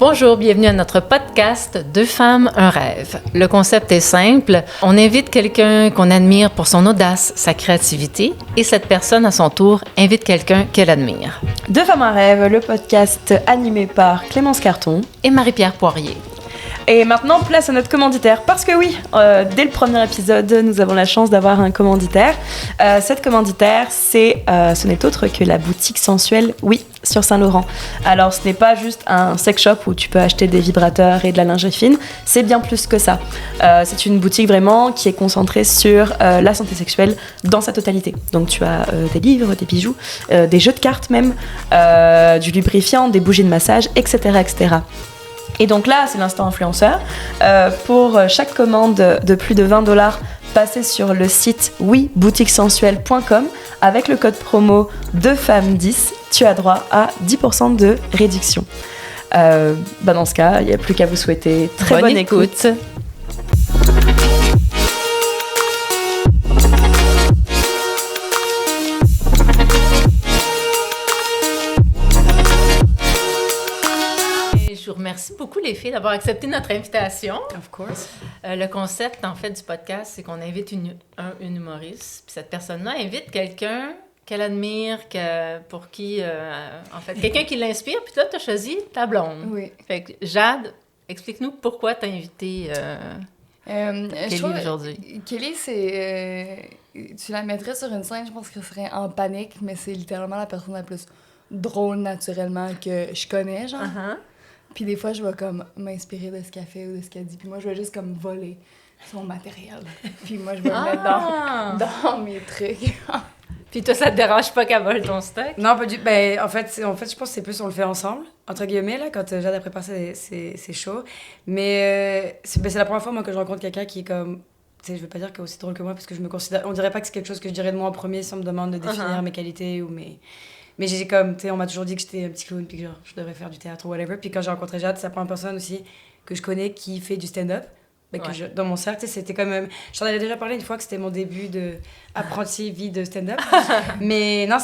Bonjour, bienvenue à notre podcast « Deux femmes, un rêve ». Le concept est simple. On invite quelqu'un qu'on admire pour son audace, sa créativité, et cette personne, à son tour, invite quelqu'un qu'elle admire. Deux femmes, un rêve, le podcast animé par Clémence Carton et Marie-Pierre Poirier. Et maintenant, place à notre commanditaire. Parce que oui, dès le premier épisode, nous avons la chance d'avoir un commanditaire. Cette commanditaire, ce n'est autre que la boutique sensuelle, oui, sur Saint-Laurent. Alors, ce n'est pas juste un sex shop où tu peux acheter des vibrateurs et de la lingerie fine. C'est bien plus que ça. C'est une boutique vraiment qui est concentrée sur la santé sexuelle dans sa totalité. Donc, tu as des livres, des bijoux, des jeux de cartes même, du lubrifiant, des bougies de massage, etc., etc. Et donc là, c'est l'instant influenceur. Pour chaque commande de plus de $20, passez sur le site boutiquesensuelle.com avec le code promo 2femmes10. Tu as droit à 10% de réduction. Dans ce cas, il n'y a plus qu'à vous souhaiter très bonne écoute. Merci beaucoup les filles d'avoir accepté notre invitation. Of course. Le concept en fait du podcast, c'est qu'on invite une humoriste, puis cette personne-là invite quelqu'un qu'elle admire, pour qui, en fait, quelqu'un qui l'inspire, puis là, tu as choisi ta blonde. Oui. Fait que Jade, explique-nous pourquoi tu as invité Kelly aujourd'hui. Kelly, tu la mettrais sur une scène, je pense qu'elle serait en panique, mais c'est littéralement la personne la plus drôle naturellement que je connais, genre. Uh-huh. Puis des fois, je vais comme m'inspirer de ce qu'elle fait ou de ce qu'elle dit. Puis moi, je vais juste comme voler son matériel. Puis moi, je vais le mettre dans mes trucs. Puis toi, ça te dérange pas qu'elle vole ton stock? Non, pas du tout. Ben, en fait, je pense que c'est plus on le fait ensemble, entre guillemets, là, quand Jade a préparé c'est chaud. Mais c'est la première fois, moi, que je rencontre quelqu'un qui est comme... Tu sais, je veux pas dire qu'elle est aussi drôle que moi, parce que je me considère... On dirait pas que c'est quelque chose que je dirais de moi en premier si on me demande de définir mes qualités ou mes... Mais j'ai comme, tu sais, on m'a toujours dit que j'étais un petit clown puis que genre, je devrais faire du théâtre ou whatever. Puis quand j'ai rencontré Jade, c'est la première personne aussi que je connais qui fait du stand-up. Dans mon cercle, c'était comme... J'en avais déjà parlé une fois que c'était mon début d'apprenti vie de stand-up. Mais non,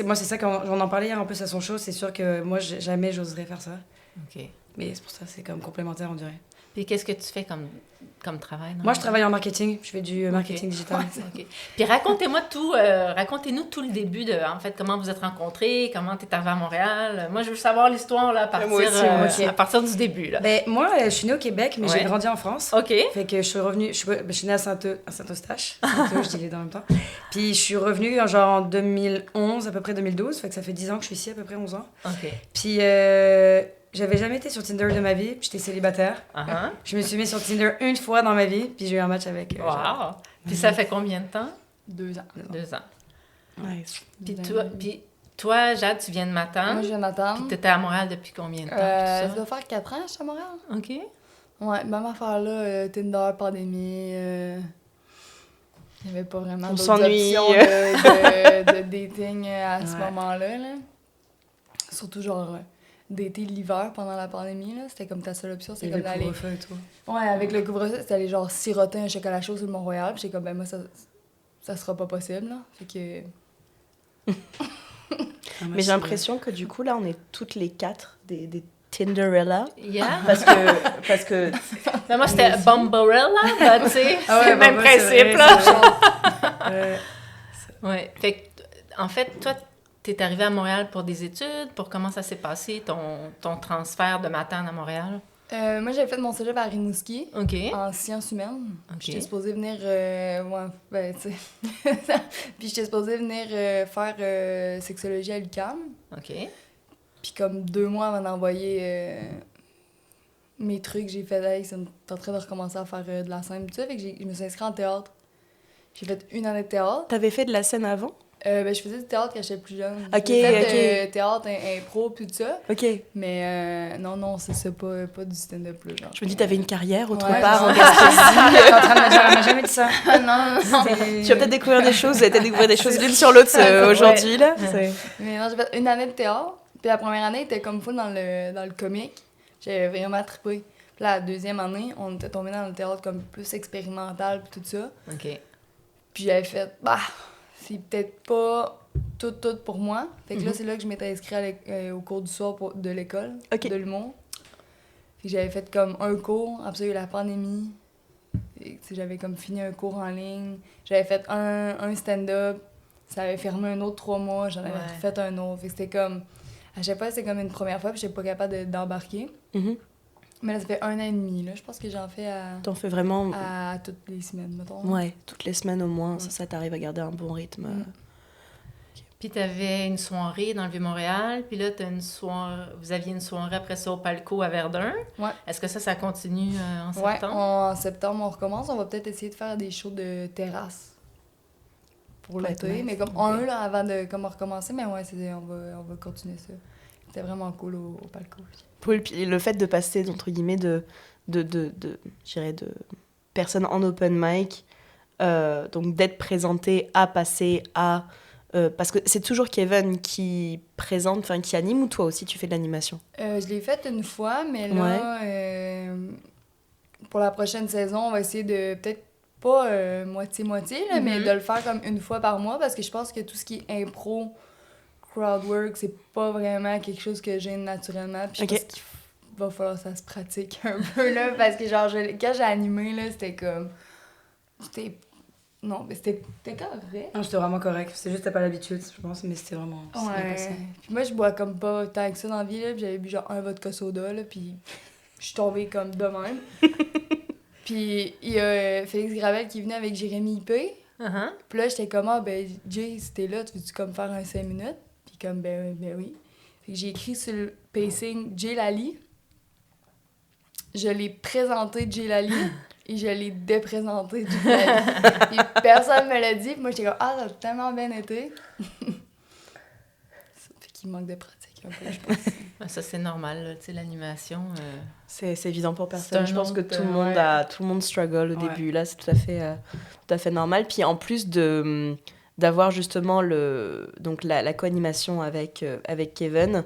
moi, c'est ça, quand on en parlait hier en plus à son show, c'est sûr que moi, jamais j'oserais faire ça. OK. Mais c'est pour ça, c'est comme complémentaire, on dirait. Puis qu'est-ce que tu fais comme travail? Moi, je travaille en marketing. Je fais du marketing digital. Okay. Puis racontez-nous tout le début de, en fait, comment vous êtes rencontrés, comment tu es arrivée à Montréal. Moi, je veux savoir l'histoire là, à partir du début. Là. Ben, moi, je suis née au Québec, mais j'ai grandi en France. OK. Fait que je suis revenue... Je suis née à Saint-Eustache. Je dis les deux en même temps. Puis je suis revenue genre en 2011, à peu près 2012. Fait que ça fait 10 ans que je suis ici, à peu près 11 ans. OK. Puis... j'avais jamais été sur Tinder de ma vie, puis j'étais célibataire. Uh-huh. Je me suis mise sur Tinder une fois dans ma vie, puis j'ai eu un match avec... Wow! Puis ça fait combien de temps? 2 ans. 2 ans. Nice. Puis toi, Jade, tu viens de Matane. Moi, je viens d'attendre. Puis t'étais à Montréal depuis combien de temps? Ça doit faire 4 ans, je suis à Montréal. OK. Ouais, même affaire là, Tinder, pandémie... Il n'y avait pas vraiment d'autres options de dating à ce moment-là. Là. Surtout genre... d'été l'hiver pendant la pandémie, là. C'était comme ta seule option, c'est comme d'aller... couvre-feu et tout. Ouais, avec le couvre-feu, c'était aller genre siroter un chocolat chaud sur le Mont-Royal, puis j'étais comme, ben moi, ça sera pas possible, là. Fait que... Mais j'ai l'impression que du coup, là, on est toutes les 4 des Tinderella. Yeah. Parce que Mais moi, c'était Bumbarella, là, tu sais. C'est le même principe, là. Ouais. Fait que, en fait, toi, t'es arrivée à Montréal pour des études? Pour comment ça s'est passé, ton transfert de Matane à Montréal? Moi, j'avais fait mon cégep à Rimouski, OK. en sciences humaines. OK. J'étais supposée venir... tu sais... Puis j'étais supposée venir faire sexologie à l'UQAM. OK. Puis comme 2 mois avant d'envoyer mes trucs, j'ai fait « Hey, t'es en train de recommencer à faire de la scène » tout ça. Fait que je me suis inscrite en théâtre. J'ai fait 1 année de théâtre. t'avais fait de la scène avant? Je faisais du théâtre quand j'étais plus jeune. OK, j'ai fait théâtre, impro, puis tout ça. OK. Mais non, c'est ça, pas du stand-up là. Genre. Je me dis, t'avais une carrière autre Ouais, part en non. Gaspésie. T'es en train de me dire, elle m'a jamais dit ça. non. Tu vas peut-être découvrir des choses, vous allez peut-être découvrir des choses l'une sur l'autre aujourd'hui, là. Mais non, j'ai fait 1 année de théâtre. Puis la première année était comme full dans le comique. J'avais vraiment trippé. Puis la deuxième année, on était tombé dans le théâtre comme plus expérimental puis tout ça. OK. Puis j'avais fait, c'est peut-être pas tout pour moi. Fait que là, c'est là que je m'étais inscrite au cours du soir de l'école de l'humour. Puis j'avais fait comme un cours, après ça, il y a eu la pandémie. Et, j'avais comme fini un cours en ligne. J'avais fait un stand-up. Ça avait fermé un autre 3 mois. J'en avais fait un autre. Fait que c'était comme... À chaque fois, c'était comme une première fois, puis j'étais pas capable d'embarquer. Mm-hmm. Mais là, ça fait 1 an et demi, là. Je pense que j'en fais à... T'en fais vraiment... À toutes les semaines, mettons. Ouais, toutes les semaines au moins. Ça t'arrive à garder un bon rythme. Puis t'avais une soirée dans le Vieux-Montréal, puis là, vous aviez une soirée après ça au Palco à Verdun. Ouais. Est-ce que ça continue en septembre? Ouais, en septembre, on recommence. On va peut-être essayer de faire des shows de terrasse pour l'été. Nice. Mais comme un, là, avant de recommencer. Mais ouais, on va continuer ça. C'était vraiment cool au Palco. Puis le fait de passer, entre guillemets, de personnes en open mic, donc d'être présenté à passer à... parce que c'est toujours Kevin qui présente, enfin qui anime, ou toi aussi tu fais de l'animation? Je l'ai faite une fois, mais là, pour la prochaine saison, on va essayer de peut-être pas moitié-moitié, là, mais de le faire comme une fois par mois, parce que je pense que tout ce qui est impro, crowdwork, c'est pas vraiment quelque chose que j'ai naturellement. Puis je pense qu'il va falloir que ça se pratique un peu, là, parce que genre, quand j'ai animé, là, c'était comme... Non, mais c'était correct. Non, c'était vraiment correct. C'est juste que t'as pas l'habitude, je pense, mais c'était vraiment... Puis moi, je bois comme pas tant que ça dans la vie, là, puis j'avais bu genre un vodka soda, là, puis je suis tombée comme de même. Puis il y a Félix Gravel qui est venu avec Jérémy Hippé. Uh-huh. Puis là, j'étais comme, Jay, si t'es là, tu veux-tu comme faire un 5 minutes? Puis comme, ben oui. Fait que j'ai écrit sur le pacing Jay Lally. Je l'ai présenté Jay Lally. Et je l'ai déprésenté du Puis personne me l'a dit. Puis moi, j'étais comme, ça a tellement bien été. Fait qu'il manque de pratique un peu, je pense. Ça, c'est normal, tu sais, l'animation. C'est évident pour personne. Je pense que tout le monde struggle au début. Là, c'est tout à fait normal. Puis en plus d'avoir justement la co-animation avec Kevin...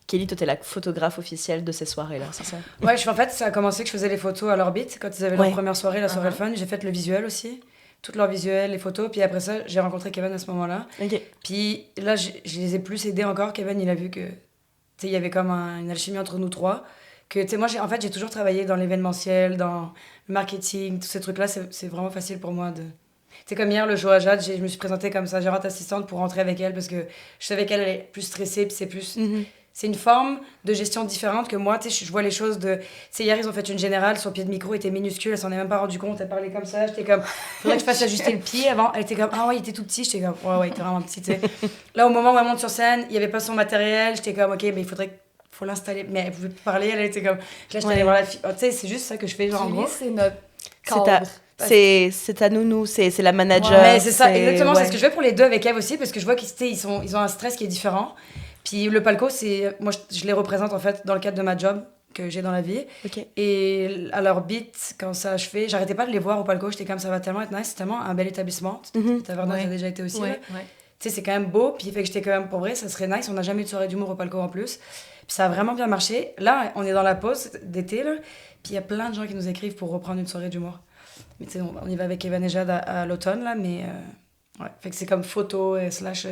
Kelly, toi, t'es la photographe officielle de ces soirées-là, c'est ça? Ouais, en fait, ça a commencé que je faisais les photos à l'Orbite, quand ils avaient leur première soirée, la soirée fun. J'ai fait le visuel aussi, toutes leurs visuels, les photos. Puis après ça, j'ai rencontré Kevin à ce moment-là. Okay. Puis là, je les ai plus aidés encore. Kevin, il a vu que, tu sais, il y avait comme une alchimie entre nous trois. Que, tu sais, moi, j'ai toujours travaillé dans l'événementiel, dans le marketing, tous ces trucs-là. C'est vraiment facile pour moi de... C'est comme hier, le show à Jade, je me suis présentée comme ça, gérante assistante pour rentrer avec elle parce que je savais qu'elle allait plus stressée, puis c'est plus... C'est une forme de gestion différente que moi, tu sais, je vois les choses de... Tu sais, hier, ils ont fait une générale, son pied de micro était minuscule, elle s'en est même pas rendu compte, elle parlait comme ça, j'étais comme... Faudrait que je fasse ajuster le pied avant. Elle était comme, il était tout petit, j'étais comme, ouais, il était vraiment petit, tu sais. Là, au moment où elle monte sur scène, il y avait pas son matériel, j'étais comme, ok, mais faut l'installer. Mais elle pouvait plus parler, elle était comme... Là, j'étais allée voir la fille. Tu sais, c'est juste ça que je fais, genre, en gros. C'est notre cadre. C'est ta nounou, c'est la manager. Ouais, c'est ça, exactement, c'est ce que je fais pour les deux avec Eve aussi, parce que je vois qu'ils ont un stress qui est différent. Puis le palco, moi, je les représente en fait dans le cadre de ma job que j'ai dans la vie. Okay. Et à leur beat, quand ça a achevé, j'arrêtais pas de les voir au palco. J'étais comme, ça va tellement être nice, c'est tellement un bel établissement. Taverna, j'ai déjà été aussi. Là. Tu sais, c'est quand même beau. Puis fait que j'étais quand même, pour vrai, ça serait nice. On n'a jamais eu de soirée d'humour au palco en plus. Puis ça a vraiment bien marché. Là, on est dans la pause d'été, là. Puis il y a plein de gens qui nous écrivent pour reprendre une soirée d'humour. Mais tu sais, on y va avec Evan et Jade à l'automne, là, mais... Ouais, fait que c'est comme photo slash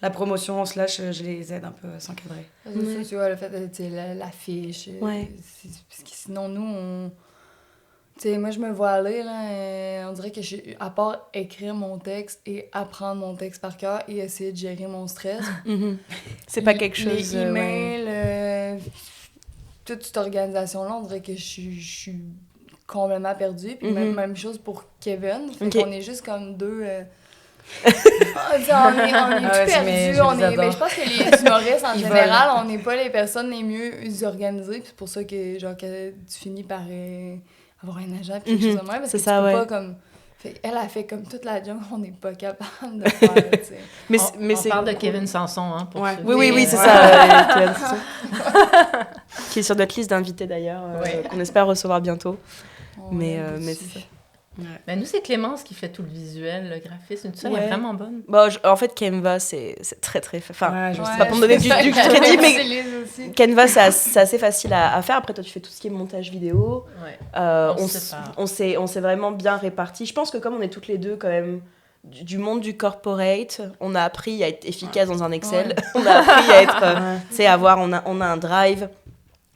la promotion slash je les aide un peu à s'encadrer. C'est ça, tu vois, le fait de l'affiche. Parce que sinon, nous, tu sais, moi, je me vois aller, là, on dirait que à part écrire mon texte et apprendre mon texte par cœur et essayer de gérer mon stress. C'est pas quelque chose... Les emails, toute cette organisation-là, on dirait que je suis complètement perdue. Puis même chose pour Kevin. Fait qu'on est juste comme deux... on est tout perdus, mais je pense que les humoristes en général, on n'est pas les personnes les mieux organisées, puis c'est pour ça que genre que tu finis par avoir un agent puis quelque chose de même, parce que ça, tu peux pas comme... Elle a fait comme toute la job, on n'est pas capable de faire, tu sais. mais on parle de Kevin Sanson, hein, pour ceux oui, c'est ça. Qui est sur notre liste d'invités d'ailleurs, qu'on espère recevoir bientôt. Mais c'est ça. Ouais. Mais nous, c'est Clémence qui fait tout le visuel, le graphisme, tout ça, elle est vraiment bonne. Bon, en fait, Canva, c'est très, très... Enfin, c'est pas pour me donner du crédit, mais Canva, c'est assez facile à faire. Après, toi, tu fais tout ce qui est montage vidéo. On s'est vraiment bien répartis. Je pense que comme on est toutes les deux, quand même, du monde du corporate, on a appris à être efficace dans un Excel. On a appris à être... tu sais, on a un drive...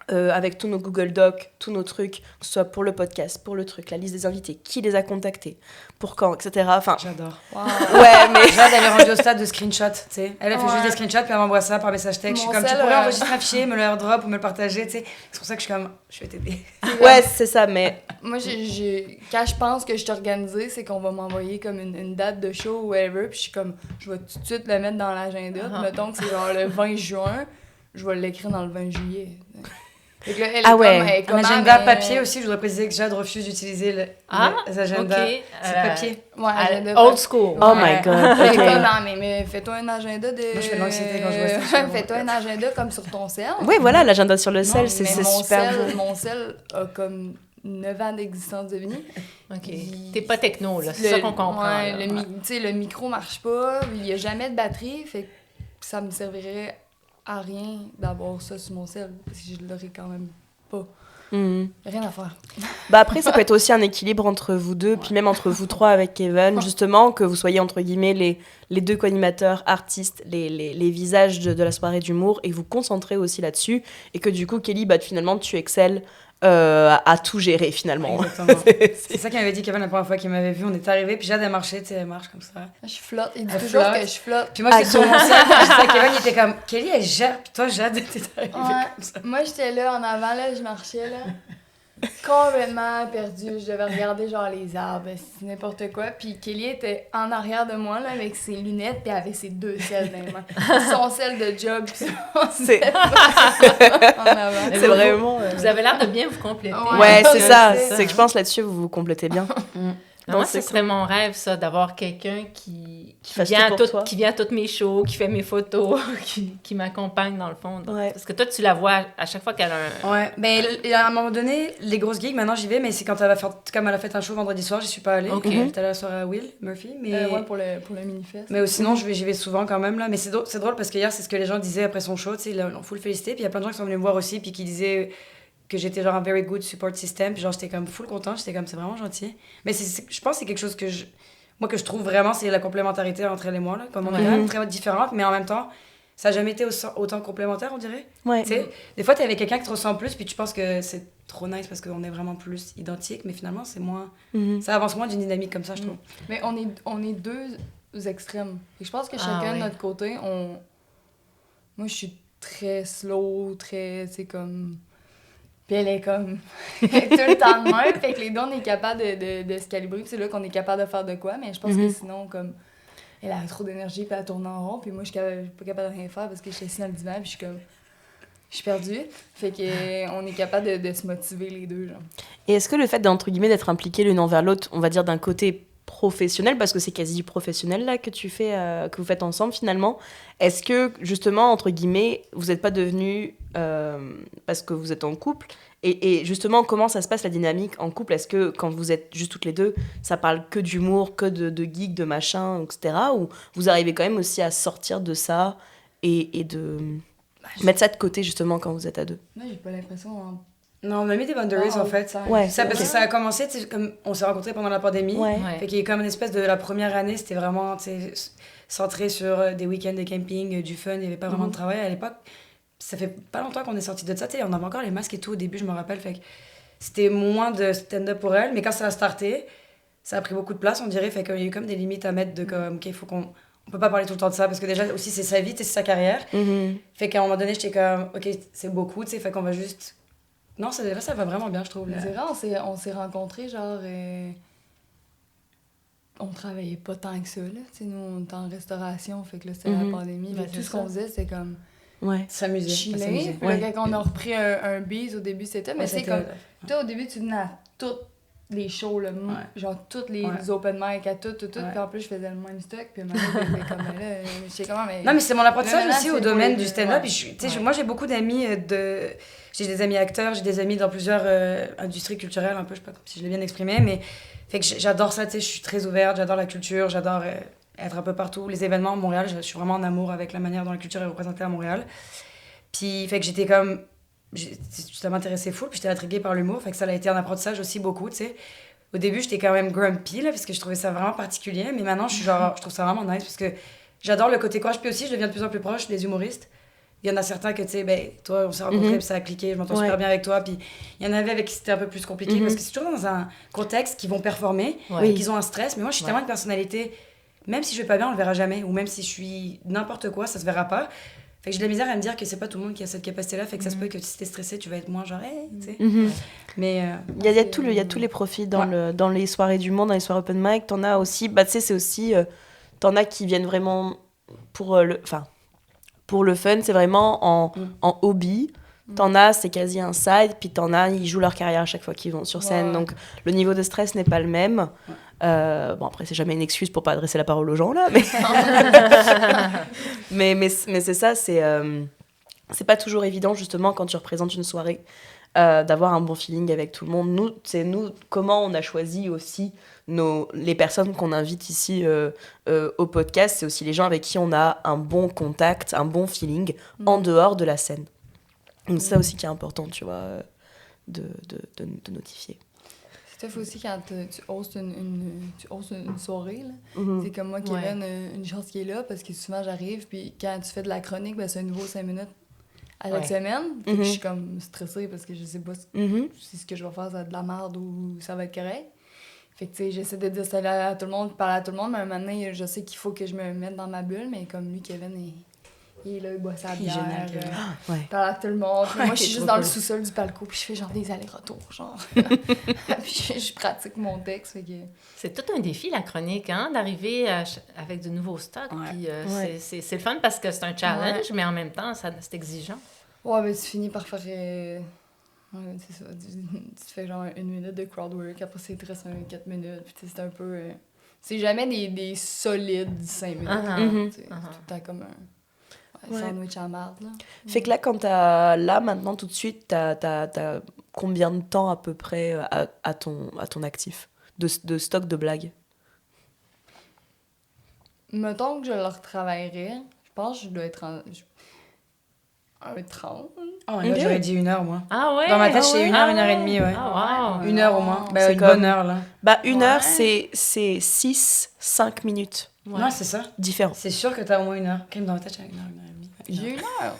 avec tous nos Google Docs, tous nos trucs, que ce soit pour le podcast, pour le truc, la liste des invités, qui les a contactés, pour quand, etc. Enfin, j'adore. Wow. Ouais, mais Jade, elle est rendue au stade de screenshot, tu sais. Elle a fait juste des screenshots, puis elle m'envoie ça par message texte. Je suis comme, tu pourrais enregistrer un fichier, me le airdrop ou me le partager, tu sais. C'est pour ça que je suis comme, je vais t'aider. Ouais, c'est ça, mais... Moi, quand je pense que je suis organisée, c'est qu'on va m'envoyer comme une date de show ou whatever, puis je suis comme, je vais tout de suite le mettre dans l'agenda. Mettons que c'est genre le 20 juin, je vais l'écrire dans le 20 juillet. Fait que là, elle est comme, un agenda papier aussi, je voudrais préciser que Jade refuse d'utiliser les agendas. Okay. C'est papier. Ouais, agenda old school. Oh my god. Okay. Non, mais fais-toi un agenda de... Moi, je fais de l'anxiété quand je vois ça. Fais-toi un agenda comme sur ton cell. Oui, voilà, l'agenda sur le cell, c'est super. Mon cell a comme 9 ans d'existence de vie. OK. T'es pas techno, là. C'est ça qu'on comprend. Ouais, le micro marche pas, il y a jamais de batterie, fait que ça me servirait à rien d'avoir ça sur mon cell, parce que je l'aurais quand même pas. Rien à faire. Bah après, ça peut être aussi un équilibre entre vous deux, puis même entre vous trois avec Kevin, justement, que vous soyez entre guillemets les deux co-animateurs, artistes, les visages de la soirée d'humour, et vous concentrez aussi là-dessus, et que du coup, Kelly, bah, finalement, tu excelles à tout gérer finalement. Exactement. C'est ça qu'il m'avait dit Kevin la première fois qu'il m'avait vu. On est arrivé, puis Jade a marché, tu sais, elle marche comme ça. Je flotte, il dit toujours que je flotte. Puis moi, j'étais sur mon ciel, Kevin il était comme Kelly, elle gère, puis toi, Jade, t'es arrivée comme ça. Moi, j'étais là en avant, là, je marchais, là. Complètement perdue. Je devais regarder genre les arbres, c'est n'importe quoi. Puis Kelly était en arrière de moi là, avec ses lunettes puis avec ses 2 selles dans les mains. Son sel de job puis son sel en avant. C'est vraiment... Vous avez l'air de bien vous compléter. Ouais, c'est ça. C'est que je pense là-dessus, vous vous complétez bien. Moi, ce serait mon rêve, ça, d'avoir quelqu'un qui vient à toutes mes shows, qui fait mes photos, qui m'accompagne dans le fond. Donc, parce que toi, tu la vois à chaque fois qu'elle a un... Ouais, mais à un moment donné, les grosses gigs, maintenant j'y vais, mais c'est quand comme elle a fait un show vendredi soir, j'y suis pas allée. J'étais allée à la soirée à Will Murphy. Mais... ouais, pour le mini-fest. Mais sinon, j'y vais souvent quand même, là. Mais c'est drôle parce que hier, c'est ce que les gens disaient après son show, tu sais, on full félicité. Puis il y a plein de gens qui sont venus me voir aussi, puis qui disaient que j'étais genre un very good support system, puis genre j'étais comme full contente, j'étais comme c'est vraiment gentil. Mais je pense que c'est quelque chose que je trouve vraiment, c'est la complémentarité entre elle et moi, là. Comme on est quand même très différentes, mais en même temps, ça n'a jamais été autant complémentaire, on dirait. Ouais. Tu sais, des fois, t'es avec quelqu'un qui te ressemble plus, puis tu penses que c'est trop nice parce qu'on est vraiment plus identiques, mais finalement, c'est moins... Ça avance moins d'une dynamique comme ça, je trouve. Mais on est deux extrêmes. Et je pense que chacun de notre côté, moi, je suis très slow, très, tu sais, comme... Puis elle est comme tout le temps de même, fait que les deux, on est capable de se calibrer, puis c'est là qu'on est capable de faire de quoi, mais je pense que sinon, comme, elle a trop d'énergie, puis elle tourne en rond, puis moi, je suis pas capable de rien faire parce que je suis assise dans le divan, puis je suis comme... Je suis perdue. Fait qu'on est capable de se motiver les deux, genre. Et est-ce que le fait, d'entre guillemets, d'être impliqués l'une envers l'autre, on va dire d'un côté professionnel, parce que c'est quasi du professionnel là que tu fais, que vous faites ensemble finalement, est-ce que justement, entre guillemets, vous n'êtes pas devenus, parce que vous êtes en couple, et justement, comment ça se passe la dynamique en couple? Est-ce que quand vous êtes juste toutes les deux, ça parle que d'humour, que de geek, de machin, etc., ou vous arrivez quand même aussi à sortir de ça et de mettre ça de côté justement quand vous êtes à deux? Non, j'ai pas l'impression... Non, on a mis des boundaries en fait. Ouais, ça, parce que ça a commencé, comme on s'est rencontrés pendant la pandémie. Fait qu'il y a comme une espèce de la première année, c'était vraiment centré sur des week-ends de camping, du fun, il n'y avait pas vraiment de travail à l'époque. Ça fait pas longtemps qu'on est sorti de ça, on avait encore les masques et tout au début, je me rappelle. Fait que c'était moins de stand-up pour elle, mais quand ça a starté, ça a pris beaucoup de place, on dirait. Fait qu'il y a eu comme des limites à mettre de comme, OK, il faut qu'on. On peut pas parler tout le temps de ça parce que déjà aussi c'est sa vie, c'est sa carrière. Fait qu'à un moment donné, j'étais comme, OK, c'est beaucoup, tu sais, fait qu'on va juste. Non, ça va vraiment bien, je trouve. C'est vrai, on s'est rencontrés, genre... On travaillait pas tant que ça, là. Tu sais, nous, on était en restauration, fait que là, c'était la pandémie. Mais tout ce qu'on faisait, c'était comme... S'amuser. Chiller. Quand on a repris un bise, au début, c'était... Mais c'est comme... Toi, au début, tu venais à toutes les shows, là. Genre, toutes les open mic, à tout. Puis en plus, je faisais le même stock. Puis maintenant, comme là, je sais comment... Mais... Non, mais c'est mon apprentissage aussi au domaine du stand-up. Moi, j'ai beaucoup d'amis J'ai des amis acteurs, j'ai des amis dans plusieurs industries culturelles, un peu, je sais pas si je l'ai bien exprimé, mais fait que j'adore ça, tu sais, je suis très ouverte, j'adore la culture, j'adore être un peu partout. Les événements à Montréal, je suis vraiment en amour avec la manière dont la culture est représentée à Montréal. Puis, fait que j'étais comme... Ça m'intéressait full, puis j'étais intriguée par l'humour, fait que ça a été un apprentissage aussi beaucoup, tu sais. Au début, j'étais quand même grumpy, là, parce que je trouvais ça vraiment particulier, mais maintenant, je trouve ça vraiment nice, parce que j'adore le côté coche, puis aussi, je deviens de plus en plus proche des humoristes. Il y en a certains que, tu sais, ben, toi, on s'est rencontrés, puis ça a cliqué, je m'entends super bien avec toi. Puis il y en avait avec qui c'était un peu plus compliqué, parce que c'est toujours dans un contexte qu'ils vont performer, qu'ils ont un stress. Mais moi, je suis tellement une personnalité, même si je vais pas bien, on le verra jamais. Ou même si je suis n'importe quoi, ça se verra pas. Fait que j'ai de la misère à me dire que c'est pas tout le monde qui a cette capacité-là. Fait que ça se peut que si t'es stressé, tu vas être moins genre, hey, tu sais. Mais il y a tous les profils dans les soirées du monde, dans les soirées open mic. T'en as aussi, tu sais, c'est aussi, t'en as qui viennent vraiment pour le fun, c'est vraiment en hobby. T'en as, c'est quasi un side, puis t'en as, ils jouent leur carrière à chaque fois qu'ils vont sur scène. Donc le niveau de stress n'est pas le même. Bon, après, c'est jamais une excuse pour pas adresser la parole aux gens, là. Mais c'est ça, c'est pas toujours évident, justement, quand tu représentes une soirée, d'avoir un bon feeling avec tout le monde. Nous, comment on a choisi aussi les personnes qu'on invite ici au podcast, c'est aussi les gens avec qui on a un bon contact, un bon feeling en dehors de la scène. Donc c'est ça aussi qui est important, tu vois, de notifier. C'est tough aussi quand tu hostes une soirée, là. C'est comme moi, Kevin, une chance qu'il est là, parce que souvent j'arrive, puis quand tu fais de la chronique, ben, c'est un nouveau 5 minutes à la semaine. Fait que je suis comme stressée parce que je sais pas si ce que je vais faire, ça va être de la merde ou ça va être correct. Fait que, tu sais, j'essaie de dire ça à tout le monde, de parler à tout le monde, mais à un moment donné, je sais qu'il faut que je me mette dans ma bulle, mais comme lui, Kevin, il est là, il boit sa bière, parle à tout le monde. Puis moi, je suis juste dans le sous-sol du palco, puis je fais genre des allers-retours, genre. Puis je pratique mon texte, fait que... C'est tout un défi, la chronique, hein, d'arriver avec de nouveaux stocks. Puis c'est le fun parce que c'est un challenge, mais en même temps, c'est exigeant. Ouais, mais tu finis par faire... c'est ça. Tu fais genre 1 minute de crowd work, après c'est 4 minutes, puis c'est un peu... c'est jamais des solides 5 minutes. C'est tout le temps comme un sandwich à marde, là. Fait que là, quand là, maintenant, tout de suite, t'as combien de temps à peu près à ton actif de stock de blagues? Mettons que je le retravaillerais, je pense que je dois être un 30. Oh, là, j'aurais dit 1 heure, moi. Ah ouais? Dans ma tête, c'est 1 heure, 1 heure et demie, ouais. Ah wow! 1 heure au moins. Ben, C'est une bonne heure, là. 1 heure, c'est 6-5 minutes. Ouais, c'est ça. Différents. C'est sûr que t'as au moins 1 heure. Quand même, dans ma tête, j'ai 1 heure, 1 heure et demie. J'ai 1 heure?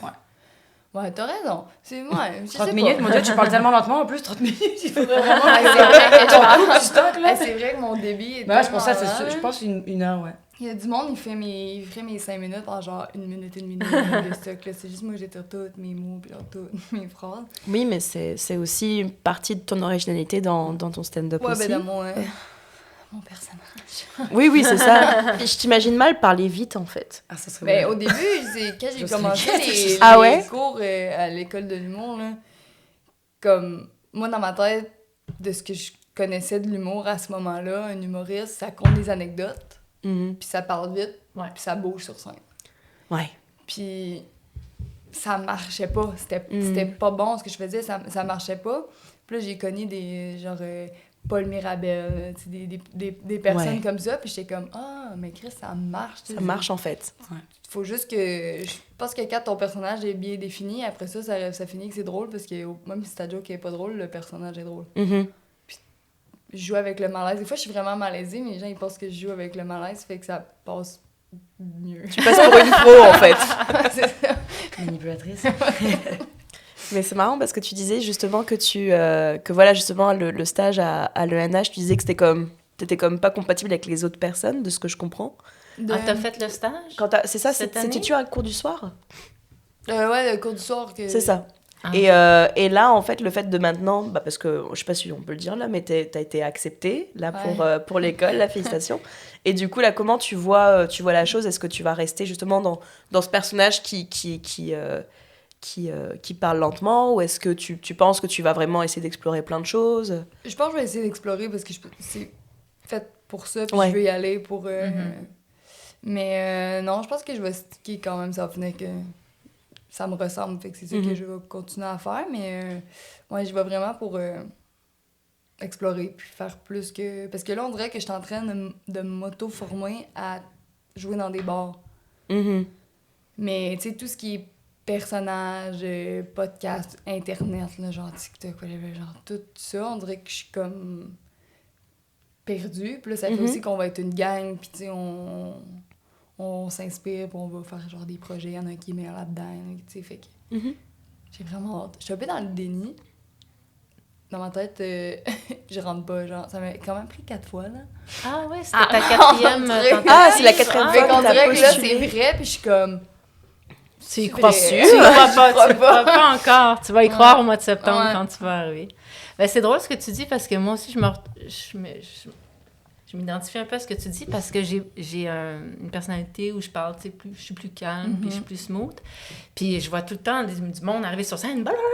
Ouais, t'as raison. C'est moi. 30 minutes, mon Dieu, tu parles tellement lentement en plus, 30 minutes, il faudrait vraiment. C'est vrai que mon débit est. Ben ouais, c'est pour ça, je pense 1 heure, ouais. Il y a du monde, il ferait mes 5 minutes en genre 1 minute et demie de stock. Là. C'est juste moi, j'étire tous mes mots puis toutes mes phrases. Oui, mais c'est aussi une partie de ton originalité dans ton stand-up aussi. Ouais, ben dans mon personnage. Oui, c'est ça. Puis je t'imagine mal parler vite, en fait. Ah, ça serait ben, au début, quand j'ai commencé les cours à l'école de l'humour, là, comme moi, dans ma tête, de ce que je connaissais de l'humour à ce moment-là, un humoriste, ça compte des anecdotes, puis ça parle vite, puis ça bouge sur scène. Ouais. Puis ça marchait pas. C'était pas bon ce que je faisais, ça marchait pas. Puis là, j'ai connu des, genre... Paul Mirabel, des personnes comme ça, puis j'étais comme mais Chris, ça marche. Ça marche en fait. Ouais. Faut juste que je pense que quand ton personnage est bien défini, après ça finit que c'est drôle parce que même si ta joke est pas drôle, le personnage est drôle. Puis je joue avec le malaise. Des fois, je suis vraiment malaisée, mais les gens ils pensent que je joue avec le malaise, fait que ça passe mieux. Tu passes pour une pro en fait. C'est ça. Manipulatrice. Mais c'est marrant parce que tu disais justement que voilà, justement, le stage à l'ENH, tu disais que t'étais comme pas compatible avec les autres personnes, de ce que je comprends. T'as fait le stage? C'est ça, c'était-tu un cours du soir? Ouais, le cours du soir. C'est ça. Ah. Et là, en fait, le fait de maintenant, parce que je sais pas si on peut le dire là, mais t'as été acceptée là pour l'école, la félicitation. Et du coup, là, comment tu vois la chose? Est-ce que tu vas rester justement dans ce personnage qui parle lentement, ou est-ce que tu penses que tu vas vraiment essayer d'explorer plein de choses? Je pense que je vais essayer d'explorer parce que c'est fait pour ça, puis je veux y aller pour... Mais non, je pense que je vais sticker quand même, ça va finir que ça me ressemble, fait que c'est ça que je vais continuer à faire, mais ouais, je vais vraiment pour explorer, puis faire plus que... Parce que là, on dirait que je suis en train de m'auto-former à jouer dans des bars. Mais tu sais, tout ce qui est personnages, podcasts, internet, là, genre TikTok, whatever, genre tout ça, on dirait que je suis comme perdue. Puis là, ça fait aussi qu'on va être une gang, puis tu sais, on on s'inspire, puis on va faire genre des projets. Il y en a un qui est meilleur là-dedans, tu sais, fait que j'ai vraiment hâte. Je suis un peu dans le déni. Dans ma tête, je rentre pas, genre, ça m'a quand même pris 4 fois, là. Ah ouais, c'était ta 4e tentative. Ah, c'est la 4e fois Fait que qu'on t'as dirait que là, postulé. c'est vrai, puis je suis comme... Tu y crois vrai. Tu y crois pas encore. Tu vas y croire au mois de septembre Ouais. quand tu vas arriver. Ben, c'est drôle ce que tu dis parce que moi aussi, je m'identifie un peu à ce que tu dis parce que j'ai une personnalité où je parle, tu sais, je suis plus calme, puis je suis plus smooth. Puis je vois tout le temps du monde arriver sur scène, blablabla.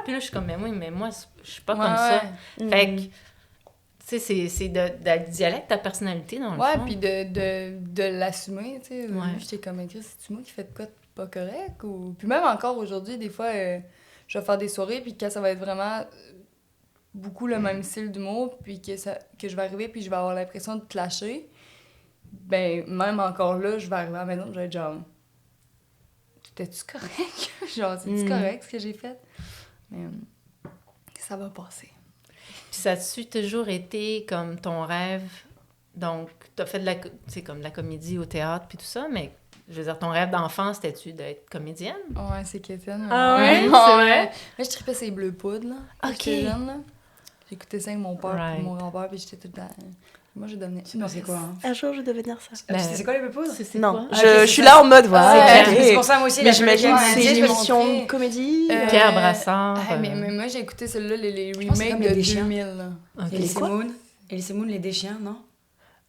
Puis là, je suis comme, mais oui, mais moi, je suis pas comme ça. Fait que, tu sais, c'est de dialecte ta personnalité, dans le fond. puis de l'assumer, tu sais. Ouais. J'étais comme, Chris, c'est-tu moi qui fais de quoi de pas correct? Ou... Puis même encore aujourd'hui, des fois, je vais faire des soirées, puis quand ça va être vraiment beaucoup le même style d'humour, puis que je vais arriver, puis je vais avoir l'impression de clasher, ben, même encore là, je vais arriver à la maison, je vais être genre... T'étais-tu correct? Genre, c'est-tu correct ce que j'ai fait? Mais ça va passer. Puis ça a-tu toujours été comme ton rêve? Donc, t'as fait c'est comme de la comédie au théâtre puis tout ça, mais je veux dire, ton rêve d'enfant, c'était-tu d'être comédienne? Ouais, c'est Kéten. Ah ouais? C'est vrai? Moi, je tripais ces bleus poudres, là. Quand Ok. j'étais jeune, là. J'écoutais ça avec mon père Right. et mon grand-père, puis j'étais tout le temps... Moi, je devenais... Non, c'est quoi, hein? Un jour, je devais dire ça. Ben, C'est quoi les bébés poudres? C'est Non, quoi? Ah, je ok, suis c'est là ça. en mode, voilà. Ah, ok. C'est pour ça, moi aussi. Mais la j'imagine collègue, que c'est j'ai une montré- émission de comédie. Pierre Brassard. mais moi, j'ai écouté celle-là, les pense que c'est remakes comme de les Déchiens. 2000, là. Ok. Elise quoi? Moon. Elise Moon, les déchiens, non?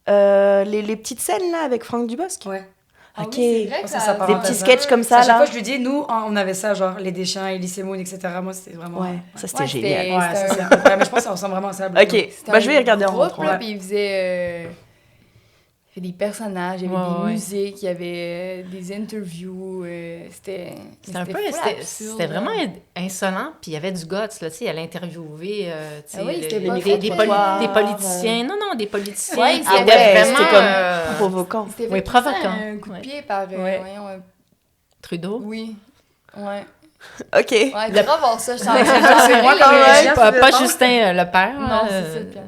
Les petites scènes, là, avec Franck Dubosc. Ouais. Ah Ok. oui, c'est vrai que Ça ça... s'apparente Des à petits ça. sketchs comme À ça, chaque là. fois, je lui dis, nous, on avait ça, genre les déchiens, Elise Moon, etc. Moi, c'était vraiment... Ouais, ça c'était Ouais, génial. Ouais, ça, c'était c'est incroyable. Mais je pense que ça ressemble vraiment à ça. Ok, C'était bah je vais y un regarder en groupe, rentrant. là, Ouais. puis il faisait des personnages, il y avait Ouais, des ouais. musiques, il y avait des interviews, c'était Un peu, full absurde, c'était vraiment là. insolent, puis il y avait du guts, là, tu sais, elle interviewait, tu sais, Ah oui, c'était des pas des fait politiciens, non, des politiciens, Ouais, qui ah étaient ouais, vraiment c'était comme euh, Provocant. C'était fait Oui, pousser provoquant. un coup de Ouais. pied par, Ouais. voyons, Trudeau. oui, ouais. Ok. Ouais, tu vas voir ça, je t'en C'est moi comme ouais. les chiens, Pas c'est Justin le père. Non, c'est ça, Pierre.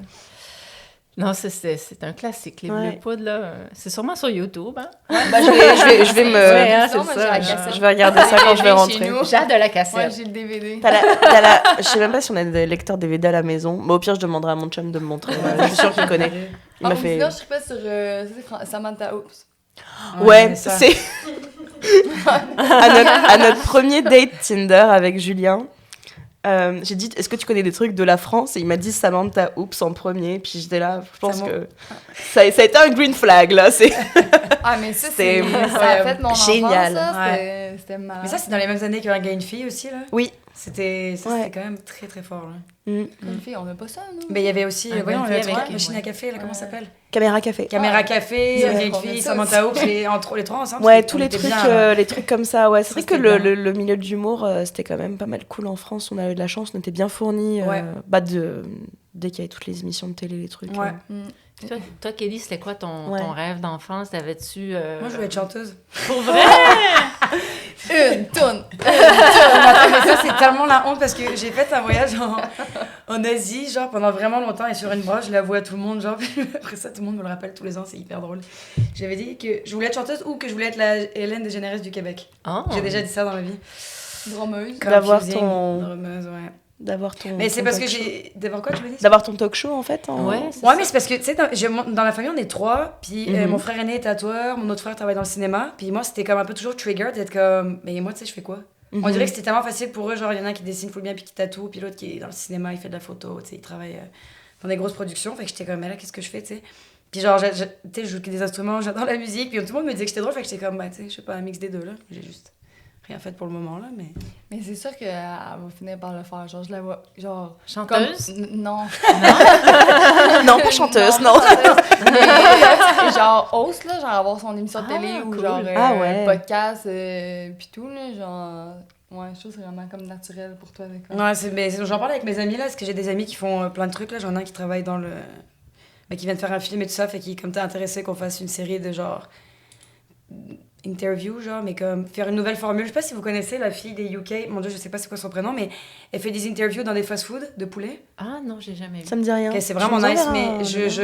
Non, c'est un classique, les Ouais. bleus poudres, là. C'est sûrement sur YouTube, hein? Bah, je vais me. Ouais, hein, c'est moi, j'ai ça. la genre. cassette. Je vais regarder ça quand je vais Chez rentrer. nous. J'ai hâte de la Ouais, cassette. j'ai le DVD. Je sais même pas si on a des lecteurs DVD à la maison. Mais au pire, je demanderai à mon chum de me montrer. Je suis sûre qu'il connaît. Il m'a fait. Sinon, je suis pas sur Samantha Oops. Ouais, c'est. à notre premier date Tinder avec Julien, j'ai dit est-ce que tu connais des trucs de la France, et il m'a dit Samantha Oops en premier, puis j'étais là, je pense que ça a été un green flag là, c'est Ah, mais ça, C'était ça a fait mon génial. enfance, ça. Ouais. C'était marrant. Mais ça, c'est dans les mêmes années qu'un gars et une fille aussi, là. oui. C'était Ouais. quand même très, très fort, là. Une fille, on n'a pas ça, nous. Mais il y avait aussi, Un voyons, gars et une le fille truc, avec- machine à ouais. café, là, comment ça s'appelle? Caméra café. Caméra café, Ouais, un vieille on a fille, ça Samantha Oops, les trois ensemble. Ouais, c'était- tous on les était trucs, bien, là. les trucs comme ça. Ouais, c'est Ça, vrai que c'était bien. le milieu de l'humour, c'était quand même pas mal cool en France. On a eu de la chance, on était bien fournis. Ouais. Dès qu'il y avait toutes les émissions de télé, les trucs. Ouais. Puis toi, Kelly, c'était quoi ton rêve d'enfance? T'avais-tu... Moi, je voulais être chanteuse. Pour vrai? Une toune! Attends, mais ça, c'est tellement la honte parce que j'ai fait un voyage en Asie, genre pendant vraiment longtemps, et sur une broche, je l'avoue à tout le monde, genre, puis après ça, tout le monde me le rappelle tous les ans, c'est hyper drôle. J'avais dit que je voulais être chanteuse ou que je voulais être la Hélène DeGeneres du Québec. Oh. J'ai déjà dit ça dans ma vie. Drameuse. D'avoir Confusing, ton- drameuse, ouais. D'avoir ton. Mais c'est ton parce que talk show. j'ai. D'avoir quoi, tu me dis? D'avoir ton talk show en fait. Ouais, Ouais, mais c'est parce que, tu sais, dans la famille, on est trois, puis Mhm. mon frère aîné est tatoueur, mon autre frère travaille dans le cinéma, puis moi, c'était comme un peu toujours trigger d'être comme, mais moi, tu sais, je fais quoi? On dirait que c'était tellement facile pour eux, genre, il y en a un qui dessine full bien, puis qui tatoue, puis l'autre qui est dans le cinéma, il fait de la photo, tu sais, il travaille dans des grosses productions, fait que j'étais comme, mais là, qu'est-ce que je fais, tu sais? Puis genre, tu sais, je joue des instruments, j'adore la musique, puis tout le monde me disait que j'étais drôle, fait que j'étais comme, bah, tu sais, je sais pas, un mix des deux, là. J'ai juste rien fait pour le moment, là, mais... Mais c'est sûr qu'elle va finir par le faire. Genre, je la vois. Genre. Chanteuse? Non. Non, pas chanteuse, non. Mais, genre, host, là, genre avoir son émission de télé ou cool. genre Ah ouais. podcast, pis tout, là, genre. Ouais, je trouve que c'est vraiment comme naturel pour toi. D'accord. Ouais, j'en parle avec mes amis, là, parce que j'ai des amis qui font plein de trucs, là. J'en ai un qui travaille dans le... qui vient de faire un film et tout ça, fait qu'il, comme t'es intéressé qu'on fasse une série de genre interview, genre, mais comme faire une nouvelle formule. Je sais pas si vous connaissez la fille des UK, mon Dieu, je sais pas c'est quoi son prénom, mais elle fait des interviews dans des fast-food de poulet. Ah non, j'ai jamais vu. Ça me dit rien. Okay, c'est vraiment nice, mais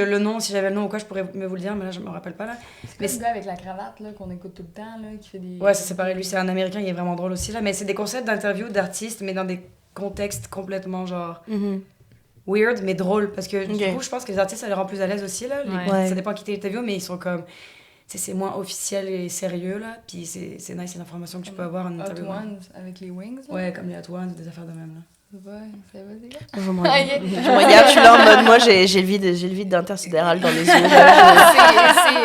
le nom, si j'avais le nom ou quoi, je pourrais vous le dire, mais là, je me rappelle pas, là. C'est le gars avec la cravate, là, qu'on écoute tout le temps, là, qui fait des... Ouais, ça c'est pareil, lui, c'est un Américain, il est vraiment drôle aussi, là, mais c'est des concepts d'interviews d'artistes, mais dans des contextes complètement, genre... weird, mais drôle, parce que du coup, je pense que les artistes, ça les rend plus à l'aise aussi, là. Ça dépend qui t'interview, mais ils sont comme... c'est moins officiel et sérieux, là. Puis c'est nice, c'est l'information que tu peux avoir en interview. Hot Ones avec les Wings. Là. Ouais, comme les Hot Ones, des affaires de même, là. Ça va, les gars? Je me regarde, je suis là en mode, moi, j'ai le vide d'intersidéral dans les yeux.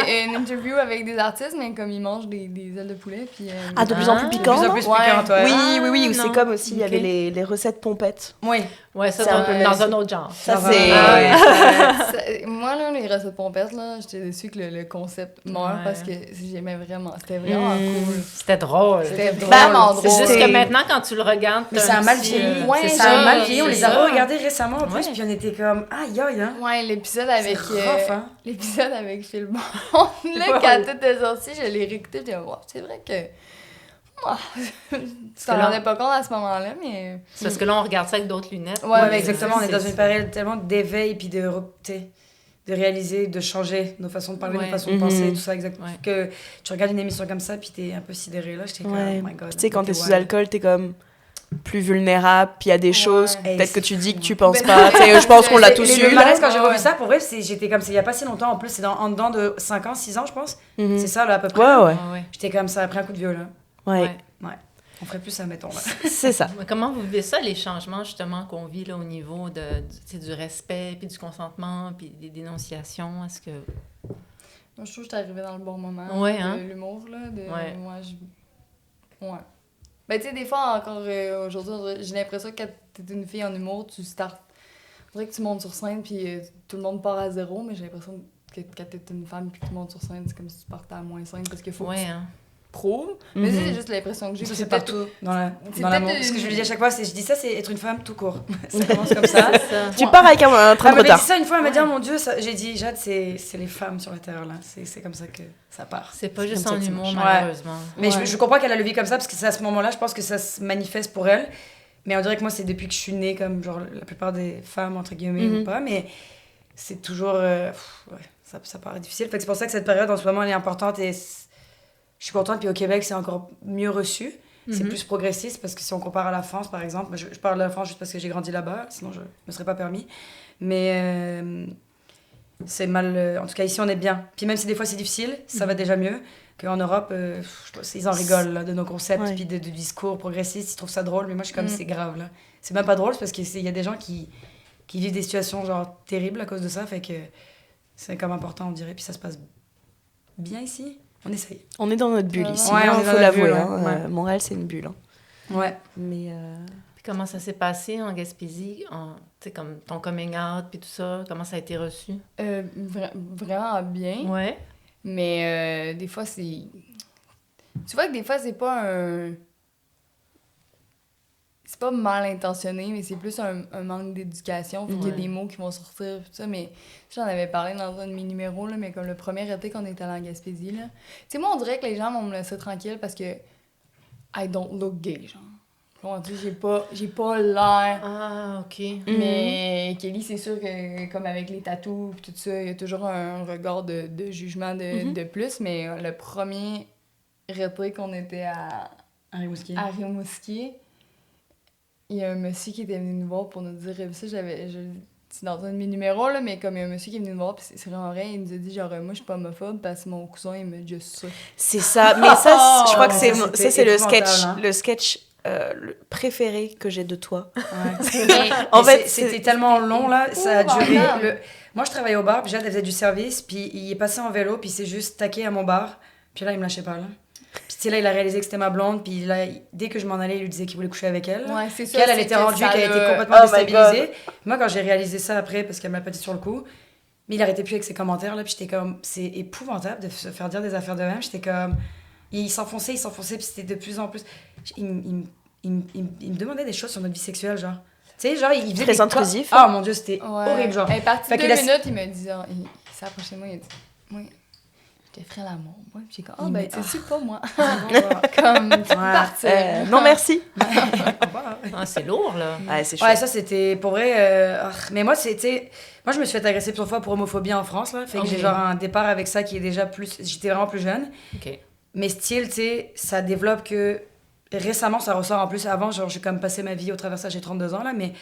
C'est une interview avec des artistes, mais comme ils mangent des ailes de poulet. Puis, de plus en plus piquant. De plus en plus piquant, toi. Oui, ou c'est comme aussi, il y avait les recettes pompettes. Oui. Ouais, ça, dans un autre genre. Ça, c'est... Moi, là, les recettes pompettes, là, j'étais déçue que le concept meure parce que j'aimais vraiment. C'était vraiment cool. C'était drôle. C'était vraiment drôle. C'est juste que maintenant, quand tu le regardes, ça a mal vieilli. Ouais, ça a mal vieilli. On les a regardés récemment en plus, puis on était comme aïe aïe, hein. Ouais, l'épisode avec l'épisode avec Phil Bond, là, quand tout est sorti, je l'ai réécouté, j'étais wow, c'est vrai que tu t'en rendais pas compte à ce moment-là, mais c'est parce que là on regarde ça avec d'autres lunettes. Ouais, exactement, on est dans une période tellement d'éveil puis de réaliser, de changer nos façons de parler, nos façons de penser, tout ça, exactement. Que tu regardes une émission comme ça, puis t'es un peu sidéré, là, j'étais comme, oh my god. Tu sais, quand t'es sous alcool, t'es comme plus vulnérable, puis il y a des choses, peut-être que tu dis que tu penses pas. Je pense qu'on l'a tous eu. Le malaise, quand j'ai revu ça, pour vrai, j'étais comme, il y a pas si longtemps, en plus, c'est en dedans de 5 ans, 6 ans, je pense. C'est ça, là, à peu près. Ouais. J'étais comme, ça a pris un coup de vieux, là. Ouais. On ferait plus ça, mettons, là. C'est ça. Comment vous vivez ça, les changements, justement, qu'on vit, là, au niveau du respect, puis du consentement, puis des dénonciations? Est-ce que... Moi, je trouve que j'étais arrivée dans le bon moment. Ouais, hein? L'humour, là. Ouais. Ben, tu sais, des fois, encore aujourd'hui, j'ai l'impression que quand t'es une fille en humour, tu startes. On dirait que tu montes sur scène, puis tout le monde part à zéro, mais j'ai l'impression que quand t'es une femme, puis que tu montes sur scène, c'est comme si tu partais à -5, parce qu'il faut que tu prouves. Mais c'est juste l'impression que j'ai. Ça, c'est partout dans l'amour. Ce que je lui dis à chaque fois, je dis ça, c'est être une femme tout court. Ça commence comme ça. Tu pars avec un train de retard. Elle m'a dit ça une fois, elle m'a dit, oh mon Dieu, j'ai dit, Jade, c'est les femmes sur la terre, là. C'est comme ça que ça part. C'est pas juste en humour, malheureusement. Mais je comprends qu'elle a le vie comme ça, parce que c'est à ce moment-là, je pense que ça se manifeste pour elle. Mais on dirait que moi, c'est depuis que je suis née, comme genre la plupart des femmes, entre guillemets, ou pas. Mais c'est toujours... ça paraît difficile. Fait que c'est pour ça que cette période, en ce moment, elle est importante et... Je suis contente, puis au Québec, c'est encore mieux reçu. C'est plus progressiste, parce que si on compare à la France, par exemple, je parle de la France juste parce que j'ai grandi là-bas, sinon je me serais pas permis. Mais c'est mal... en tout cas, ici, on est bien. Puis même si des fois c'est difficile, ça va déjà mieux qu'en Europe. Je sais pas, ils en rigolent là, de nos concepts, puis de discours progressistes, ils trouvent ça drôle, mais moi, je suis comme, c'est grave, là. C'est même pas drôle, parce qu'il y a des gens qui vivent des situations, genre, terribles à cause de ça, fait que c'est comme important, on dirait, puis ça se passe bien ici. On essaye. On est dans notre bulle ici, il faut l'avouer. Montréal, c'est une bulle. Ouais. Mais puis comment ça s'est passé en Gaspésie, tu sais, comme ton coming out, puis tout ça, comment ça a été reçu? Vraiment bien. Ouais. Mais des fois, c'est... Tu vois que des fois, c'est pas c'est pas mal intentionné, mais c'est plus un manque d'éducation. Fait qu'il y a des mots qui vont sortir, tout ça. Mais j'en avais parlé dans un de mes numéros, là, mais comme le premier été qu'on était allé en Gaspésie, là. Tu sais, moi, on dirait que les gens vont me laisser tranquille parce que I don't look gay, genre. Comment dire, j'ai pas l'air. Ah, OK. Mais Kelly, c'est sûr que, comme avec les tatous et tout ça, il y a toujours un regard de jugement de plus. Mais le premier été qu'on était à Rimouski, il y a un monsieur qui était venu nous voir pour nous dire ça. C'est dans un de mes numéros, là, mais comme il y a un monsieur qui est venu nous voir, puis c'est vraiment vrai, il nous a dit genre, moi je suis pas homophobe parce que mon cousin il me dit ça. C'est ça, mais ça, je crois que c'est le sketch le préféré que j'ai de toi. Ouais. En fait, c'était tellement long, là, ça a duré. Moi je travaillais au bar, puis Jade elle faisait du service, puis il est passé en vélo, puis il s'est juste taqué à mon bar, puis là il me lâchait pas, là. Puis tu sais, là, il a réalisé que c'était ma blonde, puis là, dès que je m'en allais, il lui disait qu'il voulait coucher avec elle. Ouais, c'est ça. Qu'elle, elle était rendue, qu'elle était complètement déstabilisée. Moi, quand j'ai réalisé ça après, parce qu'elle me l'a pas dit sur le coup, mais il arrêtait plus avec ses commentaires, là, puis j'étais comme, c'est épouvantable de se faire dire des affaires de même. J'étais comme, il s'enfonçait, puis c'était de plus en plus. Il me demandait des choses sur notre vie sexuelle, genre. Tu sais, genre, il faisait très intrusif. Oh mon Dieu, c'était horrible, genre. Elle est partie 2 minutes, il m'a dit, il s'est approché de moi, il a dit, oui. je te ferais l'amour, moi. Puis j'ai comme, ben, tu sais, pas moi. Comme, tu peux partir. Non, merci. C'est lourd, là. C'est chaud. Ça, c'était, pour vrai, mais moi, moi, je me suis fait agresser plusieurs fois pour homophobie en France, là. Fait que j'ai genre un départ avec ça qui est déjà plus, j'étais vraiment plus jeune. OK. Mais style, tu sais, ça développe que, récemment, ça ressort en plus. Avant, genre, j'ai comme passé ma vie au travers de ça, j'ai 32 ans, là, mais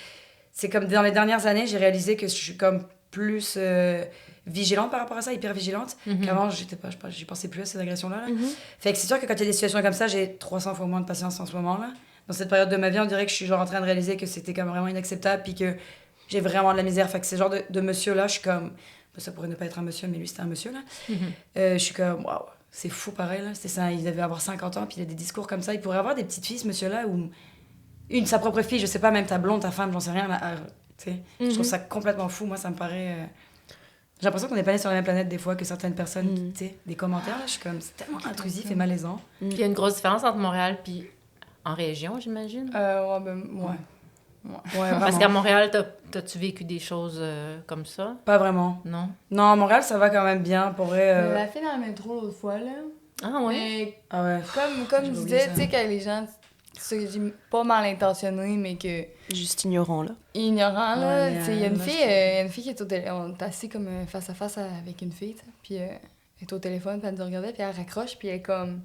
c'est comme dans les dernières années, j'ai réalisé que je suis comme plus vigilante par rapport à ça, hyper vigilante. Qu'avant, j'y pensais plus à ces agressions-là. Là. Fait que c'est sûr que quand il y a des situations comme ça, j'ai 300 fois moins de patience en ce moment-là. Dans cette période de ma vie, on dirait que je suis genre en train de réaliser que c'était comme vraiment inacceptable puis que j'ai vraiment de la misère. Fait que ce genre de monsieur-là, je suis comme... Ça pourrait ne pas être un monsieur, mais lui, c'était un monsieur, là. Je suis comme, waouh, c'est fou pareil, là. C'était ça, il devait avoir 50 ans, puis il a des discours comme ça. Il pourrait avoir des petites filles, ce monsieur-là, ou sa propre fille, je sais pas, même ta blonde, ta femme, j'en sais rien. Là, je trouve ça complètement fou. Moi, ça me paraît... J'ai l'impression qu'on n'est pas nés sur la même planète des fois que certaines personnes, tu sais, des commentaires, là, je suis comme, c'est tellement intrusif et malaisant. Puis il y a une grosse différence entre Montréal puis en région, j'imagine? Ouais, parce qu'à Montréal, t'as-tu vécu des choses comme ça? Pas vraiment. Non? Non, à Montréal, ça va quand même bien, pour vrai. On l'a fait dans le métro l'autre fois, là. Ah ouais? Mais ah ouais. comme je disais, tu sais, quand les gens... C'est ça que j'ai pas mal intentionné, mais que... Juste ignorant, là. Ignorant, là. Ouais, Tu sais, il y a une fille qui est au téléphone. On est assis comme face à face avec une fille, tu sais. Puis elle est au téléphone, puis elle nous regardait, puis elle raccroche, puis elle est comme...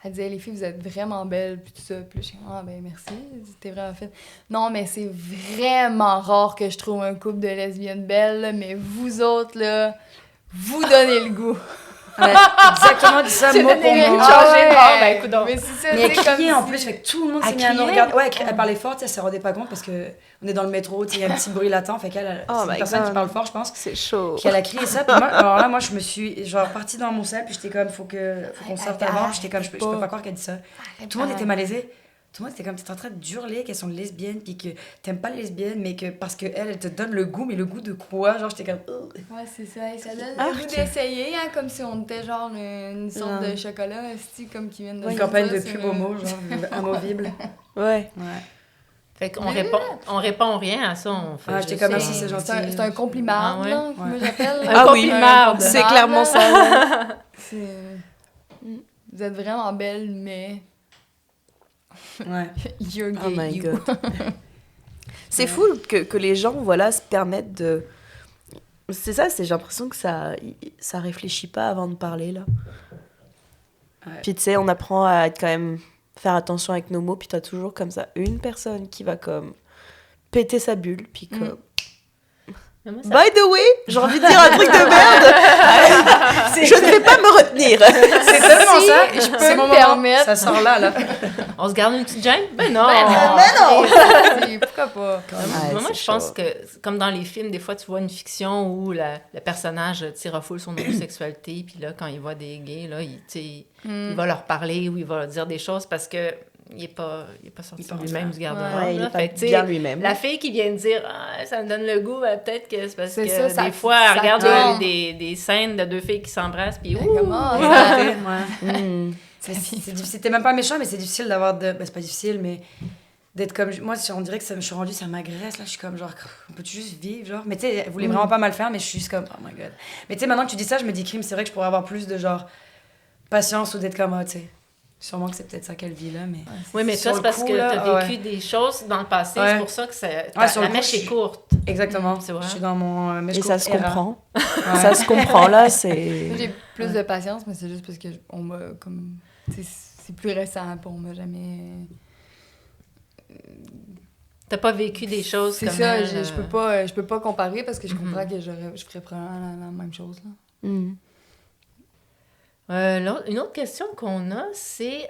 Elle disait, les filles, vous êtes vraiment belles, puis tout ça. Puis je suis comme, ben merci, t'es vraiment fine. Non, mais c'est vraiment rare que je trouve un couple de lesbiennes belles, là, mais vous autres, là, vous donnez le goût. Ouais, exactement dit ça, mot pour mot. Ben, écoute donc. Mais c'est ça, mais elle criait en si... plus, fait que tout le monde s'est mis à nous regarder. Ouais, elle parlait fort, elle se rendait pas compte parce que on est dans le métro, il y a un petit bruit latent, fait qu'elle, c'est une personne qui parle fort, je pense. C'est chaud. Puis elle a crié ça, puis moi, alors là, moi, je me suis genre partie dans mon salle, puis j'étais comme, faut qu'on sorte avant, puis j'étais comme, je peux pas croire qu'elle dit ça. Tout le monde était malaisé. Tout le monde était comme, t'es en train d'hurler qu'elles sont lesbiennes, puis que t'aimes pas les lesbiennes, mais que parce qu'elle te donne le goût, mais le goût de quoi? Genre, j'étais comme... Ouais, c'est ça. Et ça donne le goût d'essayer, hein, comme si on était genre une sorte de chocolat, comme qui viennent de... Une campagne de pub homo, genre, amovible. Ouais. Fait qu'on répond rien à ça, on fait... j'étais comme si c'est gentil. C'est un compliment, là, que moi j'appelle. Un compliment, c'est clairement ça. Vous êtes vraiment belle, mais... Ouais. You're gay, oh my God. C'est fou que les gens, voilà, se permettent de... C'est ça, j'ai l'impression que ça réfléchit pas avant de parler, là. Ouais. Puis tu sais, on apprend à être quand même... faire attention avec nos mots, puis t'as toujours comme ça une personne qui va comme péter sa bulle, puis comme... By the way, j'ai envie de dire un truc de merde. Je ne vais pas me retenir. C'est tellement ça. Je peux me permettre. Ça sort là. On se garde une petite gêne? Ben non. Pourquoi pas? Moi, je pense que, comme dans les films, des fois, tu vois une fiction où le personnage refoule son homosexualité, puis là, quand il voit des gays, là, il va leur parler ou il va leur dire des choses parce que il est pas sorti lui-même du garde-robe. Ouais, il est pas bien lui-même. La fille qui vient de dire « ça me donne le goût », peut-être que c'est parce que ça, des fois, elle regarde des scènes de deux filles qui s'embrassent, puis c'était même pas méchant, mais c'est difficile d'avoir de... Ben, c'est pas difficile, mais d'être comme... Moi, on dirait que je suis rendue, ça m'agresse, là. Je suis comme, genre, on peut juste vivre, genre... Mais tu sais, elle voulait vraiment pas mal faire, mais je suis juste comme, oh my God. Mais tu sais, maintenant que tu dis ça, je me dis, crime, c'est vrai que je pourrais avoir plus de, genre, patience ou d'être comme, tu sais... Sûrement que c'est peut-être ça qu'elle vit là, mais... Oui, mais toi, c'est parce que t'as vécu des choses dans le passé, c'est pour ça que la mèche est courte. Exactement, c'est vrai. Je suis dans mon mèche courte. Et ça se comprend. Ouais. Ça se comprend, là, c'est... J'ai plus de patience, mais c'est juste parce que on m'a comme... C'est plus récent, on m'a jamais... T'as pas vécu des choses comme... C'est ça, je peux pas comparer parce que je comprends que je ferais probablement la même chose, là. Une autre question qu'on a, c'est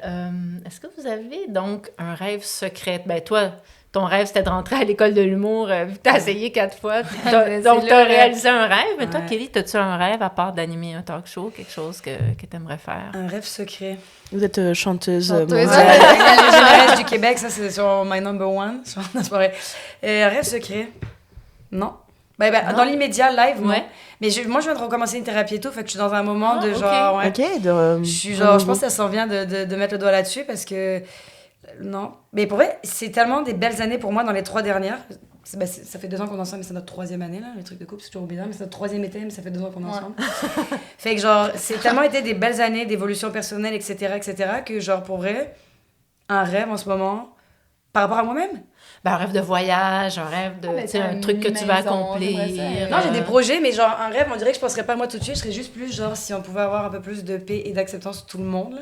est-ce que vous avez donc un rêve secret? Ben toi, ton rêve, c'était de rentrer à l'école de l'humour, vu que t'as essayé 4 fois. Donc, t'as réalisé un rêve. Mais toi, Kelly, t'as-tu un rêve à part d'animer un talk show, quelque chose que t'aimerais faire? Un rêve secret. Vous êtes chanteuse mondiale. Le rêve du Québec, ça, c'est sur My Number One. Un rêve secret? Non. Ben, dans l'immédiat, live, ouais. Mais moi, je viens de recommencer une thérapie et tout, fait que je suis dans un moment de genre... Ouais. OK, je suis genre, je pense que ça s'en vient de mettre le doigt là-dessus parce que... Non. Mais pour vrai, c'est tellement des belles années pour moi dans les 3 dernières. ça fait 2 ans qu'on est ensemble, mais c'est notre 3e année, là, le truc de couple, c'est toujours bizarre, mais c'est notre 3e été, mais ça fait 2 ans qu'on est ensemble. Fait que genre, c'est tellement été des belles années d'évolution personnelle, etc., que genre, pour vrai, un rêve en ce moment, par rapport à moi-même. Ben, un rêve de voyage, un rêve de, tu sais, un truc que tu vas accomplir. Non, j'ai des projets, mais genre, un rêve, on dirait que je penserais pas à moi tout de suite, je serais juste plus genre, si on pouvait avoir un peu plus de paix et d'acceptance tout le monde, là.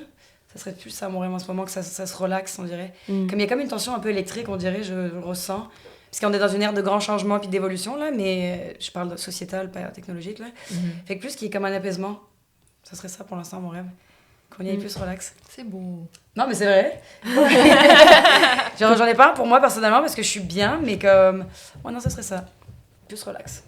Ça serait plus ça mon rêve en ce moment, que ça se relaxe, on dirait. Comme il y a comme une tension un peu électrique, on dirait, je ressens. Parce qu'on est dans une ère de grands changements puis d'évolution, là, mais je parle de sociétal, pas technologique, là. Fait que plus qu'il y ait comme un apaisement, ça serait ça pour l'instant mon rêve. Qu'on y aille plus relax. C'est beau. Non, mais c'est vrai. J'en ai pas un pour moi personnellement parce que je suis bien, mais comme. Ouais, non, ça serait ça. Plus relax.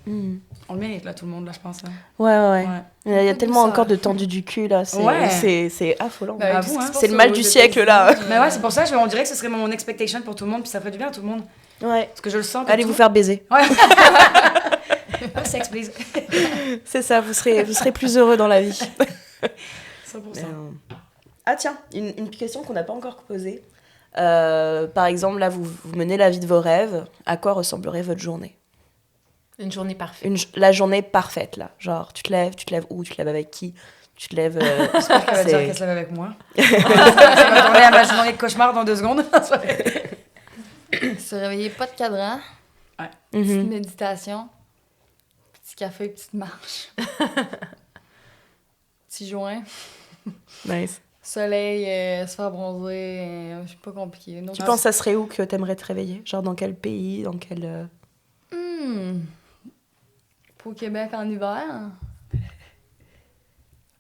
On le mérite, là, tout le monde, là, je pense. Là. Ouais. Il y a tellement encore de tendu du cul, là. C'est affolant. Bah, c'est le mal du siècle, là. Mais ouais, c'est pour ça, on dirait que ce serait mon expectation pour tout le monde, puis ça ferait du bien à tout le monde. Ouais. Parce que je le sens. Allez vous faire baiser. Ouais. Sex, please. C'est ça, vous serez plus heureux dans la vie. 100%. Ah tiens, une question qu'on n'a pas encore posée. Par exemple, là, vous menez la vie de vos rêves. À quoi ressemblerait votre journée ? Une journée parfaite. La journée parfaite, là. Genre, tu te lèves où ? Tu te lèves avec qui ? Tu te lèves... J'espère qu'elle va dire qu'elle se lève avec moi. Ça va tourner à ma journée de cauchemar dans 2 secondes. Se réveiller, pas de cadran. Ouais. Petite méditation. Petit café, petite marche. Petit joint. Nice. Soleil, se faire bronzer. Je suis pas compliquée. Tu penses que ça serait où que t'aimerais te réveiller ? Genre dans quel pays ? Dans quel... Pour Québec en hiver.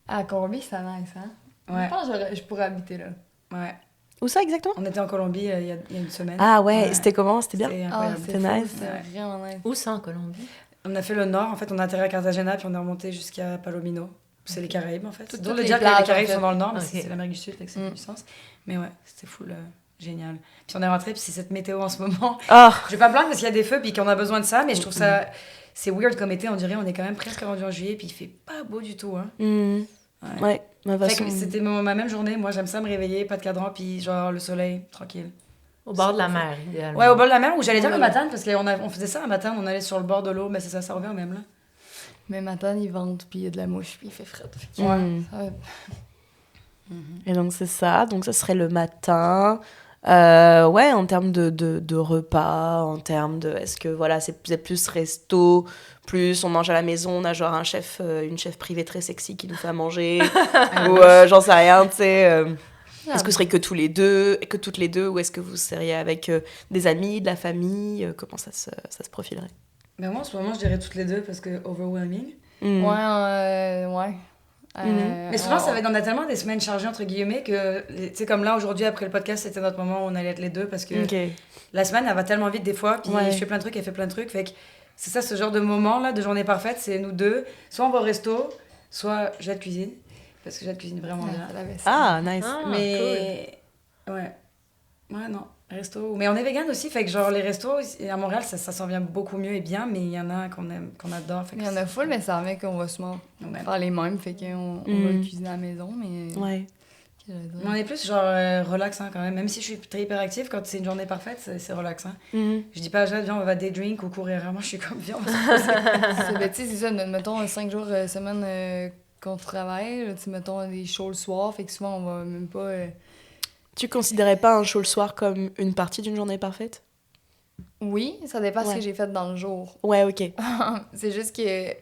À Colombie, c'est nice, hein? Ouais. Je pense que je pourrais habiter là. Ouais. Où ça exactement ? On était en Colombie il y a une semaine. Ah ouais, c'était comment ? C'était bien ? C'était incroyable. c'est nice. C'est vraiment nice. Où ça, en Colombie? On a fait le nord, en fait, on a atterri à Cartagena, puis on est remonté jusqu'à Palomino. C'est les Caraïbes, en fait. Toutes Donc, les dire que plages, les Caraïbes en fait. sont dans le nord, mais Ok. c'est l'Amérique du Sud, avec cette puissance. Mais ouais, c'était full génial. Puis on est rentré, puis c'est cette météo en ce moment. Ah, Je vais pas me plaindre parce qu'il y a des feux, puis qu'on a besoin de ça, mais je trouve ça... C'est weird comme été, on dirait, on est quand même presque rendu en juillet, puis il fait pas beau du tout, hein. Ouais, ma Fait façon... que c'était ma même journée, moi j'aime ça me réveiller, pas de cadran, puis genre le soleil, tranquille. Au bord de la mer, idéalement. Ouais, au bord de la mer, où j'allais dire le matin, parce qu'on faisait ça un matin, on allait sur le bord de l'eau, mais c'est ça revient au même, là. Mais matin, il vente, puis il y a de la mouche, puis il fait frais. Et donc c'est ça, donc ça serait le matin. Ouais, en termes de repas, en termes de... Est-ce que voilà, vous êtes plus resto, plus on mange à la maison, on a genre une chef privée très sexy qui nous fait à manger, ou j'en sais rien, tu sais... Est-ce que vous serez que toutes les deux, ou est-ce que vous seriez avec des amis, de la famille, comment ça se profilerait? Ben moi, en ce moment, je dirais toutes les deux, parce que overwhelming. Ouais. Mais souvent, on a tellement des semaines chargées, entre guillemets, que, tu sais, comme là, aujourd'hui, après le podcast, c'était notre moment où on allait être les deux, parce que la semaine, elle va tellement vite des fois, puis je fais plein de trucs, elle fait plein de trucs, fait que c'est ça, ce genre de moment-là, de journée parfaite, c'est nous deux, soit on va au resto, soit je la cuisine, parce que je la cuisine vraiment bien. Ah, nice. Mais, cool. Ouais, non, resto. Mais on est vegan aussi, fait que genre, les restos, à Montréal, ça s'en vient beaucoup mieux et bien, mais il y en a qu'on aime, qu'on adore. Il y en a full, mais ça revient qu'on va souvent faire les mêmes, fait qu'on va cuisiner à la maison, mais... Ouais. On est plus genre relaxant quand même. Si je suis très hyperactive, quand c'est une journée parfaite, c'est relaxant. Je dis pas à Jade, viens, on va des drinks ou courir. Vraiment, je suis comme, viens, on va se poser. C'est ça, mettons 5 jours semaine qu'on travaille, mettons des shows le soir, fait que souvent on va même pas... Tu considérais pas un show le soir comme une partie d'une journée parfaite? Oui, ça dépend ce que j'ai fait dans le jour. Ouais, ok. C'est juste que, tu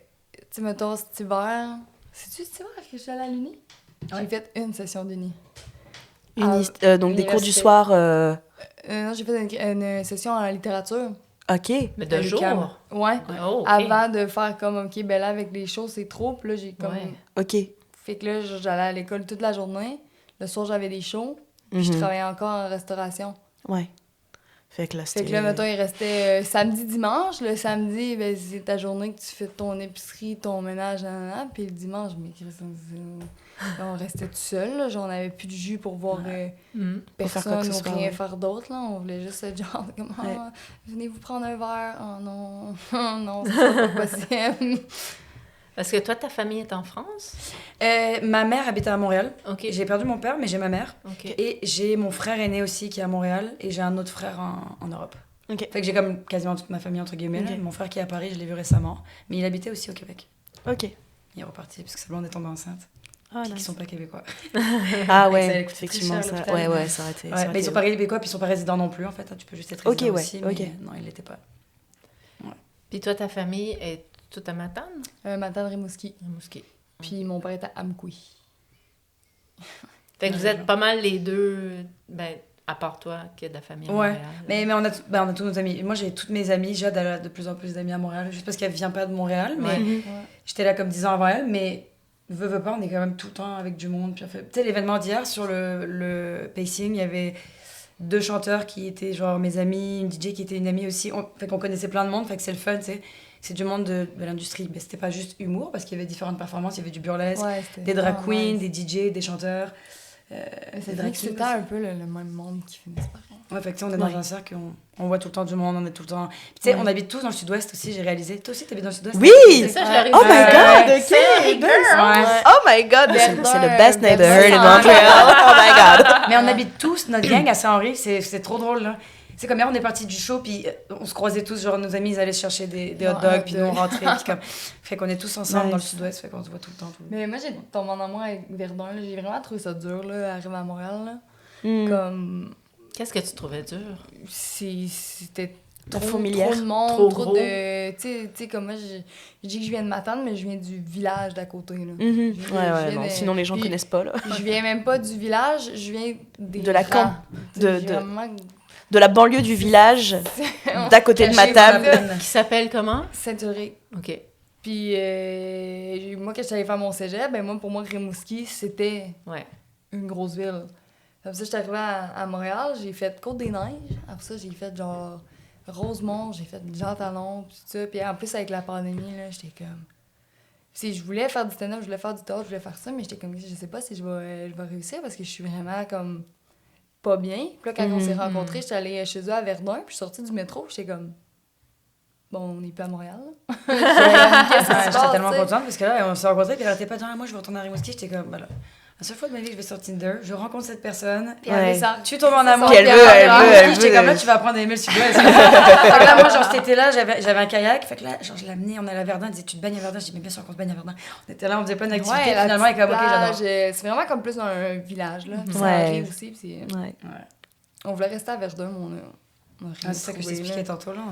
sais, mettons cet hiver... C'est-tu cet hiver que je suis allée à l'Uni? J'ai fait une session d'Uni. Donc des cours du soir... Non, j'ai fait une session en littérature. Ok. Mais de jour? Ouais. Oh, okay. Avant de faire comme, OK, ben là, avec les shows, c'est trop. Puis là, j'ai comme... Ouais. Ok. Fait que là, j'allais à l'école toute la journée. Le soir, j'avais des shows. Puis je travaillais encore en restauration. Ouais. Fait que là, mettons, il restait samedi, dimanche. Le samedi, ben, c'est ta journée que tu fais ton épicerie, ton ménage, nanana. Puis le dimanche, mais on restait tout seul. Là. Genre, on n'avait plus de jus pour voir personne ou rien faire d'autre. Là. On voulait juste être genre, comme, venez vous prendre un verre. Oh non, non, c'est pas possible. Parce que toi, ta famille est en France? Ma mère habitait à Montréal. Okay. J'ai perdu mon père, mais j'ai ma mère. Okay. Et j'ai mon frère aîné aussi qui est à Montréal. Et j'ai un autre frère en Europe. Okay. Fait que j'ai comme quasiment toute ma famille, entre guillemets. Okay. Mon frère qui est à Paris, je l'ai vu récemment. Mais il habitait aussi au Québec. Ok. Il est reparti parce que sa blonde est tombée enceinte. Ah, qui sont pas québécois. Ah ouais, effectivement, ça aurait été... mais ils sont pas québécois, puis ils sont pas résidents non plus, en fait. Tu peux juste être résident aussi, mais non, ils l'étaient pas. Ouais. Puis toi, ta famille est toute à Matane? Matane, Rimouski. Puis mon père est à Amkoui. Fait que vous êtes pas mal les deux, à part toi, qui a de la famille à Montréal. Mais on a tous nos amis. Moi, j'ai toutes mes amies. Jade a de plus en plus d'amis à Montréal, juste parce qu'elle vient pas de Montréal, mais j'étais là comme 10 ans avant elle, mais... Veux pas, on est quand même tout le temps avec du monde. Tu sais, l'événement d'hier, sur le pacing, il y avait 2 chanteurs qui étaient genre mes amis, une DJ qui était une amie aussi. Fait qu'on connaissait plein de monde, fait que c'est le fun, tu sais. C'est du monde de l'industrie. Mais c'était pas juste humour, parce qu'il y avait différentes performances. Il y avait du burlesque, des drag queens, des DJ, des chanteurs. C'est vrai que c'était un peu le même monde qui finissait par... Ouais, fait que on est dans un cercle, on voit tout le temps du monde, on est tout le temps... Tu sais, on habite tous dans le sud-ouest aussi, j'ai réalisé. Toi aussi, t'habites dans le sud-ouest? Oui! C'est ça, je Oh my god! Ok! Oh my god! C'est le best neighborhood in Montreal! Oh my god! Mais on habite tous, notre gang à Saint-Henri, c'est trop drôle, là. C'est comme hier, on est parti du show, puis on se croisait tous, genre nos amis, ils allaient chercher des hot dogs, puis nous on rentrait, puis comme... Fait qu'on est tous ensemble dans le sud-ouest, fait qu'on se voit tout le temps. Mais moi, j'ai tombé en amour avec Verdun, là. J'ai vraiment trouvé ça dur, là, arriver à Montréal, là. Comme... Qu'est-ce que tu trouvais dur? C'était trop familière, trop de monde, trop trop gros. de... Tu sais, comme moi, je dis que je viens de Matane, mais je viens du village d'à côté, là. Non, sinon les gens connaissent pas, là. Je viens même pas du village, je viens de la camp. De la banlieue du village, d'à côté de Matane. Qui s'appelle comment? Saint-Uré. OK. Puis moi, quand j'allais faire mon cégep, pour moi, Rimouski, c'était une grosse ville. Après ça, j'étais arrivée à Montréal, j'ai fait Côte-des-Neiges. Après ça, j'ai fait genre Rosemont, j'ai fait Jean-Talon, tout ça. Puis en plus, avec la pandémie, là, j'étais comme... Si je voulais faire du stand-up, je voulais faire du théâtre, je voulais faire ça, mais j'étais comme, je sais pas si je vais réussir parce que je suis vraiment comme pas bien. Puis là, quand on s'est rencontrés, j'étais allée chez eux à Verdun, puis je suis sortie du métro, j'étais comme... Bon, on n'est plus à Montréal, là. J'étais tellement contente parce que là, on s'est rencontrés, puis elle arrêtait pas de dire « Moi, je vais retourner à Rimouski ». J'étais comme, voilà. La seule fois de ma vie que je vais sur Tinder, je rencontre cette personne, puis tu tombes en amour. Elle veut. J'étais comme là, tu vas apprendre à aimer le sud-ouest. Là, moi, genre, cet été-là, j'avais un kayak. Fait que là, genre, je l'ai amené, on allait à Verdun. Elle disait, tu te baignes à Verdun? Je dis, mais bien sûr qu'on se baigne à Verdun. On était là, on faisait plein d'activités. Finalement, elle est comme, ok, j'adore. C'est vraiment comme plus dans un village, là. Ça arrive aussi. Puis on voulait rester à Verdun, mais on a rien trouvé. C'est ça que je t'expliquais tantôt, là.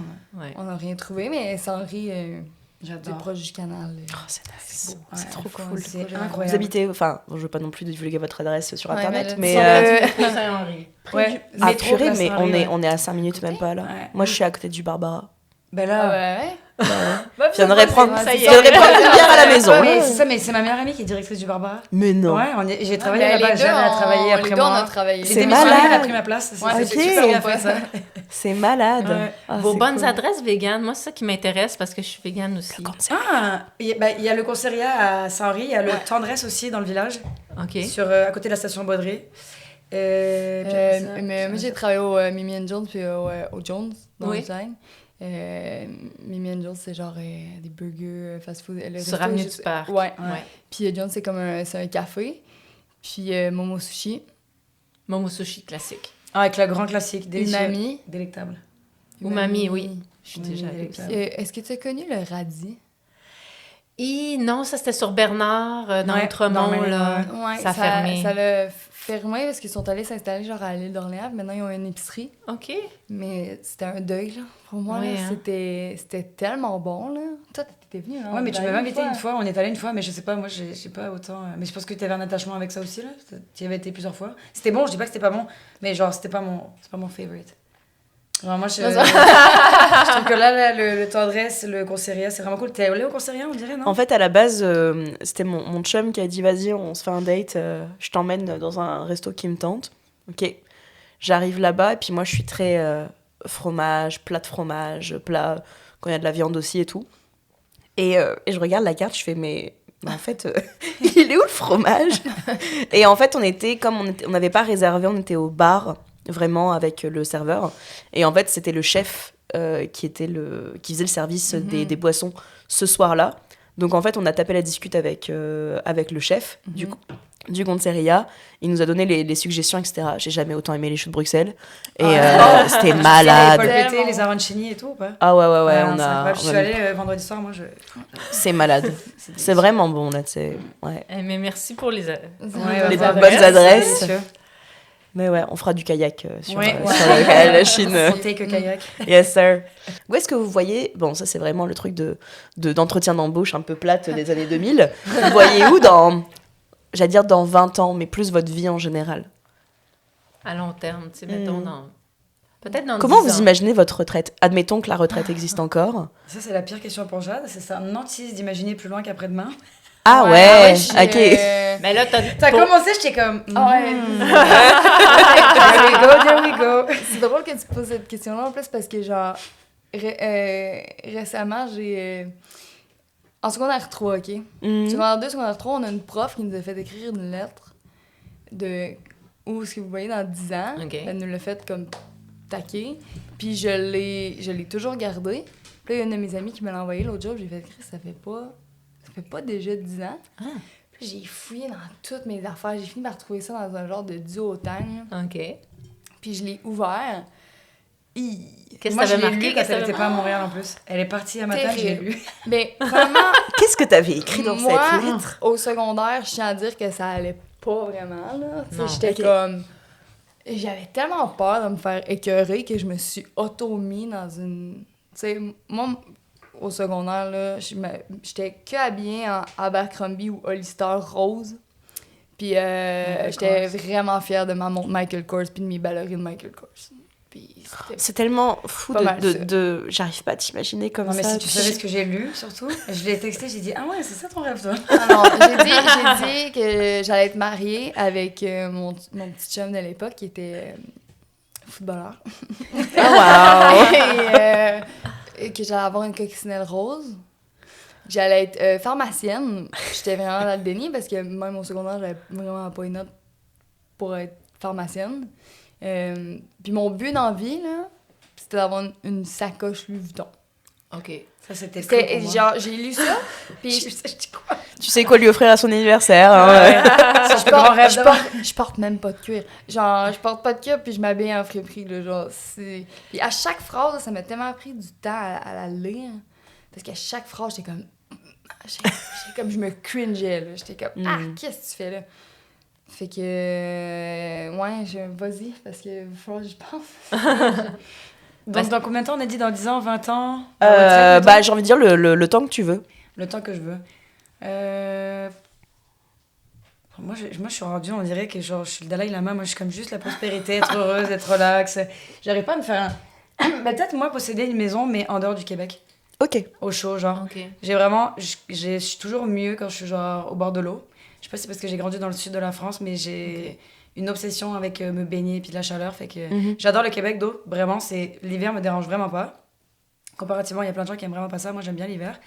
On n'a rien trouvé, mais Saint-Henri... J'adore. Proche du canal. C'est nice. Beau. C'est trop cool. C'est incroyable. Vous habitez, enfin, je veux pas non plus divulguer votre adresse sur internet, mais Saint-Henri. Purée, mais on est à 5 minutes même pas là. Moi, je suis à côté du Barbara. Ben là, je viendrais prendre une bière à la maison. Oui, c'est ça, mais c'est ma meilleure amie qui est directrice du Barbara. Mais non. Ouais, j'ai travaillé là-bas, Jeanne a travaillé après moi. C'est malade. Elle a pris ma place. C'est super bien fait, ça. C'est malade. Vos bonnes adresses véganes, moi, c'est ça qui m'intéresse parce que je suis végane aussi. Il y a le corsériat à Saint-Henri, il y a le Tendresse aussi dans le village, à côté de la station Baudry. Mais moi, j'ai travaillé au Mimi and Jones puis au Jones, dans le design. Mimi and Jones, c'est genre des burgers fast-food. Sur Avenue du Parc. Ouais. Puis Jones, c'est comme un café. Puis Momo Sushi. Momo Sushi classique. Avec le grand classique, Umami. Délectable. Umami, oui. Je suis déjà allée. Est-ce que tu as connu le radis? Non, ça c'était sur Bernard, dans Outremont, là. Ça a fermé. Ça l'a fermé parce qu'ils sont allés s'installer genre à l'île d'Orléans. Maintenant, ils ont une épicerie. OK. Mais c'était un deuil, là. Pour moi, là, c'était tellement bon, là. Toi, t'étais venue, hein? Ouais, mais tu m'avais invité une fois. On est allé une fois, mais je sais pas, moi, j'ai pas autant... Mais je pense que t'avais un attachement avec ça aussi, là. Tu y avais été plusieurs fois. C'était bon, je dis pas que c'était pas bon, mais genre, c'est pas mon favorite. Alors moi, je trouve que là, le tendresse, le corsériat, c'est vraiment cool. T'es allé au corsériat, on dirait, non? En fait, à la base, c'était mon chum qui a dit, vas-y, on se fait un date, je t'emmène dans un resto qui me tente. Ok. J'arrive là-bas, et puis moi, je suis très fromage, plat de fromage, plat, quand il y a de la viande aussi et tout. Et je regarde la carte, je fais, mais en fait, il est où le fromage? Et en fait, on n'avait pas réservé, on était au bar, vraiment avec le serveur, et en fait c'était le chef qui faisait le service des boissons ce soir-là. Donc en fait on a tapé la discute avec le chef. Du coup du Gonseria. Il nous a donné les suggestions, etc. J'ai jamais autant aimé les choux de Bruxelles. Et c'était malade. Les Paul Pété, les arancini et tout, ou pas? Ah ouais, je suis allée vendredi soir, moi. C'est malade. C'est vraiment bon, là, tu sais. Ouais. Mais merci pour les bonnes adresses. Mais ouais, on fera du kayak sur la Chine. Take a kayak. Yes, sir. Où est-ce que vous voyez... Bon, ça, c'est vraiment le truc d'entretien d'embauche un peu plate des années 2000. Vous voyez où j'allais dire dans 20 ans, mais plus votre vie en général? À long terme, tu sais, mettons peut-être dans 10 ans. Comment vous imaginez votre retraite? Admettons que la retraite existe encore. Ça, c'est la pire question pour Jade. C'est ça, nantise d'imaginer plus loin qu'après-demain. Ah ouais, ok. Mais là, t'as commencé, j'étais comme... Ouais. There we go. C'est drôle que tu poses cette question-là, en plus, parce que, genre, récemment, j'ai... en secondaire 3, OK? Secondaire 2, secondaire 3, on a une prof qui nous a fait écrire une lettre de où est-ce que vous voyez dans 10 ans. Okay. Elle nous l'a fait comme taquer. Puis je l'ai toujours gardé. Puis là, il y a une de mes amies qui me l'a envoyé l'autre jour. J'ai fait écrire, ça fait pas déjà 10 ans. Ah. Puis j'ai fouillé dans toutes mes affaires. J'ai fini par trouver ça dans un genre de duotang. OK. Puis je l'ai ouvert. Qu'est-ce que t'avais marqué quand elle n'était pas à Montréal en plus? Elle est partie à matin, je l'ai lu. Mais vraiment... Qu'est-ce que t'avais écrit dans cette lettre? Au secondaire, je tiens à dire que ça allait pas vraiment, là. J'étais comme... J'avais tellement peur de me faire écœurer que je me suis auto-mis dans une... Tu sais, moi, au secondaire, là, j'étais que habillée en Abercrombie ou Hollister rose. Puis j'étais vraiment fière de ma montre Michael Kors puis de mes ballerines Michael Kors. C'est tellement fou j'arrive pas à t'imaginer comme ça. Mais si tu savais ce que j'ai lu, surtout, je l'ai texté, j'ai dit « Ah ouais, c'est ça ton rêve, toi? » Non, j'ai dit que j'allais être mariée avec mon petit chum de l'époque qui était footballeur. Oh wow! Et que j'allais avoir une coccinelle rose. J'allais être pharmacienne. J'étais vraiment dans le déni parce que même au secondaire, j'avais vraiment pas une note pour être pharmacienne. Puis mon but dans la vie, là, c'était d'avoir une sacoche Louis Vuitton. OK. Ça, c'était cool pour moi. Genre, j'ai lu ça, puis... je dis quoi? Tu sais quoi lui offrir à son anniversaire. Je porte même pas de cuir. Genre, je porte pas de cuir, puis je m'habille en friperie, là, genre, c'est... Puis à chaque phrase, ça m'a tellement pris du temps à la lire, parce qu'à chaque phrase, j'étais comme... je me cringeais, là. J'étais comme, qu'est-ce que tu fais, là? Fait que... vas-y, parce que il faut que je pense. Donc, dans combien de temps on a dit? Dans 10 ans, 20 ans? J'ai envie de dire le temps que tu veux. Le temps que je veux. Moi, je suis rendue, on dirait que genre, je suis le Dalai Lama. Moi, je suis comme juste la prospérité, être heureuse, être relax. J'arrive pas à me faire peut-être, moi, posséder une maison, mais en dehors du Québec. OK. Au chaud, genre. Okay. J'ai vraiment... Je suis toujours mieux quand je suis genre au bord de l'eau. Je sais pas si c'est parce que j'ai grandi dans le sud de la France, mais j'ai une obsession avec me baigner et puis de la chaleur. Fait que j'adore le Québec d'eau. Vraiment, l'hiver me dérange vraiment pas. Comparativement, il y a plein de gens qui aiment vraiment pas ça. Moi, j'aime bien l'hiver.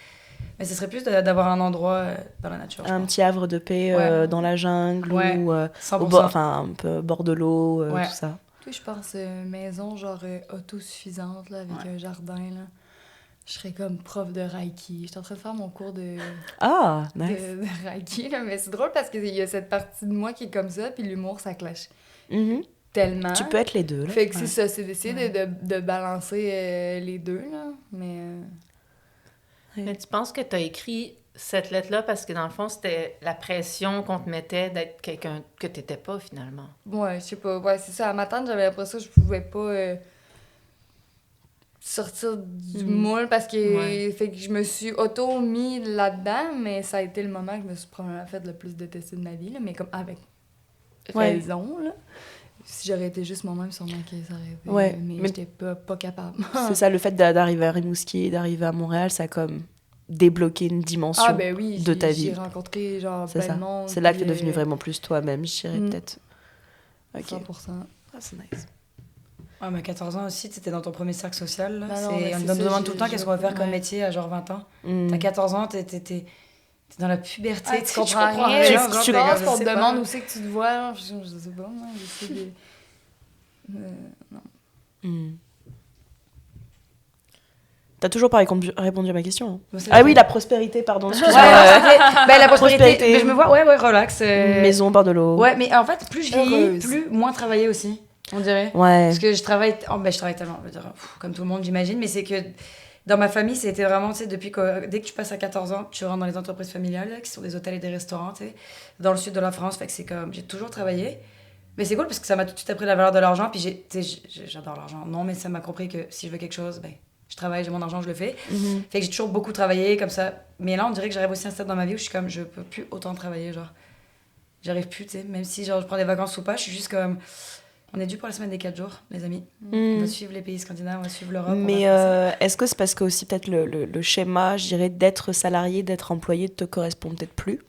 Mais ce serait plus d'avoir un endroit dans la nature. Un petit havre de paix dans la jungle ou un peu bord de l'eau, tout ça. Toi, je pense maison genre autosuffisante là, avec un jardin là. Je serais comme prof de Reiki. J'étais en train de faire mon cours de de Reiki, là, mais c'est drôle parce qu'il y a cette partie de moi qui est comme ça, puis l'humour, ça clash tellement. Tu peux être les deux. Là. Fait que c'est ça, c'est d'essayer de balancer les deux, là, mais... Mais tu penses que tu as écrit cette lettre-là parce que, dans le fond, c'était la pression qu'on te mettait d'être quelqu'un que tu n'étais pas, finalement? Ouais, je sais pas. Ouais, c'est ça. À ma tante, j'avais l'impression que je pouvais pas... sortir du moule parce que fait que je me suis auto-mis là-dedans, mais ça a été le moment que je me suis probablement fait le plus détester de ma vie, là, mais comme avec raison, là. Si j'aurais été juste moi-même, sûrement que ça aurait été... mais j'étais pas capable. C'est ça, le fait d'arriver à Rimouski, d'arriver à Montréal, ça a comme débloqué une dimension de ta vie. J'ai rencontré genre plein de monde. C'est là que t'es devenue vraiment plus toi-même, je dirais peut-être. Okay. 100%. Ah, c'est nice. Ouais, mais 14 ans aussi, tu étais dans ton premier cercle social. Là. Non, on me demande tout le temps qu'est-ce qu'on va faire comme métier à genre 20 ans. T'as 14 ans, t'es dans la puberté. Tu comprends rien. Tu passes, on te demande où c'est que tu te vois. Je sais pas, moi. J'essaie de... non. T'as toujours pas répondu à ma question. Ah oui, la prospérité, pardon. La prospérité. Mais je me vois, relax. Maison, bord de l'eau. Ouais, mais en fait, plus je vieillis, plus moins travailler aussi, on dirait. Ouais. Parce que je travaille tellement, je veux dire, comme tout le monde, j'imagine, mais c'est que dans ma famille, c'était vraiment, tu sais, dès que tu passes à 14 ans, tu rentres dans les entreprises familiales, là, qui sont des hôtels et des restaurants, tu sais, dans le sud de la France. Fait que c'est comme, j'ai toujours travaillé. Mais c'est cool parce que ça m'a tout de suite appris la valeur de l'argent. Puis j'adore l'argent. Non, mais ça m'a compris que si je veux quelque chose, je travaille, j'ai mon argent, je le fais. Fait que j'ai toujours beaucoup travaillé comme ça. Mais là, on dirait que j'arrive aussi à un stade dans ma vie où je suis comme, je peux plus autant travailler, genre. J'arrive plus, tu sais. Même si genre, je prends des vacances ou pas, je suis juste comme... On est dû pour la semaine des 4 jours, les amis. On va suivre les pays scandinaves, on va suivre l'Europe. Mais est-ce que c'est parce que aussi peut-être le schéma, je dirais, d'être salarié, d'être employé, te correspond peut-être plus?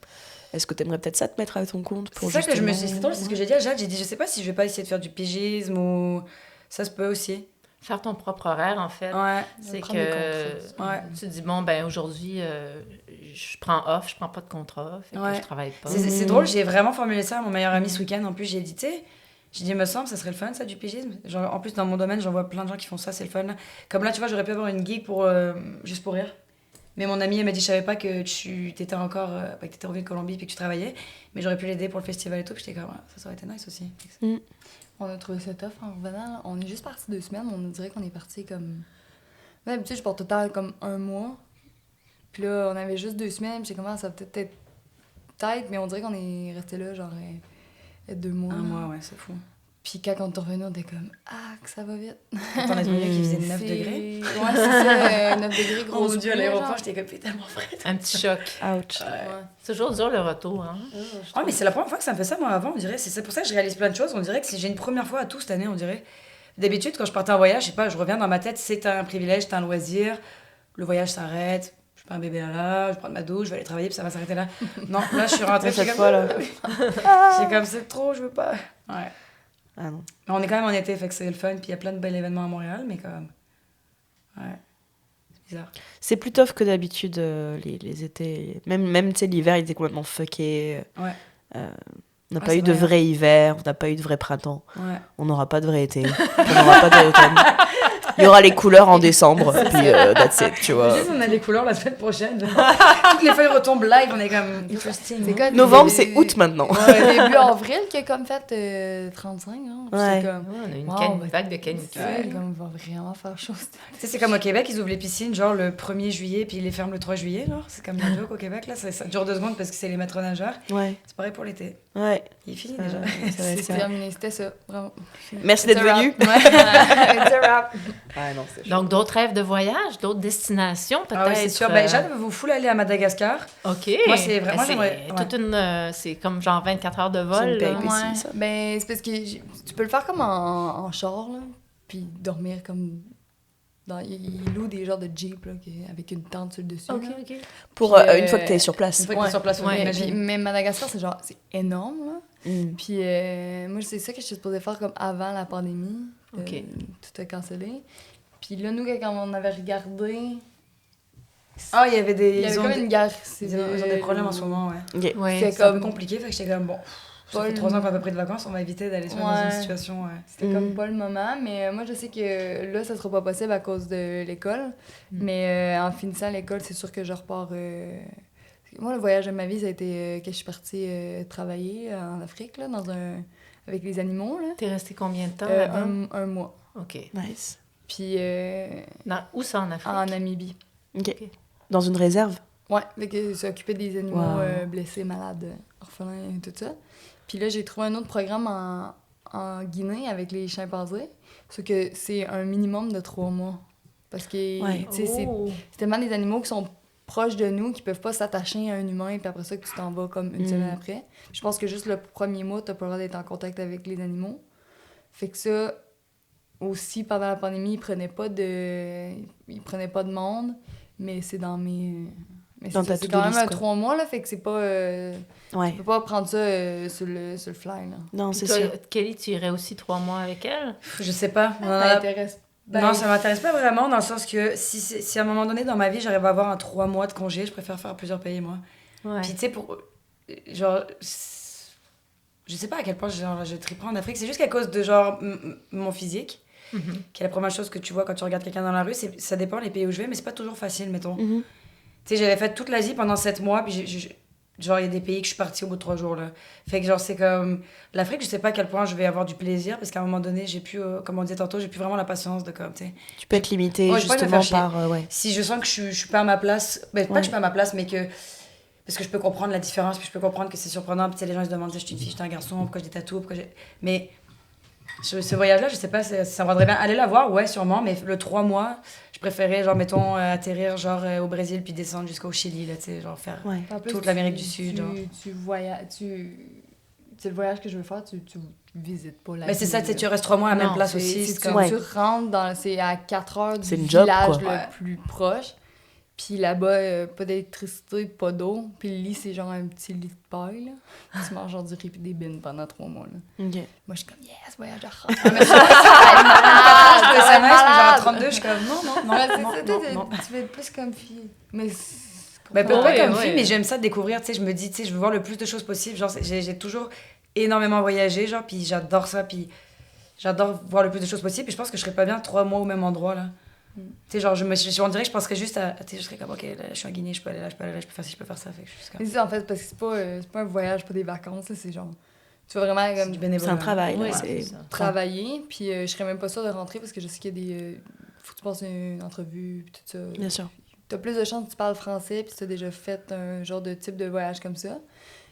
Est-ce que tu aimerais peut-être ça te mettre à ton compte pour C'est ça que je me suis... C'est drôle, c'est ce que j'ai dit à Jade. J'ai dit, je sais pas si je vais pas essayer de faire du pigisme ou... Ça se peut aussi. Faire ton propre horaire, en fait. Ouais. C'est que tu dis, bon, aujourd'hui, je prends off, je prends pas de contrat, fait que je travaille pas. C'est drôle, j'ai vraiment formulé ça à mon meilleur ami ce week-end. En plus, j'ai dit, tu sais, il me semble, ça serait le fun, ça, du pigisme. Genre, en plus, dans mon domaine, j'en vois plein de gens qui font ça, c'est le fun. Comme là, tu vois, j'aurais pu avoir une gig pour juste pour rire. Mais mon amie, elle m'a dit, je savais pas que tu étais encore, que tu étais revenue de Colombie et que tu travaillais. Mais j'aurais pu l'aider pour le festival et tout. Puis j'étais comme, ça aurait été nice aussi. On a trouvé ça tough en revenant. Là. On est juste parti 2 semaines. On dirait qu'on est parti comme... D'habitude, je pars tout le temps comme 1 mois. Puis là, on avait juste 2 semaines. Puis j'ai commencé à peut-être, mais on dirait qu'on est resté là genre 2 mois. 1 mois, ouais, c'est fou. Puis quand on est revenu, on était comme que ça va vite. Quand on a venu qui faisait 9 degrés. Ouais, c'est ça, 9 degrés, gros. Oh mon Dieu, à l'aéroport, j'étais comme tellement frais. Un petit choc. Ouch. Ouais. C'est toujours dur le retour, hein. Mais c'est la première fois que ça me fait ça, moi, avant, on dirait. C'est pour ça que je réalise plein de choses. On dirait que j'ai une première fois à tout cette année, on dirait. D'habitude, quand je partais en voyage, je sais pas, je reviens dans ma tête, c'est un privilège, c'est un loisir. Le voyage s'arrête. Je prends un bébé là, je prends ma douche, je vais aller travailler, puis ça va s'arrêter là. Non, là, je suis rentrée cette fois là. C'est comme, c'est trop, je veux pas. Ouais. Ah non. Mais on est quand même en été, fait que c'est le fun, puis il y a plein de bels événements à Montréal, mais quand même. Ouais. C'est bizarre. C'est plus tough que d'habitude, les étés. Même tu sais, l'hiver, il était complètement fucké. Ouais. On n'a pas eu de vrai hiver, on n'a pas eu de vrai printemps. Ouais. On n'aura pas de vrai été. On n'aura pas d'automne. Il y aura les couleurs en décembre, puis that's it, tu vois. Juste, on a les couleurs la semaine prochaine. Toutes les feuilles retombent live, on est comme interesting. C'est quoi, Novembre, c'est août maintenant. Ouais, début avril qui a comme fait 35 ans. Ouais. Comme, on a une vague de canicule. Ouais, comme on va vraiment faire chose. Tu sais, c'est comme au Québec, ils ouvrent les piscines genre le 1er juillet, puis ils les ferment le 3 juillet. Genre. C'est comme la joke au Québec, là. Ça dure 2 secondes parce que c'est les maîtres nageurs. Ouais. C'est pareil pour l'été. Ouais. Il est fini déjà. C'est terminé, c'était ça. Vraiment. Merci d'être venu. It's a wrap. Ah non, c'est chaud. Donc, d'autres rêves de voyage, d'autres destinations, peut-être? Ah oui, c'est sûr. Jade vous full aller à Madagascar. OK. Moi, c'est vraiment... C'est toute une... c'est comme genre 24 heures de vol. C'est une là. paye. Ça. Ben, c'est parce que tu peux le faire comme en char, là, puis dormir comme... Ils louent des genres de Jeep là, avec une tente sur le dessus. OK, là. OK. Pour Puis, une fois que t'es sur place. Une fois que t'es sur place, Ouais, Puis, mais Madagascar, c'est énorme, là. Puis moi, c'est ça que je suis supposée faire comme avant la pandémie. OK. Tout a cancellé. Puis là, nous, quand on avait regardé... Ah, il y avait des... Il y avait comme une guerre civile. Ils ont des problèmes en ce moment, ouais. Okay. Ouais. C'est C'est un peu comme... compliqué, fait que j'étais comme, bon, ça fait 3 ans qu'on n'a pas pris de vacances, on va éviter d'aller se mettre dans une situation... C'était comme pas le moment, mais moi, je sais que là, ça sera pas possible à cause de l'école. Mais en finissant l'école, c'est sûr que je repars... Moi, le voyage de ma vie, ça a été que je suis partie travailler en Afrique, là, avec les animaux, là. T'es resté combien de temps là-bas? Un mois. OK. Nice. Puis Où ça, en Afrique? en Namibie. OK. Dans une réserve? Ouais, fait que s'occuper des animaux Wow. blessés, malades, orphelins et tout ça. Puis là, j'ai trouvé un autre programme en Guinée avec les chimpanzés. Sauf que c'est un minimum de 3 mois. Parce que tu sais, c'est tellement des animaux qui sont proches de nous, qui peuvent pas s'attacher à un humain, puis après ça, que tu t'en vas comme une semaine après. Je pense que juste le premier mois, t'as pas le droit d'être en contact avec les animaux. Fait que ça, aussi, pendant la pandémie, ils prenaient pas de monde, mais c'est dans mes... Mais Dans ta c'est to-do quand même list, un quoi. 3 mois, là, fait que c'est pas... Ouais. Tu peux pas prendre ça sur le fly, là. Non, c'est Toi, sûr. Kelly, tu irais aussi 3 mois avec elle? Je sais pas. Ça m'intéresse. Non, ça m'intéresse pas vraiment, dans le sens que si à un moment donné dans ma vie, j'arrive à avoir un 3 mois de congé, je préfère faire plusieurs pays, moi. Ouais. Puis tu sais, genre... Je sais pas à quel point je triperais en Afrique. C'est juste qu'à cause de, genre, mon physique. qui est la première chose que tu vois quand tu regardes quelqu'un dans la rue. Ça dépend les pays où je vais, mais c'est pas toujours facile, mettons. Tu sais, j'avais fait toute l'Asie pendant 7 mois, puis genre, il y a des pays que je suis partie au bout de 3 jours, là. Fait que, genre, c'est comme... L'Afrique, je sais pas à quel point je vais avoir du plaisir, parce qu'à un moment donné, j'ai plus, comme on disait tantôt, j'ai plus vraiment la patience de comme, tu sais... Tu peux être limité, justement, par... Si je sens que je suis pas à ma place... pas que je suis pas à ma place, mais que... Parce que je peux comprendre la différence, puis je peux comprendre que c'est surprenant, puis tu sais, les gens ils se demandent, je suis une fille, je suis un garçon, pourquoi j'ai des tatous, pourquoi j'ai... Mais... Ce voyage-là, je sais pas, ça me rendrait bien aller la voir, ouais, sûrement, mais le 3 mois, je préférais, genre, mettons, atterrir, genre, au Brésil, puis descendre jusqu'au Chili, là, tu sais, genre, faire toute l'Amérique du Sud, genre. C'est le voyage que je veux faire, tu visites pas la mais c'est ça, tu restes 3 mois à la même place aussi. Tu rentres c'est à 4 heures du village le plus proche. Puis là-bas, pas d'électricité, pas d'eau. Puis le lit, c'est genre un petit lit de paille, là. Tu manges genre du riz et des bines pendant 3 mois, là. Moi, je suis comme, yes, voyage de rêve. Mais c'est nice, mais genre à 32, je suis comme, non. Tu veux être plus comme fille. Mais peut-être pas comme fille, mais j'aime ça découvrir, tu sais, je me dis, tu sais, je veux voir le plus de choses possible. Genre, j'ai toujours énormément voyagé, genre, puis j'adore ça, puis j'adore voir le plus de choses possible. Puis je pense que je serais pas bien 3 mois au même endroit, là. Tu sais, genre, on dirait que je penserais juste à... Tu sais, je serais comme, OK, là, je suis en Guinée, je peux aller là, je peux aller là, je peux faire ci, je peux faire ça. Fait que je suis comme... Mais c'est en fait, parce que c'est pas un voyage, pas des vacances, là, c'est genre... Tu vas vraiment comme... du bénévolat. C'est un travail, là. C'est travailler, puis je serais même pas sûre de rentrer parce que je sais qu'il y a des... faut que tu passes une entrevue, puis tout ça. Bien sûr. T'as plus de chances que tu parles français, puis tu as déjà fait un genre de type de voyage comme ça.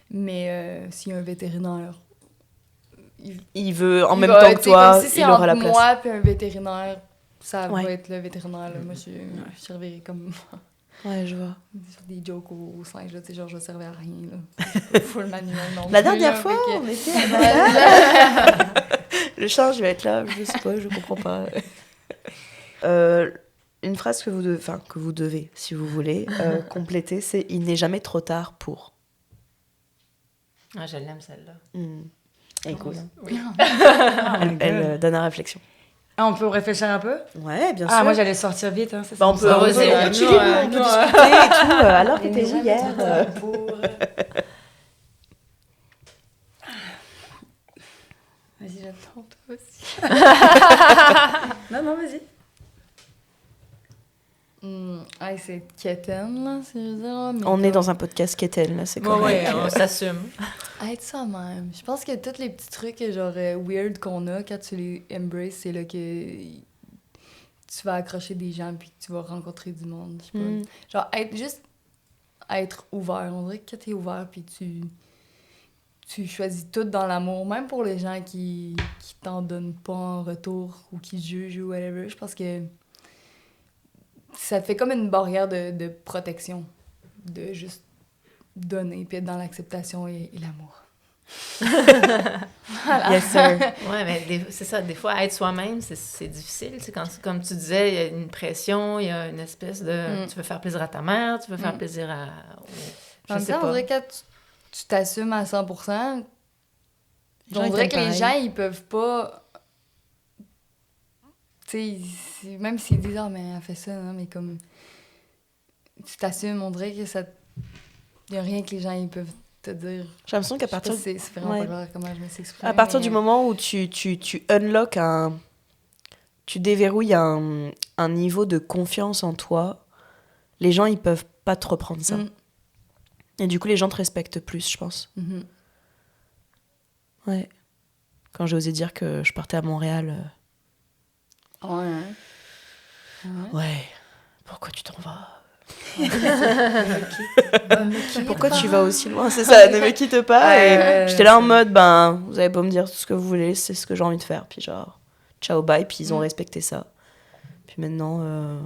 Mais s'il y a un vétérinaire... Il veut, en même temps que toi, si il aura la place. Si c'est entre moi puis un vétérinaire, ça va être le vétérinaire. Là. Moi, je servirai comme... Ouais, je vois. Des jokes au singe, là, tu sais, genre, je servais à rien, là. Full manuel, non. La dernière fois, on était à le singe va être là, je sais pas, je comprends pas. Une phrase que vous devez, si vous voulez, compléter, c'est « Il n'est jamais trop tard pour ». Ah, je l'aime, celle-là. Elle est cool. Oui. Elle donne à réflexion. Ah, on peut réfléchir un peu? Ouais, bien sûr. Ah, moi, j'allais sortir vite. Hein, on peut discuter et tout. Alors, t'étais où hier? Vas-y, j'attends toi aussi. Non, vas-y. C'est quétaine, là, c'est dire. On est dans un podcast quétaine, là, c'est comme... Oui, on s'assume. Être ça même. Je pense que tous les petits trucs genre weird qu'on a, quand tu les embraces, c'est là que tu vas accrocher des gens puis que tu vas rencontrer du monde. Je sais pas. Genre, être ouvert. On dirait que quand t'es ouvert puis tu choisis tout dans l'amour, même pour les gens qui t'en donnent pas en retour ou qui jugent ou whatever. Je pense que ça te fait comme une barrière de protection, de juste donner, puis être dans l'acceptation et l'amour. Voilà. Yes, sir. Ouais, mais c'est ça, des fois, être soi-même, c'est difficile. C'est comme tu disais, il y a une pression, il y a une espèce de... Tu veux faire plaisir à ta mère, tu veux faire plaisir à... En même temps, on dirait que quand tu t'assumes à 100%, on dirait que les gens, ils peuvent pas... Tu sais, même s'ils disent « Ah, mais elle fait ça, non? » Mais comme... Tu t'assumes, on dirait que ça... Il n'y a rien que les gens, ils peuvent te dire. J'ai l'impression qu'à partir... C'est vraiment pas clair comment je me suis exprimée. À partir du moment où tu unlock tu déverrouilles un niveau de confiance en toi, les gens, ils peuvent pas te reprendre ça. Et du coup, les gens te respectent plus, je pense. Ouais. Quand j'ai osé dire que je partais à Montréal... Ouais. Pourquoi tu t'en vas? Pourquoi tu vas aussi loin? C'est ça, ne me quitte pas. Et j'étais là en mode, vous avez beau me dire tout ce que vous voulez, c'est ce que j'ai envie de faire. Puis genre, ciao, bye. Puis ils ont respecté ça. Puis maintenant,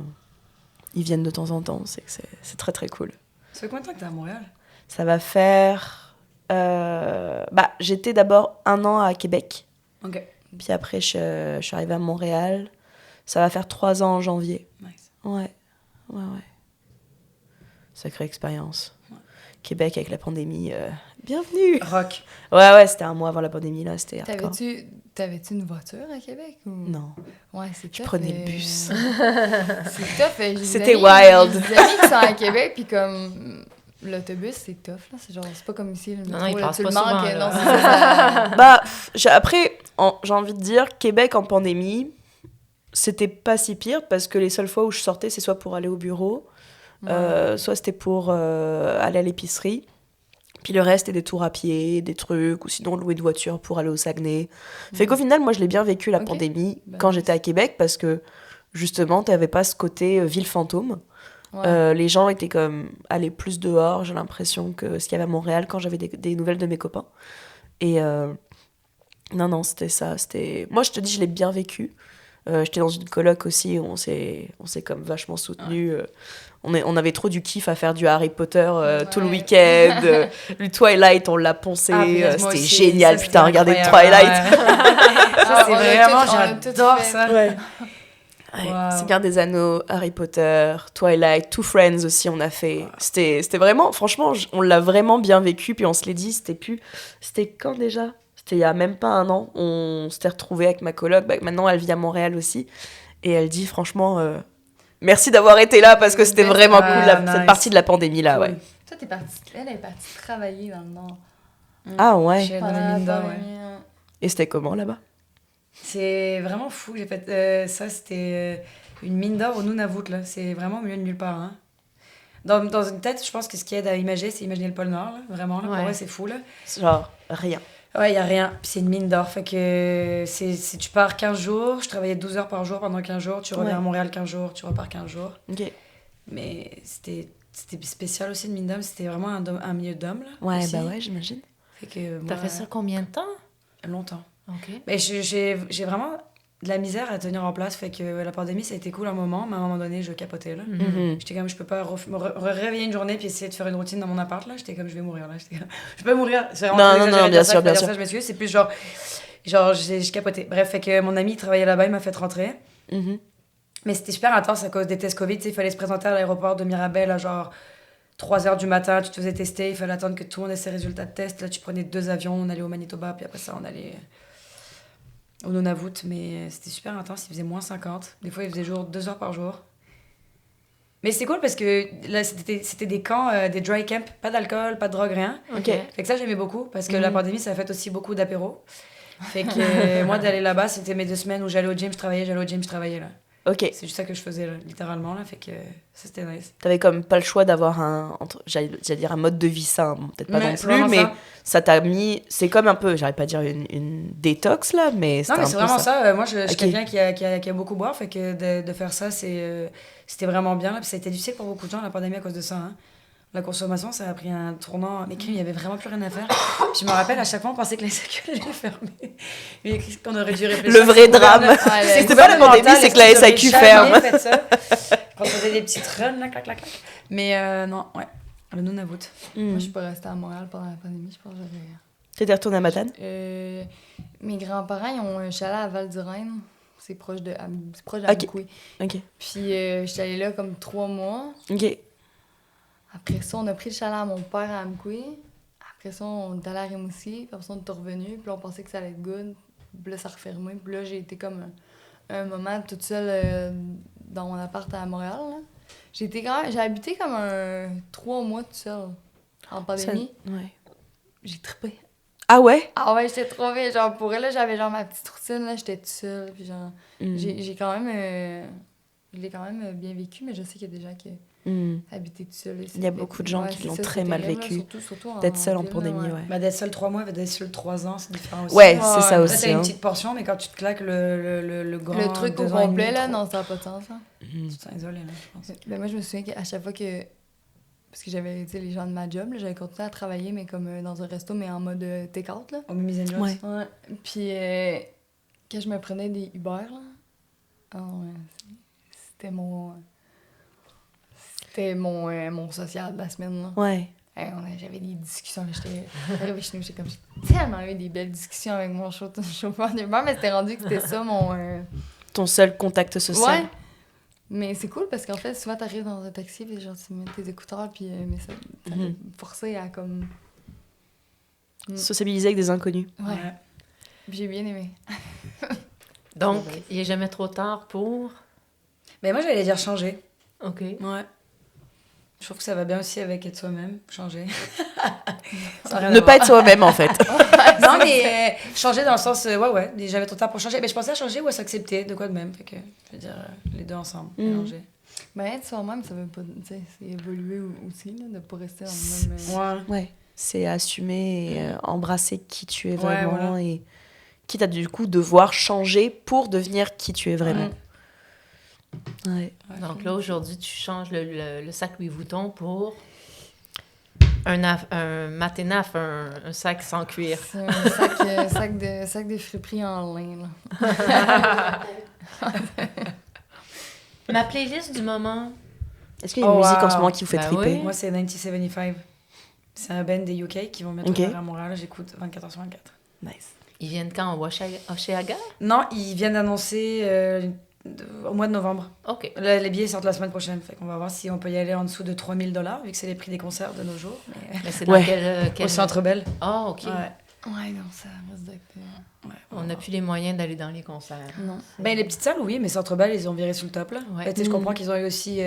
ils viennent de temps en temps. C'est très, très cool. Ça fait combien de temps que t'es à Montréal? Ça va faire... j'étais d'abord 1 an à Québec. Ok. Puis après, je suis arrivée à Montréal. Ça va faire 3 ans en janvier. Nice. Ouais. Sacrée expérience. Ouais. Québec avec la pandémie. Bienvenue! Rock. Ouais, c'était 1 mois avant la pandémie, là. C'était hardcore. T'avais-tu une voiture à Québec? Ou... Non. Ouais, c'est tough. Je prenais le bus. C'est tough. C'était wild. J'ai des amis qui sont à Québec, puis comme... L'autobus, c'est tough, là. C'est pas comme ici, le métro, il passe tu pas le souvent, manques. là. Non, après, j'ai envie de dire, Québec en pandémie, c'était pas si pire parce que les seules fois où je sortais, c'est soit pour aller au bureau, soit c'était pour aller à l'épicerie. Puis le reste, c'était des tours à pied, des trucs, ou sinon louer une voiture pour aller au Saguenay. Fait qu'au final, moi, je l'ai bien vécu, la pandémie, quand j'étais à Québec, parce que, justement, t'avais pas ce côté ville fantôme. Ouais. Les gens étaient comme allaient plus dehors, j'ai l'impression, que ce qu'il y avait à Montréal quand j'avais des nouvelles de mes copains. Et non, c'était ça. Moi, je te dis, je l'ai bien vécu. J'étais dans une coloc aussi, on s'est comme vachement soutenus. On avait trop du kiff à faire du Harry Potter tout le week-end. Le Twilight, on l'a poncé. C'était génial. Ça, putain, regardez Twilight. Ouais. Ça, c'est vraiment, j'adore ça. Ouais. Wow. Seigneur des Anneaux, Harry Potter, Twilight, Two Friends aussi, on a fait. C'était vraiment, franchement, on l'a vraiment bien vécu. Puis on se l'est dit, c'était quand déjà ? C'était il y a même pas un an. On s'était retrouvés avec ma coloc. Maintenant, elle vit à Montréal aussi. Et elle dit, franchement, merci d'avoir été là parce que c'était vraiment cool, cette partie de la pandémie là. Ouais. Toi, elle est partie travailler dans le Nord. Ah ouais. Dans les mines d'or, ouais. Et c'était comment là-bas ? C'est vraiment fou. J'ai fait ça, c'était une mine d'or au Nunavut, là. C'est vraiment au milieu de nulle part. Hein. Dans une tête, je pense que ce qui aide à imaginer, c'est imaginer le pôle Nord, là. Vraiment, là. Pour vrai, c'est fou, là. Genre, rien. Ouais, il n'y a rien. Puis c'est une mine d'or. Fait que tu pars 15 jours. Je travaillais 12 heures par jour pendant 15 jours. Tu reviens à Montréal 15 jours. Tu repars 15 jours. OK. Mais c'était spécial aussi, une mine d'homme. C'était vraiment un milieu d'hommes, là. Ouais, aussi. bah ouais, j'imagine. Fait que T'as fait ça combien de temps? Longtemps. OK. Mais j'ai vraiment de la misère à tenir en place. Fait que la pandémie, ça a été cool un moment. Mais à un moment donné, je capotais, là. Mm-hmm. J'étais comme, je peux pas me réveiller une journée puis essayer de faire une routine dans mon appart, là. J'étais comme, je vais mourir, là. J'étais comme, je peux mourir. Non, bien sûr. Ça, je m'excuse. C'est plus genre j'ai capoté. Bref, fait que mon ami travaillait là-bas, il m'a fait rentrer. Mm-hmm. Mais c'était super intense à cause des tests Covid. Il fallait se présenter à l'aéroport de Mirabel à genre 3h du matin. Tu te faisais tester. Il fallait attendre que tout le monde ait ses résultats de test. Là, tu prenais 2 avions. On allait au Manitoba. Puis après ça, on allait au Nunavut. Mais c'était super intense. Il faisait moins 50. Des fois, il faisait 2 heures par jour. Mais c'était cool parce que là, c'était des camps, des dry camps. Pas d'alcool, pas de drogue, rien. OK. Fait que ça, j'aimais beaucoup parce que la pandémie, ça a fait aussi beaucoup d'apéros. Fait que moi, d'aller là-bas, c'était mes 2 semaines où j'allais au gym, je travaillais, là. OK. C'est juste ça que je faisais, là, littéralement, là. Fait que ça, c'était nice. T'avais comme pas le choix d'avoir j'allais dire un mode de vie sain. Peut-être pas non plus, mais ça t'a mis... C'est comme un peu, j'arrête pas de dire une détox, là, mais non, mais c'est vraiment ça. Moi, je suis quelqu'un qui a beaucoup boire, fait que de faire ça, c'était vraiment bien, là. Puis ça a été difficile pour beaucoup de gens, la pandémie, à cause de ça, hein. La consommation, ça a pris un tournant. Mais il n'y avait vraiment plus rien à faire. Puis je me rappelle, à chaque fois, on pensait que la SAQ allait fermer. Mais qu'on aurait dû réfléchir. Le vrai drame. C'était pas la pandémie, c'est que la SAQ ferme. Fait ça. On faisait des petites runs, là, clac, clac, clac. Mais non, ouais. Le Nunavut. Moi, je suis pas restée à Montréal pendant la pandémie. Je pense que j'avais... T'étais retournée à Matane? Mes grands-parents, ils ont un chalet à Val-du-Rhin. C'est proche de Amkoui. OK. Puis, je suis allée là comme 3 mois. OK. Après ça, on a pris le chalet à mon père à Amkoui. Après ça, on est allé à Rimouski. Puis après ça, on est revenu. Puis là, on pensait que ça allait être good. Puis là, ça a refermé. Puis là, j'ai été comme un moment toute seule dans mon appart à Montréal. Là. J'ai habité comme 3 mois toute seule en pandémie. Ouais. J'ai trippé. Ah ouais? Ah ouais, j'étais trop bien. Genre, pour elle, là, j'avais genre ma petite routine. Là, j'étais toute seule. Puis genre, j'ai quand même... je l'ai quand même bien vécu, mais je sais qu'il y a des gens qui habitaient tout seuls. Il y a beaucoup de gens qui l'ont très mal vécu. Surtout d'être seul en pandémie, ouais. Bah, d'être seul 3 mois, d'être seul 3 ans, c'est différent aussi. Ouais, c'est ça aussi. Là, t'as une petite portion, mais quand tu te claques le grand... Le truc au complet, là, non, ça n'a pas de sens. Hein. Tu te sens isolé, là, je pense. Ben, moi, je me souviens qu'à chaque fois que... Parce que j'avais, tu sais, les gens de ma job, là, j'avais continué à travailler, mais comme dans un resto, mais en mode take-out, là. Au Mimi Zen Ouais. Ouais. Puis, quand je me prenais des Uber, là... Oh, ouais, c'était mon social de la semaine, là. Ouais. J'avais des discussions, là, j'étais arrivée chez nous, j'ai tellement eu des belles discussions avec mon chauffeur d'Uber, mais c'était rendu que c'était ça, ton seul contact social. Ouais. Mais c'est cool parce qu'en fait, souvent, t'arrives dans un taxi, puis genre, tu mets tes écouteurs, puis mais ça t'a forcé à comme... Sociabiliser avec des inconnus. Ouais. J'ai bien aimé. Donc, il n'est jamais trop tard pour... Mais moi, j'allais dire changer. OK. Ouais. Je trouve que ça va bien aussi avec être soi-même, changer. Ne pas être soi-même, en fait. Non, mais changer dans le sens, ouais, j'avais trop tard pour changer. Mais je pensais à changer ou à s'accepter, de quoi de même. Fait que, je veux dire, les deux ensemble, mélanger. Ben, être soi-même, ça veut pas. Tu sais, c'est évoluer aussi, là, de pas rester dans le même. Ouais. C'est assumer et embrasser qui tu es vraiment et quitte à du coup devoir changer pour devenir qui tu es vraiment. Ouais. Donc là, aujourd'hui, tu changes le sac Louis Vuitton pour un Maténaf, un sac sans cuir. C'est un sac de friperie en lin, là. Ma playlist du moment. Est-ce qu'il y a une musique en ce moment qui vous fait triper? Oui. Moi, c'est 1975. C'est un band des UK qui vont mettre à Montréal. J'écoute 24h/24. Nice. Ils viennent quand? Au Oshéaga? Non, ils viennent d'annoncer au mois de novembre. OK. Les billets sortent la semaine prochaine. Fait qu'on va voir si on peut y aller en dessous de 3 000 $, vu que c'est les prix des concerts de nos jours. Mais c'est dans quel... Au Centre Bell. Ah, OK. Ouais, non, ça risque d'être... On n'a plus les moyens d'aller dans les concerts. Non. Ben, les petites salles, oui, mais Centre Bell, ils ont viré sur le top, là. Ouais. Ben, tu sais, je comprends qu'ils ont eu aussi...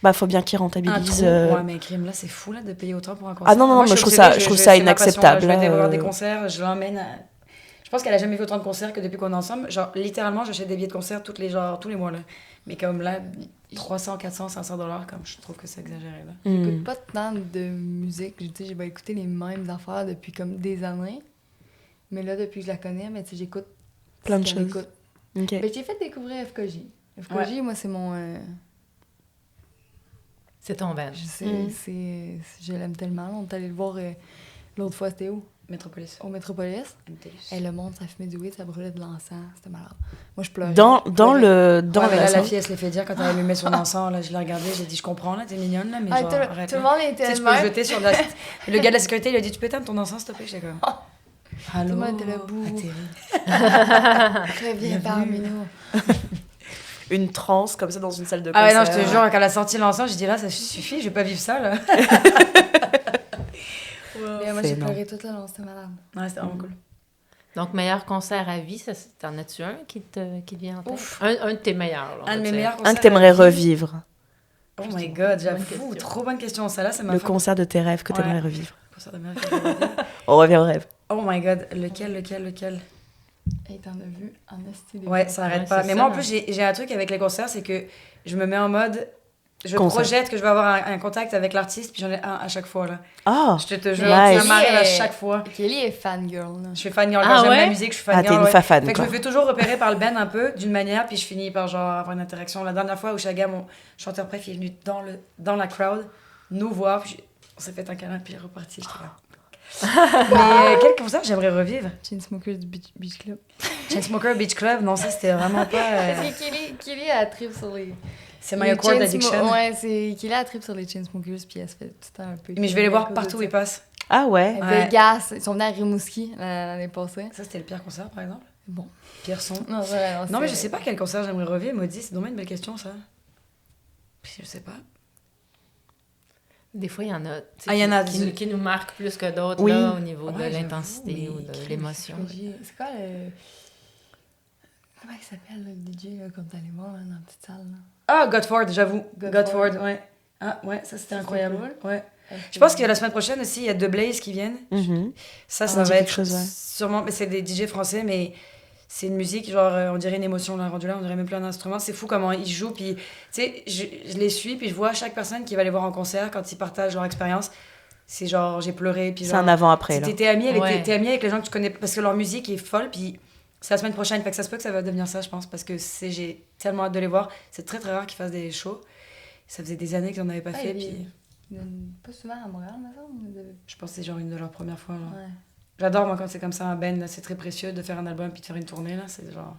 Bah, faut bien qu'ils un rentabilisent. trou. Ouais, mais crime, là, c'est fou, là, de payer autant pour un concert. Ah non, moi, je trouve ça inacceptable. Je vais aller voir des concerts, je l'emmène à... Je pense qu'elle a jamais vu autant de concerts que depuis qu'on est ensemble. Genre, littéralement, j'achète des billets de concert tous les mois, là. Mais comme là, 300, 400, 500 $, comme je trouve que c'est exagéré, là. J'écoute pas tant de musique. Tu sais, j'ai pas écouté les mêmes affaires depuis comme des années. Mais là, depuis que je la connais, mais tu sais, j'écoute Plein de ce qu'elle choses. écoute. Ok. Ben, j'ai fait découvrir FKJ. FKJ, moi, c'est mon... C'est ton band. Je sais, je l'aime tellement. On est allé le voir l'autre fois, c'était où? Métropolis. Au Métropolis. Et le monde, ça fumait du weed, ça brûlait de l'encens. C'était malade. Moi, je pleurais. Dans là, la la fille, elle se l'est fait dire quand elle allumait son encens. Là, je l'ai regardée, j'ai dit, je comprends, là, t'es mignonne, là, mais genre, arrête. Tout le monde était Tu sais, tu peux le jeter sur la... Le gars de la sécurité, il a dit, tu peux éteindre ton encens, s'il te plaît? J'étais comme... Allô? Tout le monde était là, bouh. Reviens parmi nous. Une transe comme ça dans une salle de Ah concert. ouais, non, je te jure, quand elle a sorti l'encens, j'ai dit, là, ça suffit, je vais pas vivre ça, là. Mais moi, j'ai pleuré tout le long, c'était malade. Ouais, c'était vraiment cool. Donc, meilleur concert à vie, t'en as-tu un qui te vient en tête? Un de tes meilleurs. Là, Un de mes meilleurs concerts. Un que t'aimerais revivre. Oh my god, j'avoue, trop bonne question. Ça là, ça m'a Le fait... concert de tes rêves que t'aimerais revivre. Concert de mes rêves que j'aimerais revivre. On revient au rêve. Oh my god, lequel? Et t'en as vu en esti. Ouais, ça arrête pas. Mais moi, en plus, j'ai un truc avec les concerts, c'est que je me mets en mode... Je projette que je vais avoir un contact avec l'artiste, puis j'en ai un à chaque fois, là. Ah! Je te jure, nice. ça m'arrive à chaque fois. Kelly est fangirl, là. Je suis fangirl. Quand j'aime la musique, je suis fangirl. Ah, t'es une fa-fan, Fait que quoi. je me fais toujours repérer par le band un peu, d'une manière, puis je finis par genre avoir une interaction. La dernière fois, Oshéaga, mon chanteur préf, il est venu dans la crowd, nous voir, puis on s'est fait un câlin, puis il est reparti. J'étais là. Mais quel concert j'aimerais revivre? Chainsmokers Beach Club. Chainsmokers Beach Club, non, ça c'était vraiment pas... Parce que Kelly a trip sur les... C'est My Awkward Addiction. Ouais, c'est Kelly a trip sur les Chainsmokers, puis elle se fait tout le temps un peu... Mais je vais les voir partout où ils passent. Ah ouais? Vegas, ils sont venus à Rimouski l'année passée. Ça, c'était le pire concert, par exemple? Bon. Pire son? Non, mais je sais pas quel concert j'aimerais revivre, Maudit. C'est dommage une belle question, ça. Puis je sais pas. Des fois, il y en a, il y en a qui nous marquent plus que d'autres Oui. là, au niveau de Ouais, l'intensité j'avoue, ou de mais l'émotion. C'est quoi le... Comment il s'appelle, le DJ, là, quand t'allais voir, là, dans la petite salle, là? Ah, Godford, j'avoue. Godford, ouais. Ah, ouais, ça c'était incroyable. Ouais. Je pense que la semaine prochaine aussi, il y a The Blaze qui viennent. Ça me dit va quelque être chose, ouais. sûrement... Mais c'est des DJ français, mais c'est une musique, genre, on dirait une émotion, là, rendu là, on dirait même plus un instrument. C'est fou comment ils jouent, puis, tu sais, je les suis, puis je vois chaque personne qui va les voir en concert, quand ils partagent leur expérience, c'est genre, j'ai pleuré, puis C'est un avant-après, là. t'es ami avec les gens que tu connais, parce que leur musique est folle, puis c'est la semaine prochaine, fait que ça se peut que ça va devenir ça, je pense, parce que j'ai tellement hâte de les voir. C'est très, très rare qu'ils fassent des shows. Ça faisait des années qu'ils n'en avaient pas fait, puis... Pas souvent à Montréal, maintenant. Je pense que c'est genre une de leurs premières fois, genre. Ouais. J'adore, moi, quand c'est comme ça, un band, là, c'est très précieux de faire un album puis de faire une tournée, là, c'est genre...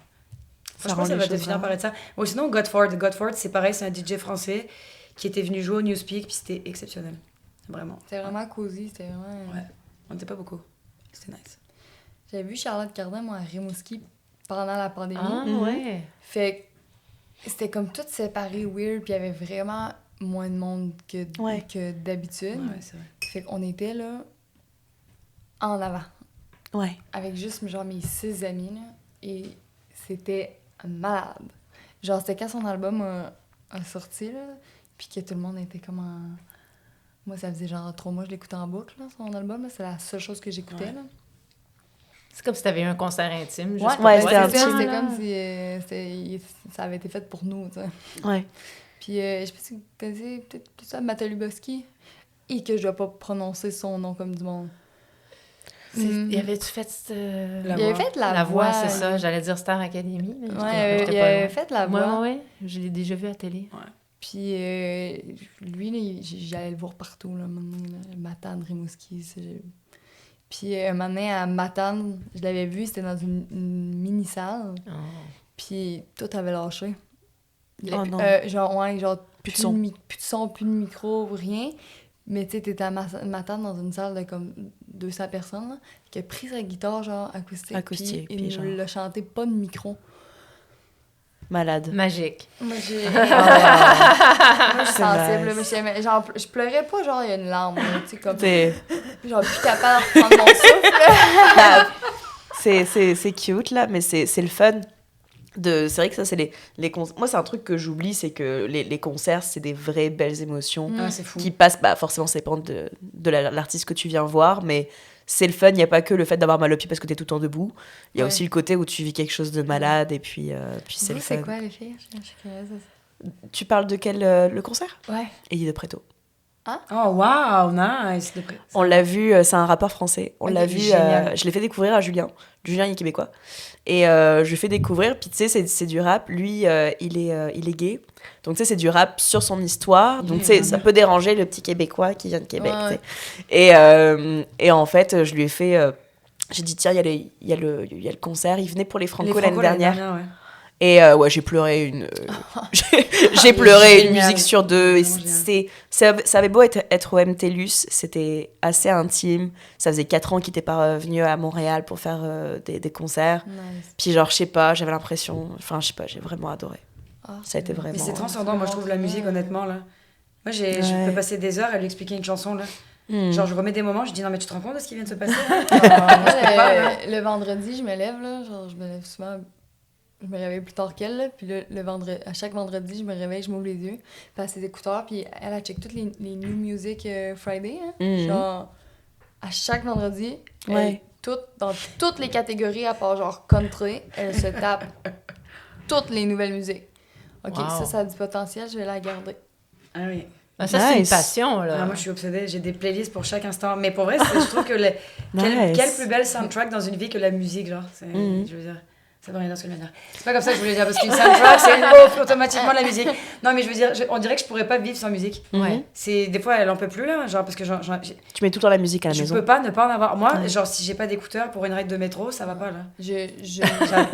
Ça je pense rend que ça les va choses finir par être ça. Bon, sinon, Godford, c'est pareil, c'est un DJ français qui était venu jouer au Newspeak, puis c'était exceptionnel. Vraiment. C'était vraiment cosy, c'était vraiment... Ouais, on n'était pas beaucoup. C'était nice. J'avais vu Charlotte Cardin, moi, à Rimouski, pendant la pandémie. Ah, ouais. Fait que c'était comme tout séparé, weird, puis il y avait vraiment moins de monde que d'habitude. Ouais, c'est vrai. Fait qu'on était là, en avant. Ouais. Avec juste genre mes 6 amis, là, et c'était malade. Genre, c'était quand son album a sorti, là, puis que tout le monde était comme Moi, ça faisait genre 3 mois que je l'écoutais en boucle, là, son album. C'est la seule chose que j'écoutais. Là. C'est comme si tu avais eu un concert intime. Juste ouais, c'était comme si ça avait été fait pour nous. T'sais. Ouais. Puis, je sais pas si vous connaissez peut-être plus ça, Matt Lubowski, et que je dois pas prononcer son nom comme du monde. Il avait-tu fait il avait fait la voix, c'est ça. J'allais dire Star Academy. Mais il avait fait la voix. Ouais. Je l'ai déjà vu à la télé. Ouais. Puis lui, là, j'allais le voir partout, là, Matane, Rimouski. Puis un moment donné, à Matane, je l'avais vu, c'était dans une mini-salle. Oh. Puis tout avait lâché. Oh non. Genre plus de son, plus de micro, rien. Mais tu sais, t'étais à Matane dans une salle de comme 200 personnes, là, qui a pris sa guitare, genre acoustique, puis il l'a chanté pas de micro. Malade. Magique. Moi, je suis sensible. Genre, je pleurais pas, genre, il y a une larme, tu sais, comme... Genre, plus capable de reprendre mon souffle. C'est cute, là, mais c'est le fun. C'est vrai que ça, c'est les concerts. Moi, c'est un truc que j'oublie, c'est que les concerts, c'est des vraies belles émotions c'est fou. qui passent, forcément, ça dépend de l'artiste que tu viens voir, mais c'est le fun. Il n'y a pas que le fait d'avoir mal au pied parce que t'es tout le temps debout. Il y a aussi le côté où tu vis quelque chose de malade, et puis c'est le fun. C'est quoi, les filles? Je suis curieuse. Tu parles de quel, le concert? Ouais. Eddie de Pretto. Hein? Oh, wow, nice. On l'a vu, c'est un rappeur français. On l'a vu, je l'ai fait découvrir à Julien. Julien, il est québécois. Et je lui fais découvrir, puis tu sais, c'est du rap. Lui, il est gay. Donc, tu sais, c'est du rap sur son histoire. Donc, tu sais, ça peut déranger le petit Québécois qui vient de Québec. Ouais. Et en fait, je lui ai fait... j'ai dit, tiens, il y a le concert. Il venait pour les Franco l'année dernière. Ouais. Et j'ai pleuré j'ai pleuré une musique sur deux. Et ça avait beau être au MTLUS, c'était assez intime. Ça faisait 4 ans qu'il n'était pas venu à Montréal pour faire des concerts. Nice. Puis genre, je sais pas, j'avais l'impression... Enfin, je sais pas, j'ai vraiment adoré. Ça a été vraiment... Mais c'est transcendant, moi je trouve la musique, honnêtement, là. Moi, je peux passer des heures à lui expliquer une chanson, là. Genre, je remets des moments, je dis non, mais tu te rends compte de ce qui vient de se passer là? Le vendredi, je me lève, là. Genre, je me lève souvent... Je me réveille plus tard qu'elle, là, puis à chaque vendredi, je me réveille, je m'ouvre les yeux, puis elle a ses écouteurs, puis elle check toutes les New Music Friday, hein. Genre, à chaque vendredi, dans toutes les catégories, à part genre country, elle se tape toutes les nouvelles musiques. OK, ça a du potentiel, je vais la garder. Ah oui. Ça, c'est une passion, là. Moi, je suis obsédée, j'ai des playlists pour chaque instant. Mais pour vrai, je trouve que quelle plus belle soundtrack dans une vie que la musique, genre, je veux dire... Ça veut rien dire ce que je veux dire. C'est pas comme ça que je voulais dire, parce qu'une soundtrack, c'est automatiquement la musique. Non, mais je veux dire, on dirait que je pourrais pas vivre sans musique. Ouais. Des fois, elle en peut plus, là, genre, parce que tu mets tout le temps la musique à la maison. Je peux pas ne pas en avoir. Moi, genre, si j'ai pas d'écouteurs pour une ride de métro, ça va pas, là. Tu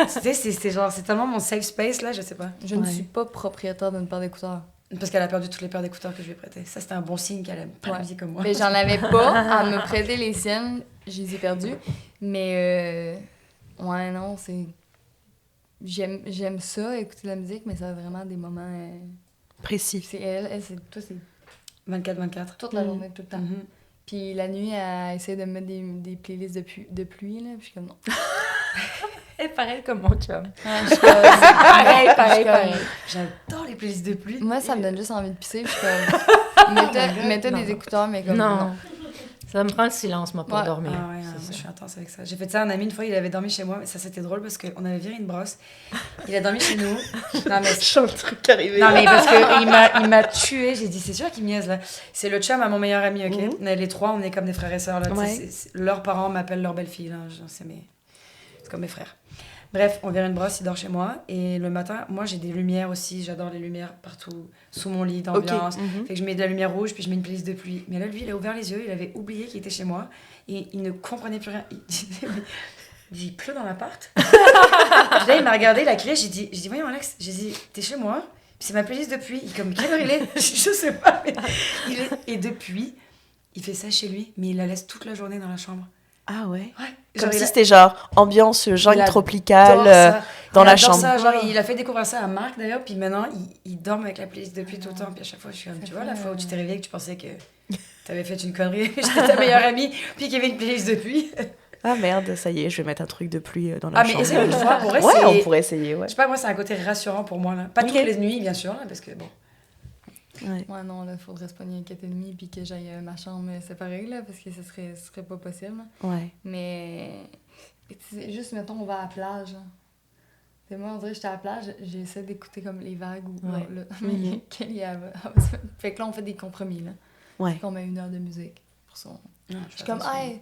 sais, c'est tellement mon safe space, là, je sais pas. Je ne suis pas propriétaire d'une paire d'écouteurs. Parce qu'elle a perdu toutes les paires d'écouteurs que je lui ai prêtées. Ça, c'était un bon signe qu'elle aime pas la musique comme moi. Mais j'en avais pas à me prêter les siennes. Je les ai perdues. Mais, ouais, non, c'est... J'aime ça, écouter de la musique, mais ça a vraiment des moments... précis. C'est elle, toi, c'est... 24-24. Toute la journée, tout le temps. Puis la nuit, elle essaie de me mettre des playlists de pluie, là, puis je suis comme non. Elle est pareille comme mon chum. Pareil. J'adore les playlists de pluie. Moi, ça me donne juste envie de pisser, puis je suis comme... Mets-toi des écouteurs, mais comme non. Ça me prend le silence, moi, pour dormir. Ah ouais, je suis intense avec ça. J'ai fait ça à un ami une fois, il avait dormi chez moi, mais ça c'était drôle parce qu'on avait viré une brosse. Il a dormi chez nous. Non, mais... Je sens le truc arriver. Non, mais parce qu'il m'a tué. J'ai dit, c'est sûr qu'il me niaise là. C'est le chum à mon meilleur ami, ok? Les trois, on est comme des frères et sœurs. Là. Ouais. Leurs parents m'appellent leur belle-fille. Là. C'est comme mes frères. Bref, on vire une brosse, il dort chez moi. Et le matin, moi j'ai des lumières aussi. J'adore les lumières partout, sous mon lit, d'ambiance. Fait que je mets de la lumière rouge, puis je mets une playlist de pluie. Mais là, lui, il a ouvert les yeux, il avait oublié qu'il était chez moi. Et il ne comprenait plus rien. Il disait, il pleut dans l'appart. Là, il m'a regardé, il a crié. J'ai dit, voyons Alex, j'ai dit, t'es chez moi? Puis c'est ma playlist de pluie. Il est comme, quelle heure il est? Je sais pas. Mais et depuis, il fait ça chez lui, mais il la laisse toute la journée dans la chambre. Ah ouais? Ouais. Comme si c'était genre ambiance jungle tropicale dans la chambre. Ça, genre, il a fait découvrir ça à Marc d'ailleurs, puis maintenant il dort avec la playlist depuis tout le temps. Puis à chaque fois, je suis comme, tu vois, la fois où tu t'es réveillée que tu pensais que t'avais fait une connerie, j'étais ta meilleure amie, puis qu'il y avait une playlist de pluie. Ah merde, ça y est, je vais mettre un truc de pluie dans la chambre. Ah, mais essaye une fois, pour essayer. Ouais, on pourrait essayer, ouais. Je sais pas, moi, c'est un côté rassurant pour moi, là. Pas toutes les nuits, bien sûr, là, parce que bon. Ouais, non, là, faudrait se pogner 4,5 puis que j'aille ma chambre séparée, là, parce que ce serait pas possible. Ouais. Mais, juste, mettons, on va à la plage. Moi, on dirait que j'étais à la plage, j'essaie d'écouter comme les vagues ou là. Mais Kelly, elle va se mettre. Fait que là, on fait des compromis, là. Ouais. Fait qu'on met 1 heure de musique pour son. Je suis comme, hey,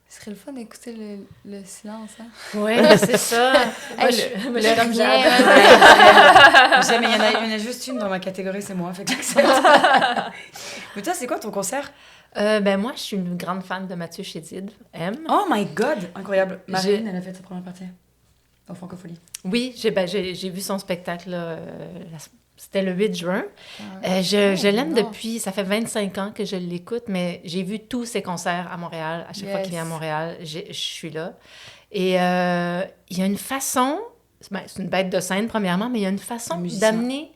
ce serait le fun d'écouter le silence, hein? Oui, c'est ça. Moi, je suis comme Jade. Mais il y en a juste une dans ma catégorie, c'est moi. Fait que mais toi, c'est quoi ton concert? Moi, je suis une grande fan de Mathieu Chédid, M. Oh my God! Incroyable. Marine, elle a fait sa première partie en francophonie. Oui, j'ai vu son spectacle, là, c'était le 8 juin. Je l'aime depuis, ça fait 25 ans que je l'écoute, mais j'ai vu tous ses concerts à Montréal. À chaque fois qu'il vient à Montréal, je suis là. Et il y a une façon, c'est une bête de scène premièrement, mais il y a une façon d'amener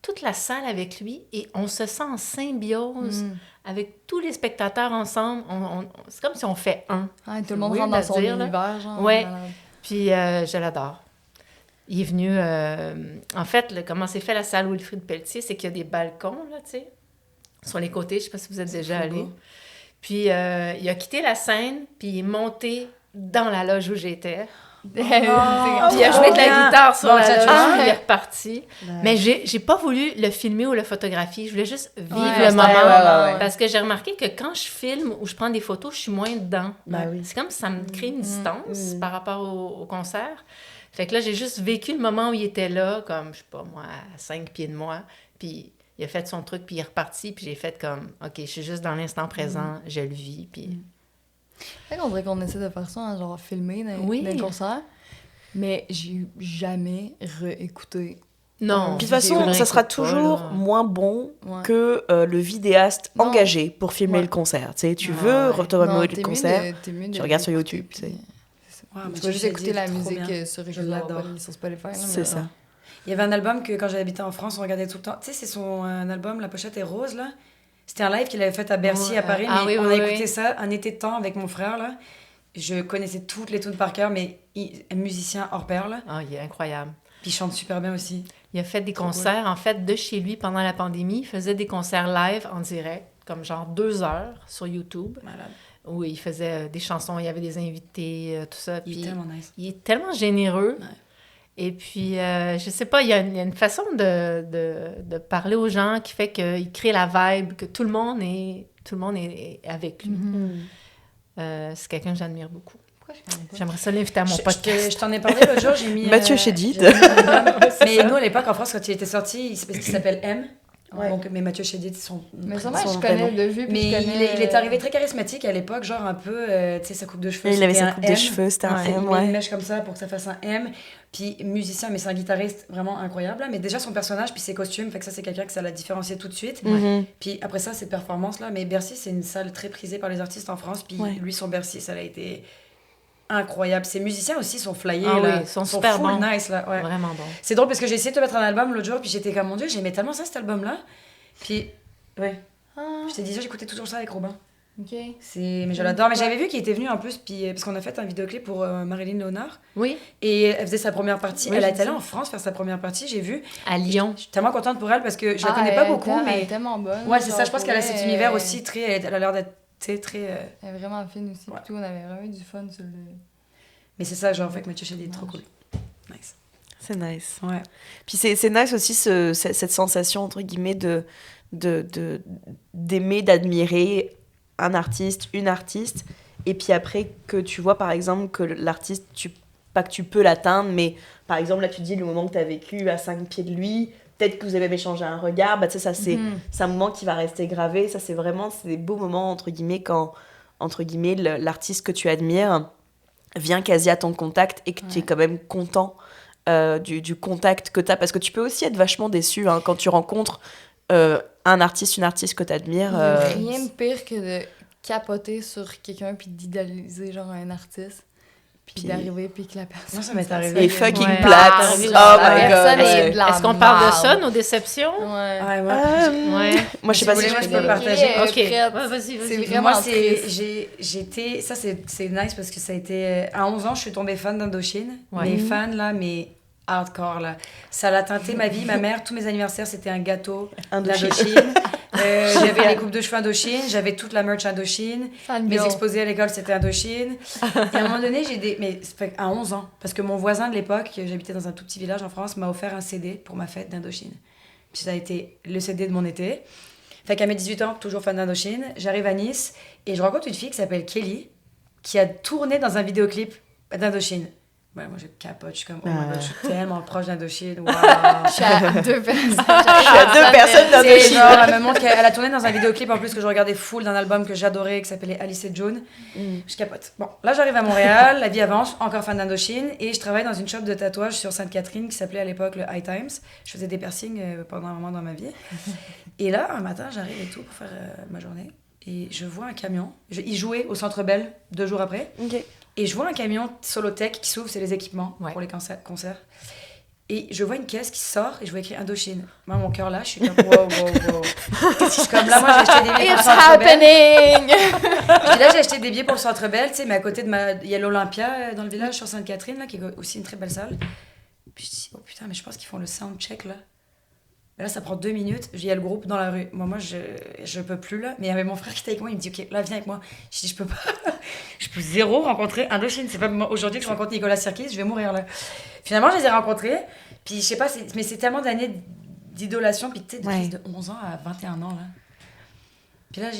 toute la salle avec lui et on se sent en symbiose avec tous les spectateurs ensemble. C'est comme si on fait un. Ah, tout le monde rentre dans son univers, genre. Ouais. Puis je l'adore. Il est venu... en fait, comment c'est fait la salle Wilfrid Pelletier, c'est qu'il y a des balcons, là, tu sais, sur les côtés. Je sais pas si vous êtes déjà allés. Puis il a quitté la scène, puis il est monté dans la loge où j'étais. Puis il a joué de la guitare sur la loge, puis il est reparti. Mais j'ai pas voulu le filmer ou le photographier. Je voulais juste vivre le moment. Parce que j'ai remarqué que quand je filme ou je prends des photos, je suis moins dedans. C'est comme si ça me crée une distance par rapport au concert. Fait que là, j'ai juste vécu le moment où il était là, comme, je sais pas, moi, à 5 pieds de moi. Puis il a fait son truc, puis il est reparti. Puis j'ai fait comme, OK, je suis juste dans l'instant présent, je le vis, puis... Fait qu'on dirait qu'on essaie de faire ça, hein, genre filmer dans les concerts. Mais j'ai jamais réécouté. Non. Puis de toute façon, ça sera toujours moins bon que le vidéaste engagé pour filmer le concert. Tu sais, tu veux te remémorer le concert, tu regardes sur YouTube, tu sais. Tu vas juste écouter la musique sur Spotify. C'est ça. Il y avait un album que quand j'habitais en France, on regardait tout le temps. Tu sais, c'est son album, la pochette est rose, là. C'était un live qu'il avait fait à Bercy, à Paris. On a écouté ça un été de temps avec mon frère, là. Je connaissais toutes les tunes par cœur, mais musicien hors pair, là. Ah, il est incroyable. Puis il chante super bien aussi. Il a fait des concerts, en fait, de chez lui pendant la pandémie. Il faisait des concerts live en direct, comme genre 2 heures sur YouTube. Malade. Où il faisait des chansons, il y avait des invités, tout ça. Il est tellement nice. Il est tellement généreux. Ouais. Et puis, je sais pas, il y a une façon de parler aux gens qui fait qu'il crée la vibe, que tout le monde est avec lui. C'est quelqu'un que j'admire beaucoup. Pourquoi je connais pas? J'aimerais ça l'inviter à mon podcast. Je t'en ai parlé l'autre jour, j'ai mis... Mathieu Chédid. Mais nous, à l'époque, en France, quand il était sorti, il s'appelle M. Ouais. Donc, mais Mathieu Chédid, mais sûrement, je connais de vue. Mais il est arrivé très charismatique à l'époque, genre un peu, tu sais, sa coupe de cheveux. Il avait sa coupe de cheveux, c'était un M, une mèche comme ça pour que ça fasse un M. Puis musicien, mais c'est un guitariste vraiment incroyable. Là. Mais déjà, son personnage, puis ses costumes, fait que ça, c'est quelqu'un que ça l'a différencié tout de suite. Puis après ça, ses performances, là. Mais Bercy, c'est une salle très prisée par les artistes en France. Puis lui, son Bercy, ça a été incroyable. Ses musiciens aussi sont flyés, là. Ils sont super bons. Nice, là. Ouais. Vraiment bons. C'est drôle parce que j'ai essayé de te mettre un album l'autre jour, puis j'étais comme, mon Dieu, j'aimais tellement ça, cet album-là. Puis, je t'ai dit, j'écoutais toujours ça avec Robin. Ok. Mais je l'adore. Mais j'avais vu qu'il était venu en plus, puis, parce qu'on a fait un vidéoclip pour Marilyn Léonard. Oui. Et elle faisait sa première partie. Elle est allée en France faire sa première partie, j'ai vu. À Lyon. Je suis tellement contente pour elle parce que je la connais pas beaucoup, mais. Elle est tellement bonne. Ouais, c'est ça. Je pense qu'elle a cet univers aussi très. Elle a l'air d'être très. Elle est vraiment fine aussi. Ouais. Tout, on avait vraiment eu du fun sur le. Mais c'est ça, genre, fait que Mathieu Chédid est trop cool. Nice. C'est nice. Ouais. Puis c'est nice aussi cette sensation, entre guillemets, d'aimer, d'admirer un artiste, une artiste, et puis après que tu vois, par exemple, que l'artiste, pas que tu peux l'atteindre, mais par exemple, là, tu dis le moment que tu as vécu à 5 pieds de lui, peut-être que vous avez même échangé un regard, bah, tu sais, ça, c'est un moment qui va rester gravé. Ça, c'est des beaux moments, entre guillemets, quand, entre guillemets, l'artiste que tu admires vient quasi à ton contact et que tu es quand même content du contact que tu as, parce que tu peux aussi être vachement déçu quand tu rencontres un artiste, une artiste que tu admires. Il n'y a rien de pire que de capoter sur quelqu'un puis d'idéaliser genre un artiste. Puis d'arriver, puis que la personne... Moi, ça m'est arrivé. Et fucking plate. Oh my God. Est-ce qu'on parle de ça, nos déceptions? Ouais. Moi, je sais pas si je peux le partager. OK. Vas-y. C'est vraiment moi, j'étais... Ça, c'est nice parce que ça a été... À 11 ans, je suis tombée fan d'Indochine. Mes fans, là, mais hardcore, là. Ça l'a teinté ma vie. Ma mère, tous mes anniversaires, c'était un gâteau d'Indochine. J'avais les coupes de cheveux Indochine, j'avais toute la merch Indochine. Mes exposés à l'école, c'était Indochine. Et à un moment donné, mais à 11 ans, parce que mon voisin de l'époque, j'habitais dans un tout petit village en France, m'a offert un CD pour ma fête d'Indochine. Puis ça a été le CD de mon été. Fait qu'à mes 18 ans, toujours fan d'Indochine, j'arrive à Nice et je rencontre une fille qui s'appelle Kelly, qui a tourné dans un vidéoclip d'Indochine. Ouais, moi je capote, je suis comme, oh my god, je suis tellement proche d'Indochine, waouh! Je suis à 2 personnes. Je suis à 2 personnes d'Indochine. Genre, elle me montre qu'elle a tourné dans un vidéoclip en plus que je regardais full d'un album que j'adorais qui s'appelait Alice et June. Je capote. Bon, là j'arrive à Montréal, la vie avance, encore fan d'Indochine, et je travaille dans une shop de tatouage sur Sainte-Catherine qui s'appelait à l'époque le High Times. Je faisais des piercings pendant un moment dans ma vie. Et là, un matin, j'arrive et tout pour faire ma journée, et je vois un camion. Il jouait au Centre Bell 2 jours après. Okay. Et je vois un camion Solotech qui s'ouvre, c'est les équipements pour les concerts. Et je vois une caisse qui sort et je vois écrit Indochine. Moi, mon cœur là, je suis comme wow. Je suis comme là, moi j'ai acheté des billets pour le Centre Bell. Là, j'ai acheté des billets pour le Centre Bell, tu sais, mais à côté il y a l'Olympia dans le village sur Sainte-Catherine, là, qui est aussi une très belle salle. Puis je dis, oh putain, mais je pense qu'ils font le soundcheck là. Et là, ça prend 2 minutes. Il y a le groupe dans la rue. Moi, je peux plus là. Mais il y avait mon frère qui était avec moi. Il me dit, ok, là, viens avec moi. Je dis, je peux pas. Je peux zéro rencontrer Indochine. C'est pas aujourd'hui que je rencontre Nicolas Sirkis. Je vais mourir là. Finalement, je les ai rencontrés. Puis, je sais pas, mais c'est tellement d'années d'idolation. Puis, tu sais, de 11 ans à 21 ans là. Puis là,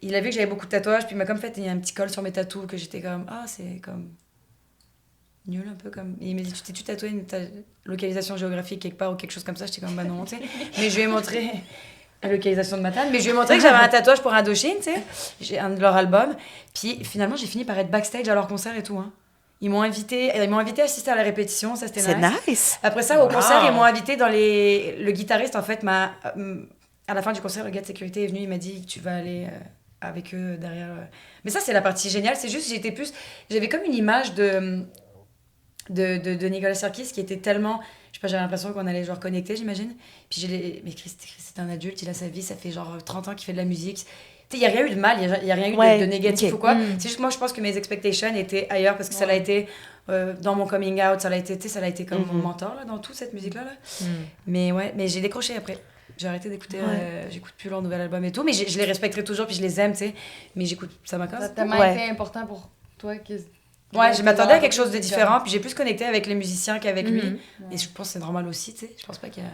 il a vu que j'avais beaucoup de tatouages. Puis, il m'a comme fait, il y a un petit col sur mes tatous que j'étais comme, c'est comme nul un peu comme. Et il m'a dit, tu tatoué ta localisation géographique quelque part ou quelque chose comme ça? J'étais comme, bah non, tu sais. Mais je lui ai montré la localisation de Matane, mais je lui ai montré que j'avais un tatouage pour Indochine, tu sais. J'ai un de leurs albums. Puis finalement, j'ai fini par être backstage à leur concert et tout, hein. Ils m'ont invité à assister à la répétition, ça c'était nice. Après ça, au concert, ils m'ont invité dans le guitariste, en fait, à la fin du concert, le gars de sécurité est venu, il m'a dit, tu vas aller avec eux derrière. Mais ça, c'est la partie géniale, c'est juste, j'avais comme une image de Nicolas Sirkis qui était tellement, je sais pas, j'avais l'impression qu'on allait genre connecter, j'imagine. Puis mais Chris c'est un adulte, il a sa vie, ça fait genre 30 ans qu'il fait de la musique. Tu sais, il y a rien eu de mal, il y a rien eu de négatif ou quoi. C'est juste moi je pense que mes expectations étaient ailleurs parce que ça l'a été dans mon coming out, ça l'a été comme mon mentor là dans toute cette musique là. Mais j'ai décroché après. J'ai arrêté d'écouter, j'écoute plus leur nouvel album et tout, mais je les respecterai toujours puis je les aime, tu sais. Mais j'écoute, ça m'a cassé. Ça a tellement été important pour toi que... Ouais, je m'attendais à quelque chose de différent, puis j'ai plus connecté avec les musiciens qu'avec lui. Et je pense que c'est normal aussi, tu sais. Je pense pas qu'il y a...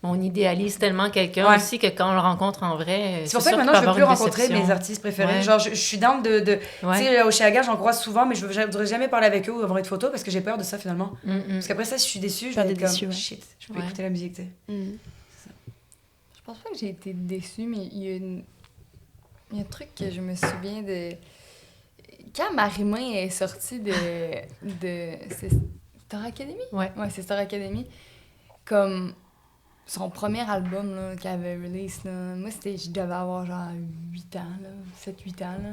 On idéalise tellement quelqu'un aussi que quand on le rencontre en vrai, c'est pour ça que maintenant je veux plus rencontrer mes artistes préférés. Genre je suis down de tu sais, au Chiaga j'en croise souvent, mais je voudrais jamais parler avec eux ou avoir une photo parce que j'ai peur de ça finalement. Parce qu'après ça, si je suis déçue, je vais être comme shit, je peux écouter la musique, tu sais. Je pense pas que j'ai été déçue, mais il y a un truc que je me souviens de... Quand Marie-Main est sortie de c'est Star Academy? Ouais, c'est Star Academy. Comme son premier album là, qu'elle avait release, là, moi, je devais avoir genre 8 ans, 7-8 ans. Là.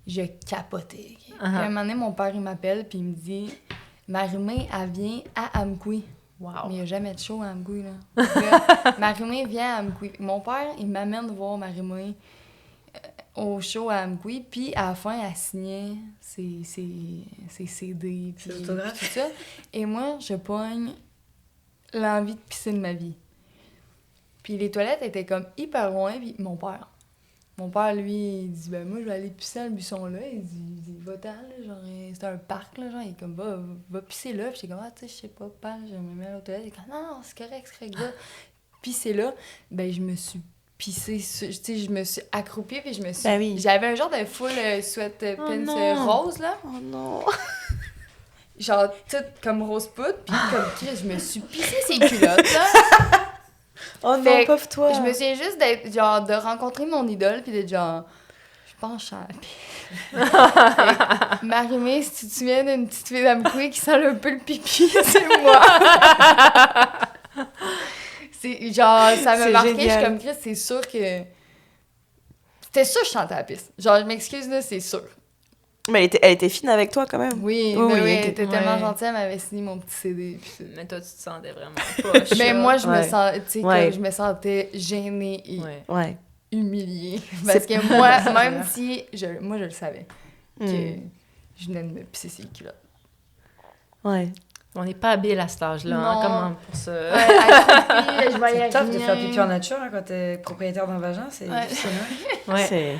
Je capotais. Okay? Puis à un moment donné, mon père, il m'appelle, puis il me dit « Marie-Main, elle vient à Amkoui. » Wow. Mais il n'y a jamais de show à Amkoui, là. Marie-Main vient à Amkoui. Mon père, il m'amène voir Marie-Main au show à Amkoui, puis à la fin, elle signait ses CD, puis tout ça. Et moi, je pogne l'envie de pisser de ma vie. Puis les toilettes étaient comme hyper loin, puis mon père, lui, il dit, ben moi, je vais aller pisser dans le buisson là. Il dit va-t'en, là, genre, c'est un parc, là, genre, il est comme, va pisser là. Puis j'étais comme, tu sais, je sais pas, je me mets à la toilette. Il est comme, non, c'est correct, va pisser là. Ben, je me suis pissée, tu sais, je me suis accroupie, puis je me suis... J'avais un genre de full sweatpants rose, là. Oh non! Genre, toute comme rose poudre, puis comme, je me suis pissée ses culottes, là. Oh non, pauvre toi! Je me souviens juste d'être, genre, de rencontrer mon idole, puis d'être genre, je pense à Marie-Mé, si tu te souviens d'une petite fille d'Amkoui qui sent un peu le pipi, c'est moi! C'est genre, ça m'a marqué, génial. Je suis comme Chris, c'est sûr que... C'était sûr que je chantais à la piste. Genre, je m'excuse, là, c'est sûr. Mais elle était fine avec toi, quand même. Oui, elle était tellement gentille, elle m'avait signé mon petit CD. Puis... Mais toi, tu te sentais vraiment pas Mais moi, je me sentais, tu sais, je me sentais gênée et humiliée. Parce que moi, même si... Moi, je le savais, que je venais de me pisser ses culottes. Ouais. On n'est pas habile à cet âge-là, hein, comment pour ça? Je vais c'est tough de faire pipi en nature hein, quand t'es propriétaire d'un vagin, c'est difficile. Ouais. C'est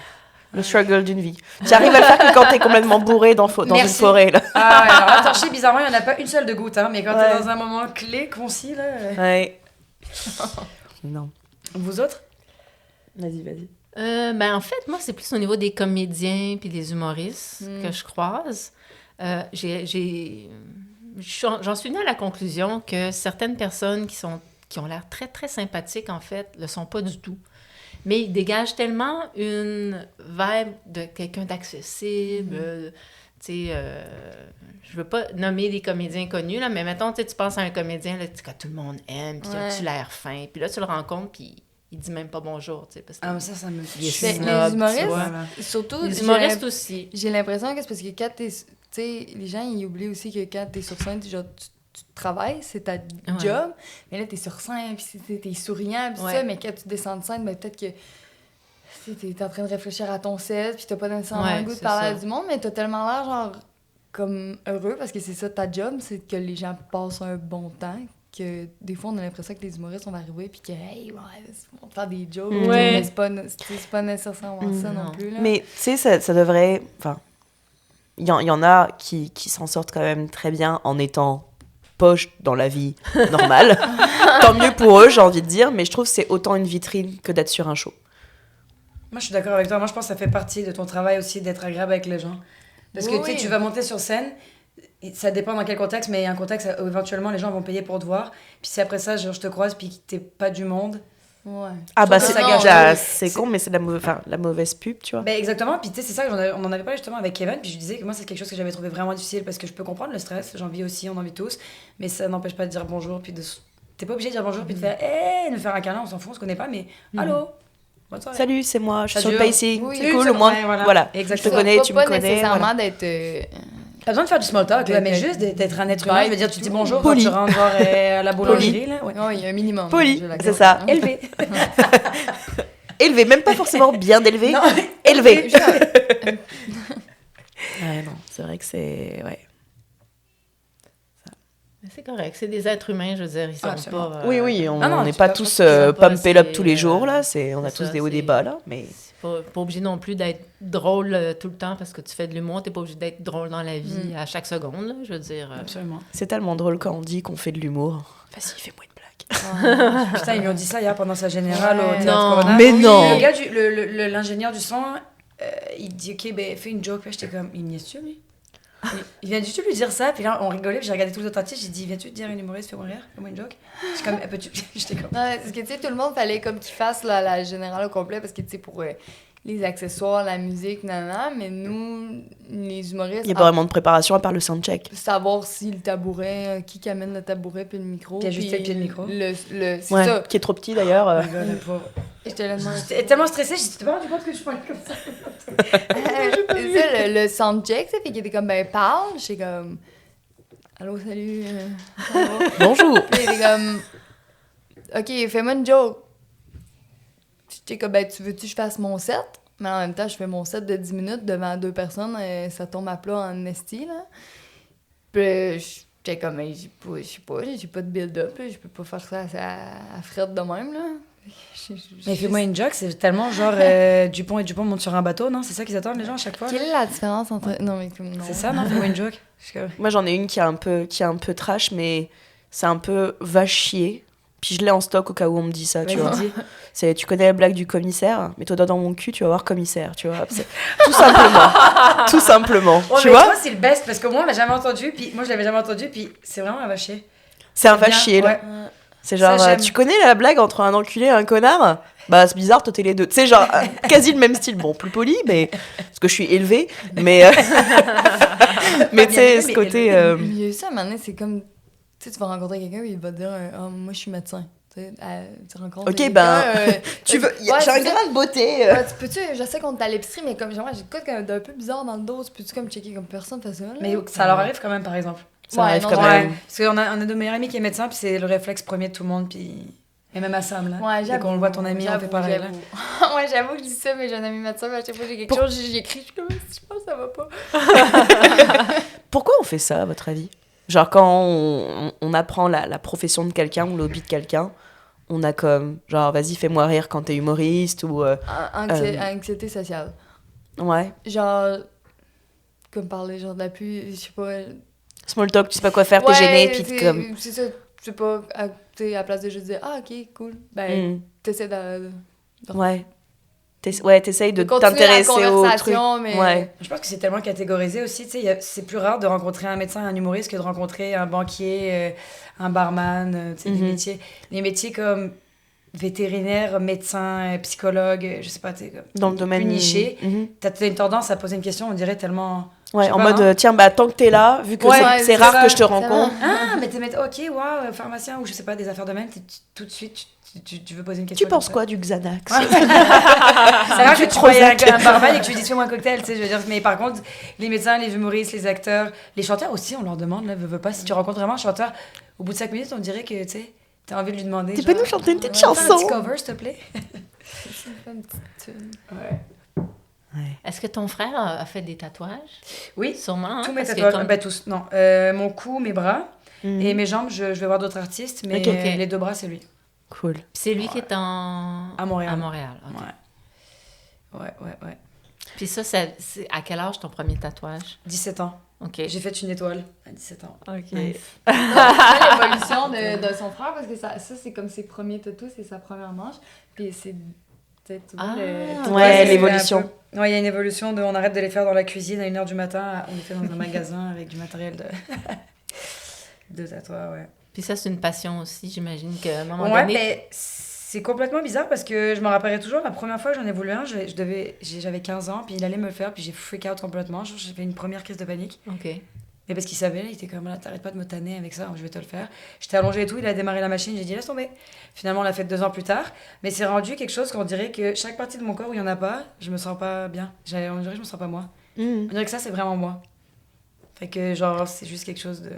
le struggle d'une vie. Tu arrives à le faire que quand t'es complètement bourré dans une forêt, là. Ah ouais, alors attends, bizarrement, il n'y en a pas une seule de goutte, hein, mais quand t'es dans un moment clé, concis, là... Ouais. Non. Vous autres? Vas-y. En fait, moi, c'est plus au niveau des comédiens puis des humoristes que je croise. J'en suis venue à la conclusion que certaines personnes qui ont l'air très, très sympathiques, en fait, le sont pas du tout. Mais ils dégagent tellement une vibe de quelqu'un d'accessible. Tu sais, je veux pas nommer des comédiens connus, là, mais mettons, tu penses à un comédien là, que tout le monde aime, puis tu l'air fin. Puis là, tu le rencontres, puis il dit même pas bonjour, tu sais, parce que... Ah, mais ça me... les humoristes, surtout... Les humoristes aussi. J'ai l'impression que c'est parce que quand t'es... Tu sais, les gens, ils oublient aussi que quand t'es sur scène, genre, tu travailles, c'est ta job, mais là, t'es sur scène, puis t'es souriant, puis ça, mais quand tu descends de scène, ben, peut-être que t'es en train de réfléchir à ton set, puis t'as pas nécessairement le goût de parler à du monde, mais t'as tellement l'air, genre, comme heureux, parce que c'est ça ta job, c'est que les gens passent un bon temps, que des fois, on a l'impression que les humoristes, on va arriver, puis que, hey, on va faire des jokes, mais c'est pas nécessairement ça non plus, là. Mais, tu sais, ça devrait... Enfin, il y en a qui s'en sortent quand même très bien en étant poche dans la vie normale. Tant mieux pour eux, j'ai envie de dire, mais je trouve que c'est autant une vitrine que d'être sur un show. Moi, je suis d'accord avec toi. Moi, je pense que ça fait partie de ton travail aussi d'être agréable avec les gens. Parce que tu vas monter sur scène, ça dépend dans quel contexte, mais il y a un contexte où éventuellement les gens vont payer pour te voir. Puis si après ça, je te croise, puis que t'es pas du monde... Ouais. Ah bah c'est con, mais c'est la mauvaise pub, tu vois. Ben exactement, puis tu sais, c'est ça, on en avait parlé justement avec Kevin, puis je disais que moi c'est quelque chose que j'avais trouvé vraiment difficile, parce que je peux comprendre le stress, j'en vis aussi, on en vit tous, mais ça n'empêche pas de dire bonjour, puis t'es pas obligé de dire bonjour, puis de faire de faire un câlin, on s'en fout, on se connaît pas, mais allô, bonne soirée. Salut, c'est moi, je suis sur le pacing, oui, c'est cool, au moins, voilà. Exactement. Je te connais, tu me connais. Pas nécessairement d'être... T'as besoin de faire du small talk, mais juste d'être un être humain, je veux dire, tu dis bonjour quand tu rentres voir à la boulangerie, là. Ouais, il y a un minimum. Poli, c'est ça. Élevé. Élevé, même pas forcément bien élevé. Non, élevé. Ouais, non, c'est vrai que c'est... Ouais. C'est correct, c'est des êtres humains, je veux dire, ils sont pas... Oui, on n'est pas tous pumped up tous les jours, là, on a tous des hauts et des bas, là, mais... Pas obligé non plus d'être drôle tout le temps parce que tu fais de l'humour, t'es pas obligé d'être drôle dans la vie à chaque seconde, là, je veux dire. Absolument. C'est tellement drôle quand on dit qu'on fait de l'humour. Vas-y, fais-moi une blague. Putain, ils lui ont dit ça hier pendant sa générale au Théâtre Non, Corona. mais non. Le gars, l'ingénieur du son, il dit, OK, ben fais une joke. Puis j'étais comme, il niaise-tu, lui? Il vient du tout lui dire ça, puis là on rigolait, puis j'ai regardé tous les autres artistes, j'ai dit viens-tu te dire une humoriste, fais-moi rire, fais-moi une joke. J'étais comme, j'étais comme... Non, parce que tu sais, tout le monde fallait comme qu'il fasse la générale au complet, parce que tu sais, pour les accessoires, la musique, nanana, mais nous, les humoristes... Il n'y a pas vraiment de préparation à part le soundcheck. Savoir si le tabouret, qui amène le tabouret puis le micro. Puis ajuster le pied de micro. C'est ça. Qui est trop petit d'ailleurs. J'étais tellement stressée, je t'ai pas rendu compte que je parlais comme ça. C'est ça, le soundcheck, ça fait qu'il était comme, ben parle, j'étais comme... Allô, salut. Bonjour. Puis il était comme, OK, fais-moi une joke. J'étais comme, ben tu veux-tu que je fasse mon set? Mais en même temps, je fais mon set de 10 minutes devant 2 personnes, ça tombe à plat en esti, là. Puis j'étais comme, ben, j'ai pas de build-up, là, je peux pas faire ça à Fred de même, là. Mais fais-moi une joke, c'est tellement genre Dupont et Dupont montent sur un bateau, non? C'est ça qu'ils attendent les gens à chaque fois? Quelle est la différence entre... Non, mais non. C'est ça, non? Fais-moi une joke. Moi j'en ai une qui est un peu trash, mais c'est un peu va chier. Puis je l'ai en stock au cas où on me dit ça, tu vois. Tu connais la blague du commissaire? Mets-toi dans mon cul, tu vas voir commissaire, tu vois. Tout simplement. Tout simplement. Oh, tu vois? Toi, c'est le best, parce que moi, on l'a jamais entendu, puis moi, je l'avais jamais entendu, puis c'est vraiment un va chier. C'est un va chier, là. Ouais. C'est genre, tu connais la blague entre un enculé et un connard? Bah, c'est bizarre, toi, t'es les deux. Tu sais, genre, quasi le même style. Bon, plus poli, mais... Parce que je suis élevée, mais... mais tu sais, ce côté... Il y a eu ça, à un moment donné, c'est comme... Tu sais, tu vas rencontrer quelqu'un et il va te dire moi, je suis médecin. Tu rencontres quelqu'un... tu veux... j'ai un grain de beauté. Je sais qu'on est à l'épicerie, mais comme j'ai quoi d'un peu bizarre dans le dos, tu peux-tu comme checker comme personne fait ça? Là? Mais ça leur arrive quand même, par exemple. Ça arrive quand même. Parce qu'on a de meilleurs amis qui est médecin, puis c'est le réflexe premier de tout le monde, puis... Et même à Sam, là. Ouais, dès qu'on le voit, ton ami, on fait pareil, là. Ouais, j'avoue que je dis ça, mais j'ai un ami médecin, mais à chaque fois que j'ai quelque chose, j'écris, je pense que ça va pas. Pourquoi on fait ça, à votre avis? Genre, quand on apprend la profession de quelqu'un ou l'hobby de quelqu'un, on a comme, genre, vas-y, fais-moi rire quand t'es humoriste ou... Anxiété sociale. Ouais. Genre, comme parler, genre, de la pluie, je sais pas... Small talk, tu sais pas quoi faire, t'es gêné, puis comme... C'est ça, je sais pas, à la place de juste dire « Ah, OK, cool », ben, t'essaies de... Ouais. T'essayes de t'intéresser au truc. Mais... Ouais. Je pense que c'est tellement catégorisé aussi. Tu sais, c'est plus rare de rencontrer un médecin, un humoriste que de rencontrer un banquier, un barman. Tu sais, les métiers comme vétérinaire, médecin, psychologue, je sais pas, tu sais, dans le domaine plus niché. T'as une tendance à poser une question, on dirait tellement... Ouais, en mode, tiens, tant que t'es là, vu que c'est rare que je te rencontre. Ah, mais ok, waouh, pharmacien, ou je sais pas, des affaires de même, tout de suite, tu veux poser une question. Tu penses quoi du Xanax? C'est rare que tu voyais un barman et que tu lui dis fais-moi un cocktail, tu sais, je veux dire. Mais par contre, les médecins, les humoristes, les acteurs, les chanteurs aussi, on leur demande, là, veux pas, si tu rencontres vraiment un chanteur, au bout de 5 minutes, on dirait que, tu sais, t'as envie de lui demander. Tu peux nous chanter une petite chanson? Un petit cover, s'il te plaît. Une petite tune. Ouais. Est-ce que ton frère a fait des tatouages? Oui, sûrement. Tous mes tatouages, tous, non. Mon cou, mes bras et mes jambes, je vais voir d'autres artistes, mais les 2 bras, c'est lui. Cool. C'est lui qui est à Montréal. À Montréal, OK. Ouais. Puis ça, c'est à quel âge ton premier tatouage? 17 ans. OK. J'ai fait une étoile à 17 ans. OK. Nice. L'évolution de son frère, parce que ça c'est comme ses premiers tatous, c'est sa première manche. Puis c'est... l'évolution. Il y a une évolution on arrête de les faire dans la cuisine à 1h du matin, on les fait dans un magasin avec du matériel de tatouage, ouais. Puis ça, c'est une passion aussi, j'imagine qu'à un moment donné... Ouais, mais c'est complètement bizarre parce que je me rappellerai toujours, la première fois que j'en ai voulu un, j'avais 15 ans, puis il allait me le faire, puis j'ai freak out complètement, j'ai fait une première crise de panique. OK. Mais parce qu'il savait, il était comme là, t'arrêtes pas de me tanner avec ça, je vais te le faire. J'étais allongée et tout, il a démarré la machine, j'ai dit laisse tomber. Finalement, on l'a fait 2 ans plus tard, mais c'est rendu quelque chose qu'on dirait que chaque partie de mon corps où il y en a pas, je me sens pas bien. On dirait que je me sens pas moi. On dirait que ça, c'est vraiment moi. Fait que genre, c'est juste quelque chose de...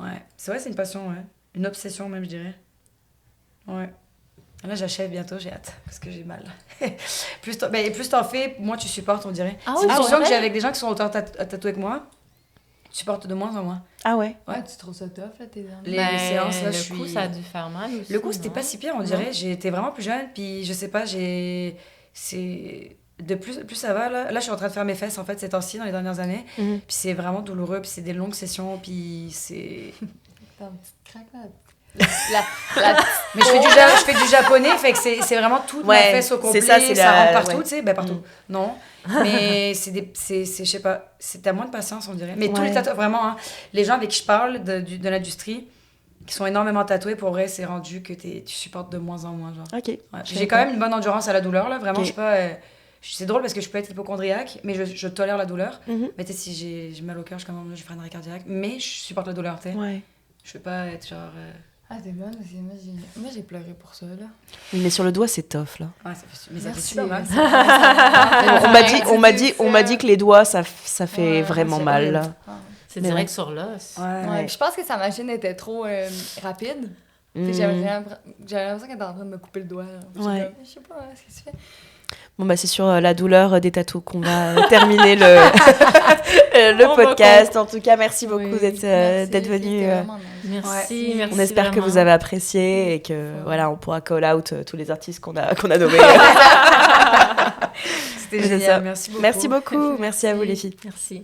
Ouais, c'est vrai, c'est une passion, ouais. Une obsession même, je dirais. Ouais. Là, j'achève bientôt, j'ai hâte, parce que j'ai mal. plus t'en fais, moins tu supportes, on dirait. C'est une discussion que j'ai avec des gens qui sont autant tatoués que moi. Tu supportes de moins en moins. Ah ouais? Ouais, tu trouves ça tough, là, tes derniers? Les séances, là, le coup, ça a dû faire mal aussi. Le coup, c'était pas si pire, on dirait. J'étais vraiment plus jeune, puis je sais pas, de plus ça va, là. Là, je suis en train de faire mes fesses, en fait, ces temps-ci, dans les dernières années. Puis c'est vraiment douloureux, puis c'est des longues sessions, puis c'est... T'as une petite craque, là. Mais je fais du japonais, fait que c'est vraiment toute ma fesse au complet, ça rentre partout, tu sais, partout. Non, mais je sais pas, t'as moins de patience, on dirait. Mais tous les tatouages, vraiment, hein, les gens avec qui je parle de l'industrie, qui sont énormément tatoués, pour vrai, c'est rendu que tu supportes de moins en moins, genre. OK. Ouais. J'ai quand même une bonne endurance à la douleur, là, vraiment, je suis pas... c'est drôle parce que je peux être hypochondriaque, mais je tolère la douleur. Mais tu sais, si j'ai mal au cœur, je vais faire un arrêt cardiaque, mais je supporte la douleur, tu sais. Ouais. Je veux pas être genre... Ah, t'es bonne aussi. Moi, j'ai pleuré pour ça, là. Oui, mais sur le doigt, c'est tough, là. Ouais, ça fait super mal. On m'a dit que les doigts, ça fait vraiment mal, là. C'est direct sur l'os. Ouais. Je pense que sa machine était trop rapide. J'avais l'impression qu'elle était en train de me couper le doigt. Ouais. Je sais pas, ce que tu fais. Bon, c'est sur la douleur des tatous qu'on va terminer le podcast. En tout cas, merci beaucoup d'être venu. Merci. On espère que vous avez apprécié et que on pourra call out tous les artistes qu'on a nommés. C'était génial. Merci beaucoup. Merci beaucoup. Merci à vous, les filles. Merci.